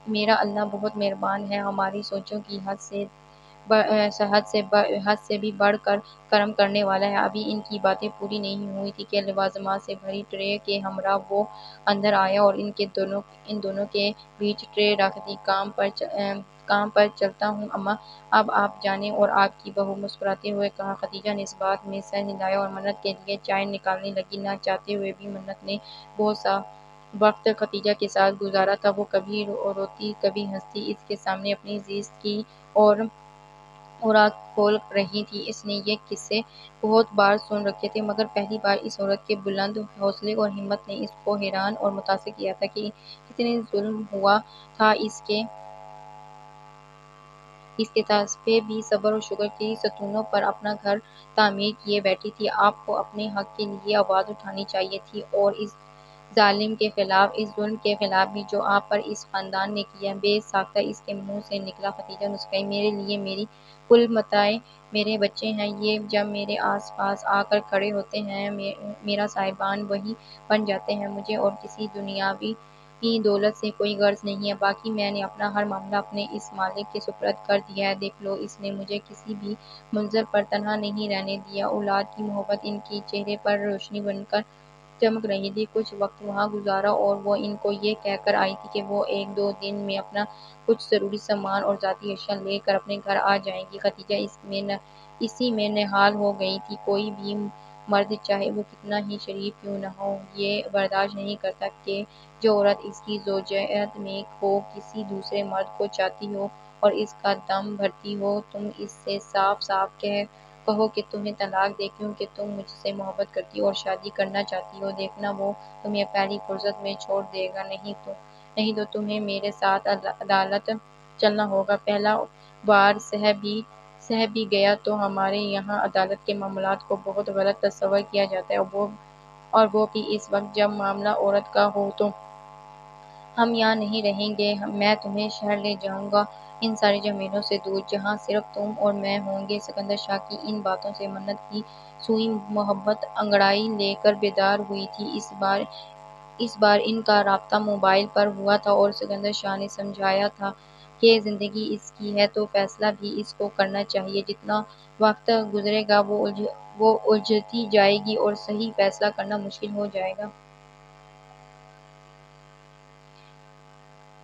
میرا اللہ بہت مہربان ہے، ہماری سوچوں کی حد سے حد سے بھی بڑھ کر کرم کرنے والا ہے۔ ابھی ان کی باتیں پوری نہیں ہوئی تھی کہ لوازمات سے بھری ٹرے کے ہمراہ وہ اندر آیا اور ان دونوں کے بیچ ٹرے رکھ دی۔ کام پر چلتا ہوں اماں، اب آپ جانیں۔ اور آپ کی بہو مسکراتے ہوئے کہا۔ خدیجہ نے اس بات میں سر ہلایا اور منت کے لیے چائے نکالنے لگی۔ نہ چاہتے ہوئے بھی منت نے بہت سا وقت خدیجہ کے ساتھ گزارا تھا۔ وہ کبھی روتی کبھی ہنستی، اس کے سامنے اپنی زیست کی اور راز کھول رہی تھی۔ اس نے یہ قصے بہت بار سن رکھے تھے، مگر پہلی بار اس عورت کے بلند حوصلے اور ہمت نے اس کو حیران اور متاثر کیا تھا کہ کتنے ظلم ہوا تھا اس کے تھا بھی صبر و شکر کی ستونوں پر اپنا گھر تعمیر کیے بیٹھی تھی۔ آپ کو اپنے حق کے لیے آواز اٹھانی چاہیے تھی، اور اس ظالم کے خلاف، اس ظلم کے خلاف بھی جو آپ پر اس خاندان نے کیا۔ بے ساختہ اس کے منہ سے نکلا۔ خدیجہ مسکرائی۔ میرے لیے میری کل متاع میرے بچے ہیں۔ یہ جب میرے آس پاس آ کر کھڑے ہوتے ہیں، میرا سائبان وہی بن جاتے ہیں۔ مجھے اور کسی دنیاوی دولت سے کوئی غرض نہیں ہے، باقی میں نے اپنا ہر معاملہ اپنے اس مالک کے سپرد کر دیا ہے۔ دیکھ لو، اس نے مجھے کسی بھی منظر پر تنہا نہیں رہنے دیا۔ اولاد کی محبت ان کے چہرے پر روشنی بن کر چمک رہی تھی۔ کچھ وقت وہاں گزارا اور وہ ان کو یہ کہہ کر آئی تھی کہ وہ ایک دو دن میں اپنا کچھ ضروری سامان اور ذاتی اشیاء لے کر اپنے گھر آ جائیں گی۔ خدیجہ اسی میں نہال ہو گئی تھی۔ کوئی بھی مرد، چاہے وہ کتنا ہی شریف کیوں نہ ہو، یہ برداشت نہیں کرتا کہ جو عورت اس کی زوجیت میں ہو، کسی دوسرے مرد کو چاہتی ہو اور اس کا دم بھرتی ہو۔ تم اس سے صاف صاف کہو کہ تمہیں طلاق دے، کیونکہ تم مجھ سے محبت کرتی ہو اور شادی کرنا چاہتی ہو۔ دیکھنا وہ تمہیں پہلی فرصت میں چھوڑ دے گا، نہیں تو تمہیں میرے ساتھ عدالت چلنا ہوگا۔ پہلا بار سہ بھی گیا تو ہمارے یہاں عدالت کے معاملات کو بہت غلط تصور کیا جاتا ہے، اور وہ بھی اس وقت جب معاملہ عورت کا ہو۔ تو ہم یہاں نہیں رہیں گے، میں تمہیں شہر لے جاؤں گا، ان ساری جھمیلوں سے دور، جہاں صرف تم اور میں ہوں گے۔ سکندر شاہ کی ان باتوں سے منت کی سوئی محبت انگڑائی لے کر بیدار ہوئی تھی۔ اس بار ان کا رابطہ موبائل پر ہوا تھا اور سکندر شاہ نے سمجھایا تھا کہ زندگی اس کی ہے تو فیصلہ بھی اس کو کرنا چاہیے۔ جتنا وقت گزرے گا وہ الجھتی جائے گی اور صحیح فیصلہ کرنا مشکل ہو جائے گا۔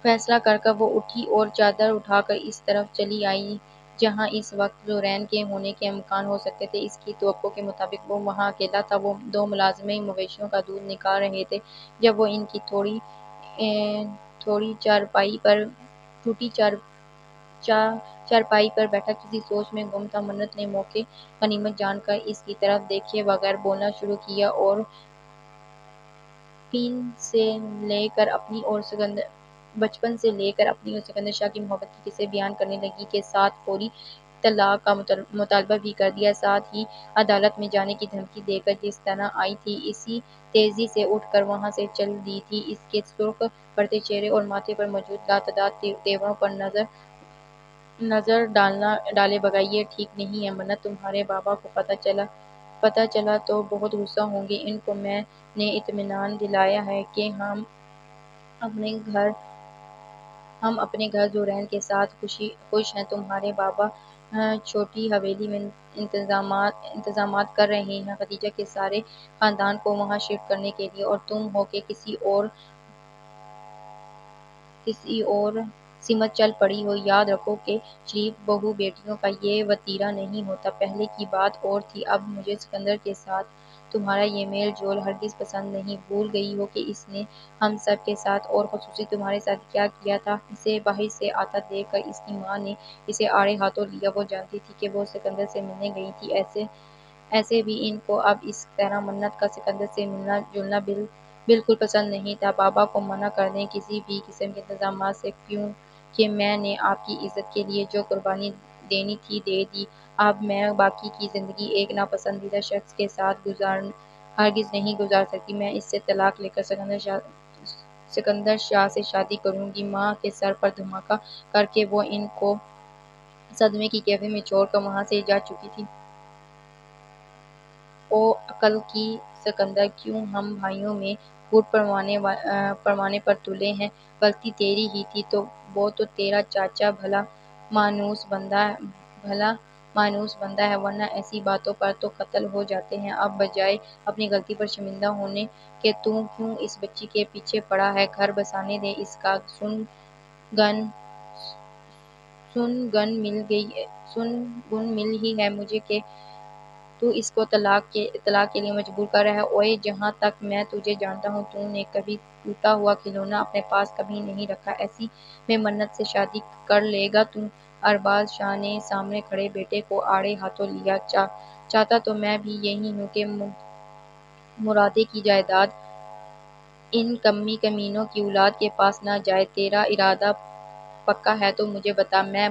فیصلہ کر کر وہ اٹھی اور چادر اٹھا کر اس طرف چلی آئی جہاں اس وقت زورین کے ہونے کے امکان ہو سکتے تھے۔ اس کی توقع کے مطابق وہ وہاں اکیلا تھا۔ وہ دو ملازمین مویشیوں کا دودھ نکال رہے تھے۔ جب وہ ان کی ٹوٹی چارپائی پر بیٹھا کسی سوچ میں گم تھا، منت نے موقع غنیمت جان کر اس کی طرف دیکھے بغیر بولنا شروع کیا اور بچپن سے لے کر اپنی اور سکندر شاہ کی محبت کے قصے بیان کرنے لگی کہ ساتھ فوری طلاق کا مطالبہ بھی کر دیا، ساتھ ہی عدالت میں جانے کی دھمکی دے کر جس طرح آئی تھی اسی تیزی سے اٹھ کر وہاں سے چل دی تھی۔ اس کے سرخ پڑتے چہرے اور ماتھے پر موجود لاتعداد تیوروں پر نظر ڈالے بغیر یہ ٹھیک نہیں ہے منت، تمہارے بابا کو پتہ چلا تو بہت غصہ ہوں گے۔ ان کو میں نے اطمینان دلایا ہے کہ ہم اپنے گھر زورین کے ساتھ خوش ہیں۔ تمہارے بابا چھوٹی حویلی میں انتظامات کر رہے ہیں خدیجہ کے سارے خاندان کو وہاں شفٹ کرنے کے لیے، اور تم ہو کے کسی اور سمت چل پڑی ہو۔ یاد رکھو کہ شریف بہو بیٹیوں کا یہ وتیرہ نہیں ہوتا۔ پہلے کی بات اور تھی، اب مجھے سکندر کے ساتھ تمہارا یہ میل جول ہرگز پسند نہیں۔ بھول گئی ہو کہ اس نے ہم سب کے ساتھ اور خصوصی تمہارے ساتھ کیا کیا تھا؟ اسے باہر سے آتا دیکھ کر اس کی ماں نے اسے آڑے ہاتھوں لیا۔ وہ جانتی تھی کہ وہ سکندر سے ملنے گئی تھی، ایسے بھی ان کو اب اس طرح منت کا سکندر سے ملنا جلنا بالکل پسند نہیں تھا۔ بابا کو منع کر دیں کسی بھی قسم کے انتظامات سے، کیونکہ میں نے آپ کی عزت کے لیے جو قربانی دینی تھی دے دی۔ اب میں باقی کی زندگی ایک ناپسندیدہ شخص کے ساتھ ہرگز نہیں گزار سکتی۔ میں اس سے طلاق لے کر سکندر شاہ سے شادی کروں گی۔ ماں کے سر پر دھماکہ کر کے وہ ان کو صدمے کی کیفیت میں چھوڑ کر وہاں سے جا چکی تھی۔ او عقل کی سکندر، کیوں ہم بھائیوں میں پھوٹ پڑوانے پر تلے ہیں؟ غلطی تیری ہی تھی، وہ تو تیرا چاچا بھلا مانوس بھلا مانوس بندہ ہے، ورنہ ایسی باتوں پر تو قتل ہو جاتے ہیں۔ اب بجائے اپنی غلطی پر شرمندہ ہونے کے تو کیوں اس بچی کے پیچھے پڑا ہے؟ گھر بسانے دے اس کا۔ گن سن گن مل ہی ہے مجھے کہ تو اس کو طلاق کے لیے مجبور کر رہا ہے۔ اوئے جہاں تک میں تجھے جانتا ہوں تو نے کبھی ٹوٹا ہوا کھلونا اپنے پاس کبھی نہیں رکھا۔ ایسی بے منت سے شادی کر لے گا تو؟ ارباز شاہ نے سامنے کھڑے بیٹے کو آڑے ہاتھوں لیا۔ چاہتا تو میں بھی یہی ہوں کہ مرادے کی جائیداد ان کمینوں کی اولاد کے پاس نہ جائے۔ تیرا ارادہ پکا ہے تو مجھے بتا، میں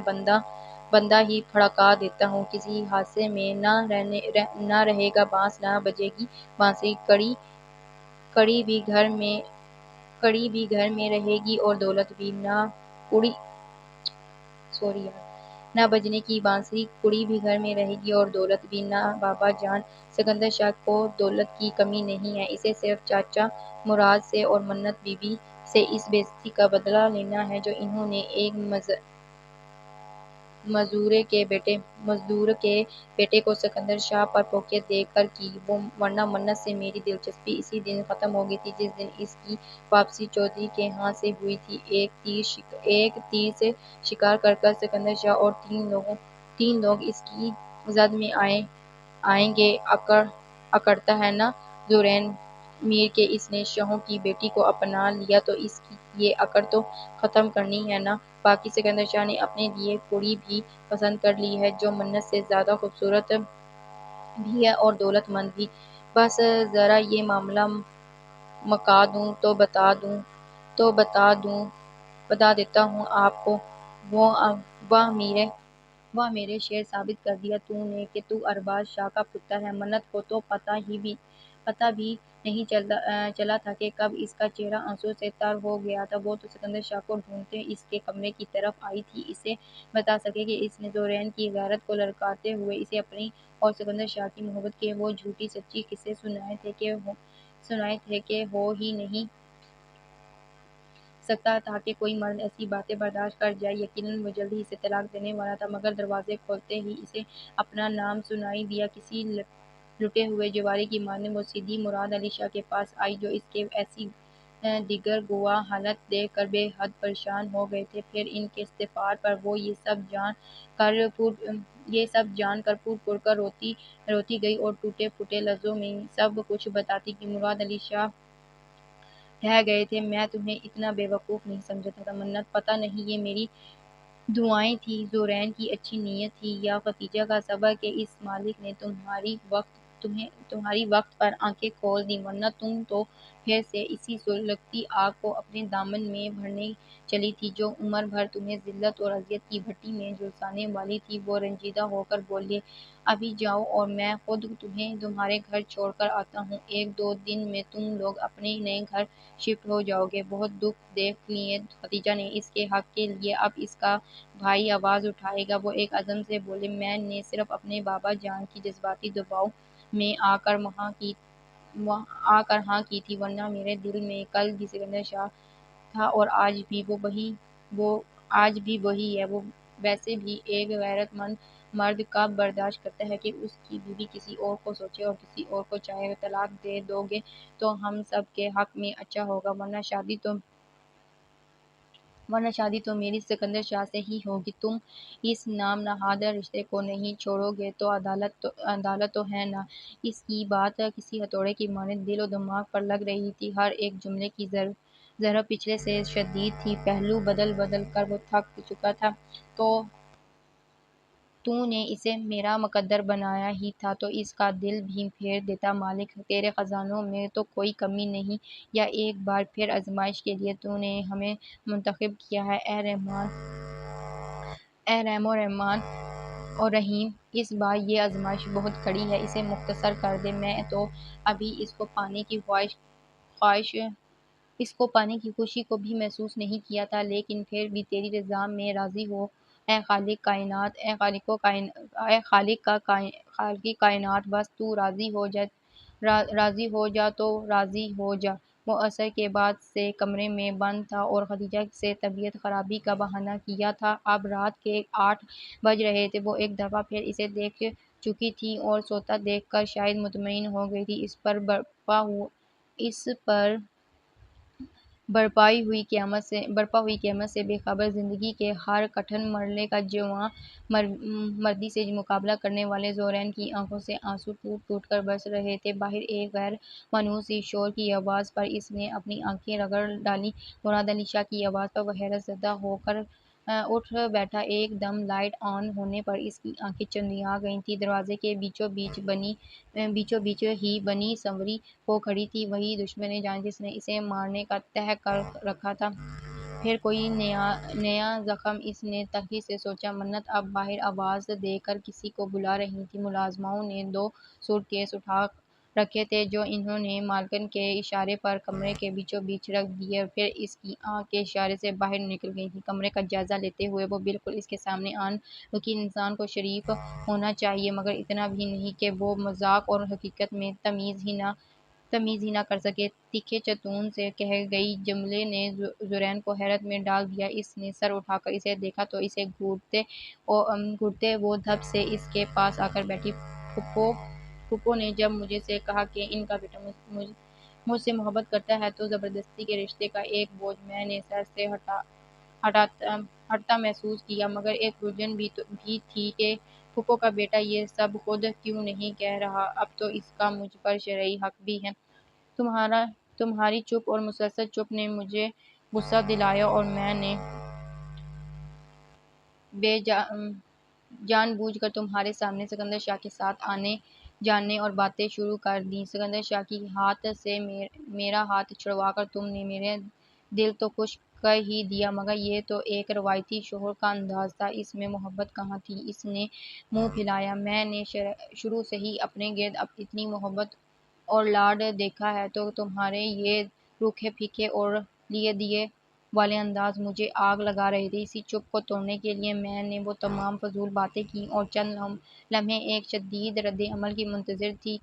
بندہ ہی پھڑکا دیتا ہوں۔ کسی حادثے میں نہ رہے گا بانس، نہ بجے گی بانسری، کڑی بھی گھر میں رہے گی اور دولت بھی نہ بجنے کی بانسری، کڑی بھی گھر میں رہے گی اور دولت بھی نہ۔ بابا جان سکندر شاہ کو دولت کی کمی نہیں ہے، اسے صرف چاچا مراد سے اور منت بی بی سے اس بے عزتی کا بدلہ لینا ہے جو انہوں نے ایک مزدور کے بیٹے کو سکندر شاہ پر ٹوکے دے کر کی۔ ورنہ منت سے میری دلچسپی اسی دن ختم ہو گئی تھی جس دن اس کی واپسی چودھری کے ہاں سے ہوئی تھی۔ ایک تیر سے شکار کر کر سکندر شاہ اور تین لوگ اس کی زد میں آئیں گے۔ اکڑتا ہے نا زورین میر کہ اس نے شاہوں کی بیٹی کو اپنا لیا تو اس کی یہ اکڑ تو ختم کرنی ہے نا۔ باقی سکندر شاہ نے اپنے لیے کڑی بھی پسند کر لی ہے جو منت سے زیادہ خوبصورت بھی ہے اور دولت مند بھی۔ بس ذرا یہ معاملہ مکا دوں تو بتا دیتا ہوں آپ کو۔ واہ میرے شیر، ثابت کر دیا تو نے کہ تو ارباز شاہ کا پتر ہے۔ منت کو تو پتہ بھی نہیں چلا تھا کہ کب اس کا چہرہ آنسو سے تر ہو گیا تھا۔ وہ تو سکندر شاہ کو ڈھونڈتے اس کے کمرے کی طرف آئی تھی، اسے بتا سکے کہ اس نے زورین کی غیرت کو للکارتے ہوئے اسے اپنی اور سکندر شاہ کی محبت کے وہ جھوٹی سچی قصے سنائے تھے کہ ہو ہی نہیں سکتا تھا کہ کوئی مرد ایسی باتیں برداشت کر جائے۔ یقیناً وہ جلد ہی اسے طلاق دینے والا تھا، مگر دروازے کھولتے ہی اسے اپنا نام سنائی دیا۔ کسی لٹے ہوئے جواری کی مانند وہ سیدھی مراد علی شاہ کے پاس آئی جو اس کے ایسی دیگر گوا حالت دیکھ کر بے حد پریشان ہو گئے تھے۔ پھر ان کے استغفار پر وہ یہ سب جان کر پھوٹ کر روتی گئی اور ٹوٹے پھوٹے لفظوں میں سب کچھ بتاتی گئی۔ مراد علی شاہ ڈھہ گئے تھے۔ میں تمہیں اتنا بے وقوف نہیں سمجھتا تھا منت، پتہ نہیں یہ میری دعائیں تھیں، زورین کی اچھی نیت تھی یا ختیجہ کا صبر کہ اس مالک نے تمہاری وقت پر آنکھیں کھول دیں، ورنہ تم تو پھر سے اسی سلگتی آگ کو اپنے دامن میں بھرنے چلی تھی جو عمر بھر تمہیں ذلت اور اذیت کی بھٹی میں جھلسانے والی تھی۔ وہ رنجیدہ ہو کر بولے، ابھی جاؤ اور میں خود تمہیں تمہارے گھر چھوڑ کر آتا ہوں۔ 1-2 دن میں تم لوگ اپنے نئے گھر شفٹ ہو جاؤ گے۔ بہت دکھ دیکھ لیے ختیجہ نے اس کے حق کے لیے، اب اس کا بھائی آواز اٹھائے گا۔ وہ ایک عزم سے بولے، میں نے صرف اپنے بابا جان کی جذباتی دباؤ میں آ کر ہاں کی تھی، ورنہ میرے دل میں کل بھی سکندر شاہ تھا اور آج بھی وہی ہے۔ ویسے بھی ایک غیرت مند مرد کب برداشت کرتا ہے کہ اس کی بیوی کسی اور کو سوچے اور کسی اور کو چاہے؟ طلاق دے دو گے تو ہم سب کے حق میں اچھا ہوگا، ورنہ شادی تو میری سکندر شاہ سے ہی ہوگی۔ تم اس نام نہاد رشتے کو نہیں چھوڑو گے تو عدالت تو ہے نا۔ اس کی بات کسی ہتھوڑے کی مانند دل و دماغ پر لگ رہی تھی، ہر ایک جملے کی ضرب پچھلے سے شدید تھی۔ پہلو بدل کر وہ تھک چکا تھا۔ تو نے اسے میرا مقدر بنایا ہی تھا تو اس کا دل بھی پھیر دیتا۔ مالک تیرے خزانوں میں تو کوئی کمی نہیں، یا ایک بار پھر آزمائش کے لیے تو نے ہمیں منتخب کیا ہے؟ اے رحم و رحیم، اس بار یہ آزمائش بہت کڑی ہے، اسے مختصر کر دے۔ میں تو ابھی اس کو پانے کی خوشی کو بھی محسوس نہیں کیا تھا، لیکن پھر بھی تیری رضا میں راضی ہو اے خالق کائنات، بس تو راضی ہو جا تو راضی ہو جا۔ مؤثر کے بعد سے کمرے میں بند تھا اور خدیجہ سے طبیعت خرابی کا بہانہ کیا تھا۔ اب رات کے 8 بج رہے تھے۔ وہ ایک دفعہ پھر اسے دیکھ چکی تھی اور سوتا دیکھ کر شاید مطمئن ہو گئی تھی۔ اس پر برپا ہوئی قیامت سے بے خبر، زندگی کے ہر کٹھن مرحلے کا جواں مردی سے مقابلہ کرنے والے زورین کی آنکھوں سے آنسو ٹوٹ ٹوٹ کر برس رہے تھے۔ باہر ایک غیر مانوس سی شور کی آواز پر اس نے اپنی آنکھیں رگڑ ڈالیں۔ مراد علی شاہ کی آواز پر وہ حیرت زدہ ہو کر اٹھ بیٹھا۔ ایک دم لائٹ آن ہونے پر اس کی آنکھیں چندیاں گئی تھیں۔ دروازے کے بیچوں بیچ ہی بنی سنوری وہ کھڑی تھی، وہی دشمن جان جس نے اسے مارنے کا تہیہ کر رکھا تھا۔ پھر کوئی نیا زخم، اس نے تلخی سے سوچا۔ منت اب باہر آواز دے کر کسی کو بلا رہی تھی۔ ملازماؤں نے 2 سوٹ کیس اٹھا رکھے تھے جو انہوں نے مالکن کے اشارے پر کمرے کے بیچوں بیچ رکھ دیے، پھر اس کی آنکھ کے اشارے سے باہر نکل گئی تھیں۔ کمرے کا جائزہ لیتے ہوئے وہ بالکل اس کے سامنے آن رکی۔ انسان کو شریف ہونا چاہیے، مگر اتنا بھی نہیں کہ وہ مذاق اور حقیقت میں تمیز ہی نہ کر سکے۔ تیکھے چتون سے کہے گئے جملے نے زورین کو حیرت میں ڈال دیا۔ اس نے سر اٹھا کر اسے دیکھا تو اسے گھورتے وہ دھپ سے اس کے پاس آ کر بیٹھی۔ پھوپھو نے جب مجھ سے کہا کہ ان کا بیٹا مجھ سے محبت کرتا ہے تو زبردستی کے رشتے کا ایک بوجھ میں نے سر سے ہٹتا محسوس کیا، مگر ایک الجھن بھی تھی کہ پھوپھو کا بیٹا یہ سب خود کیوں نہیں کہہ رہا۔ اب تو اس کا مجھ پر شرعی حق بھی ہے۔ تمہاری چپ اور مسلسل چپ نے مجھے غصہ دلایا اور میں نے جان بوجھ کر تمہارے سامنے سکندر شاہ کے ساتھ آنے جانے اور باتیں شروع کر دیں۔ سکندر شاہ کی ہاتھ سے میرا ہاتھ چھڑوا کر تم نے میرا دل تو خوش کر ہی دیا، مگر یہ تو ایک روایتی شوہر کا انداز تھا، اس میں محبت کہاں تھی؟ اس نے منہ پھیلایا۔ میں نے شروع سے ہی اپنے گرد اتنی محبت اور لاڈ دیکھا ہے، تو تمہارے یہ روکھے پھیکے اور لیے دیے والے انداز مجھے آگ لگا رہے تھے۔ اسی چپ کو توڑنے کے لیے میں نے وہ تمام فضول باتیں کیں اور چند لمحے ایک شدید رد عمل کی منتظر تھی۔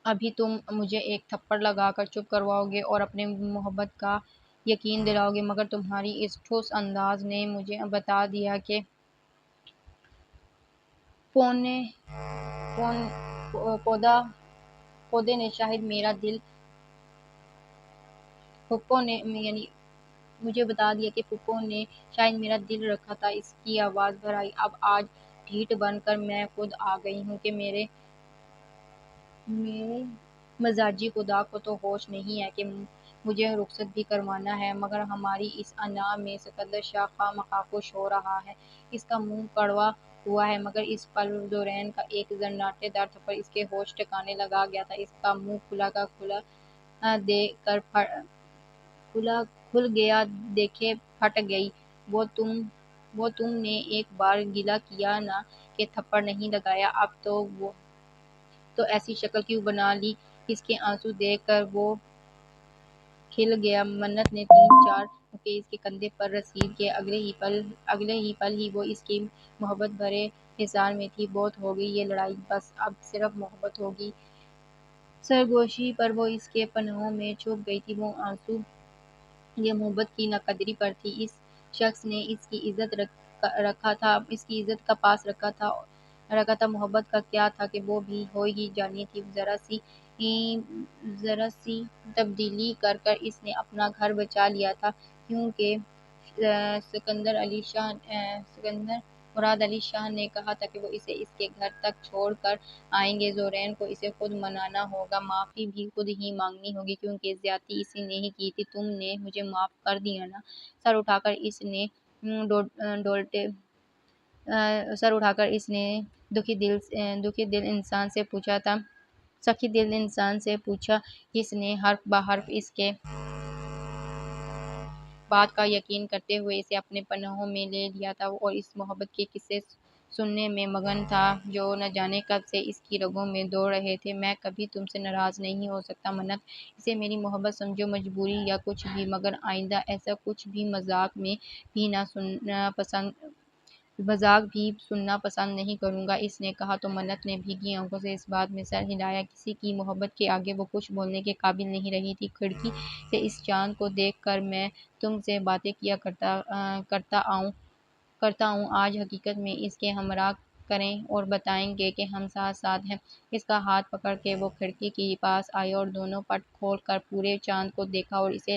ابھی تم مجھے ایک تھپڑ لگا کر چپ کرواؤ گے اور اپنے محبت کا یقین دلاؤ گے، مگر تمہاری اس ٹھوس انداز نے مجھے بتا دیا کہ پودے نے شاید میرا دل مجھے بتا دیا کہ پھوپھو نے شاید میرا دل رکھا تھا۔ اس کی آواز بھر آئی۔ اب آج ڈھیٹ بن کر میں خود آ گئی ہوں کہ میرے مزاجی خدا کو تو ہوش نہیں ہے کہ مجھے رخصت بھی کروانا ہے، مگر ہماری اس انا میں سکندر شاہ خواہ مخواہ خوش ہو رہا ہے۔ اس کا منہ کڑوا ہوا ہے، مگر اس پل زورین کا ایک زناٹے دار تھپڑ اس کے ہوش ٹھکانے لگا گیا تھا۔ اس کا منہ کھل گیا دیکھے پھٹ گئی۔ وہ تم نے ایک بار گلہ کیا نا کہ تھپڑ نہیں لگایا، اب تو ایسی شکل کیوں بنا لی؟ اس کے آنسو دیکھ کر وہ کھل گیا۔ منت نے 3-4 مکے اس کے کندھے پر رسید کیے۔ اگلے ہی پل ہی وہ اس کی محبت بھرے حصار میں تھی۔ بہت ہو گئی یہ لڑائی، بس اب صرف محبت ہوگی۔ سرگوشی پر وہ اس کے پناہوں میں چھپ گئی تھی۔ وہ آنسو یہ محبت کی ناقدری پر تھی۔ اس شخص نے اس کی عزت کا پاس رکھا تھا۔ محبت کا کیا تھا کہ وہ بھی ہو ہی جانی تھی۔ ذرا سی تبدیلی کر اس نے اپنا گھر بچا لیا تھا، کیونکہ مراد علی شاہ نے کہا تھا کہ وہ اسے اس کے گھر تک چھوڑ کر آئیں گے۔ زورین کو اسے خود منانا ہوگا، معافی بھی خود ہی مانگنی ہوگی، کیونکہ زیادتی اسی نے ہی کی تھی۔ تم نے مجھے معاف کر دیا نا؟ سر اٹھا کر اس نے دکھی دل انسان سے پوچھا، جس نے حرف بہ حرف اس کے بات کا یقین کرتے ہوئے اسے اپنے پناہوں میں لے لیا تھا اور اس محبت کے قصے سننے میں مگن تھا جو نہ جانے کب سے اس کی رگوں میں دوڑ رہے تھے۔ میں کبھی تم سے ناراض نہیں ہو سکتا منت، اسے میری محبت سمجھو، مجبوری یا کچھ بھی، مگر آئندہ ایسا کچھ بھی مذاق میں بھی نہ مذاق بھی سننا پسند نہیں کروں گا، اس نے کہا۔ تو منت نے بھیگی آنکھوں سے اس بات میں سر ہلایا۔ کسی کی محبت کے آگے وہ کچھ بولنے کے قابل نہیں رہی تھی۔ کھڑکی سے اس چاند کو دیکھ کر میں تم سے باتیں کیا کرتا ہوں، آج حقیقت میں اس کے ہمراہ کریں اور بتائیں گے کہ ہم ساتھ ساتھ ہیں۔ اس کا ہاتھ پکڑ کے وہ کھڑکی کے پاس آئے اور دونوں پٹ کھول کر پورے چاند کو دیکھا اور اسے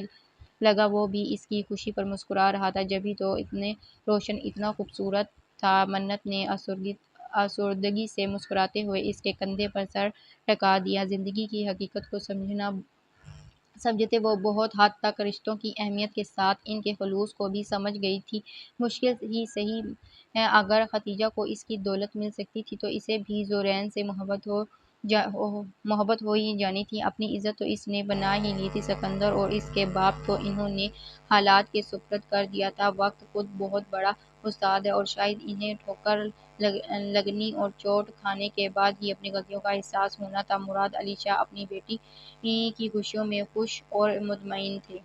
لگا وہ بھی اس کی خوشی پر مسکرا رہا تھا، جبھی تو اتنے روشن، اتنا خوبصورت تھا۔ منت نے افسردگی سے مسکراتے ہوئے اس کے کندھے پر سر ٹکا دیا۔ زندگی کی حقیقت کو سمجھتے وہ بہت حد تک رشتوں کی اہمیت کے ساتھ ان کے خلوص کو بھی سمجھ گئی تھی۔ مشکل ہی سہی ہے، اگر خدیجہ کو اس کی دولت مل سکتی تھی تو اسے بھی زورین سے محبت ہو ہی جانی تھی۔ اپنی عزت تو اس نے بنا ہی لی تھی۔ سکندر اور اس کے باپ کو انہوں نے حالات کے سپرد کر دیا تھا۔ وقت خود بہت بڑا استاد ہے اور شاید انہیں ٹھوکر لگنی اور چوٹ کھانے کے بعد ہی اپنی غلطیوں کا احساس ہونا تھا۔ مراد علی شاہ اپنی بیٹی کی خوشیوں میں خوش اور مطمئن تھے۔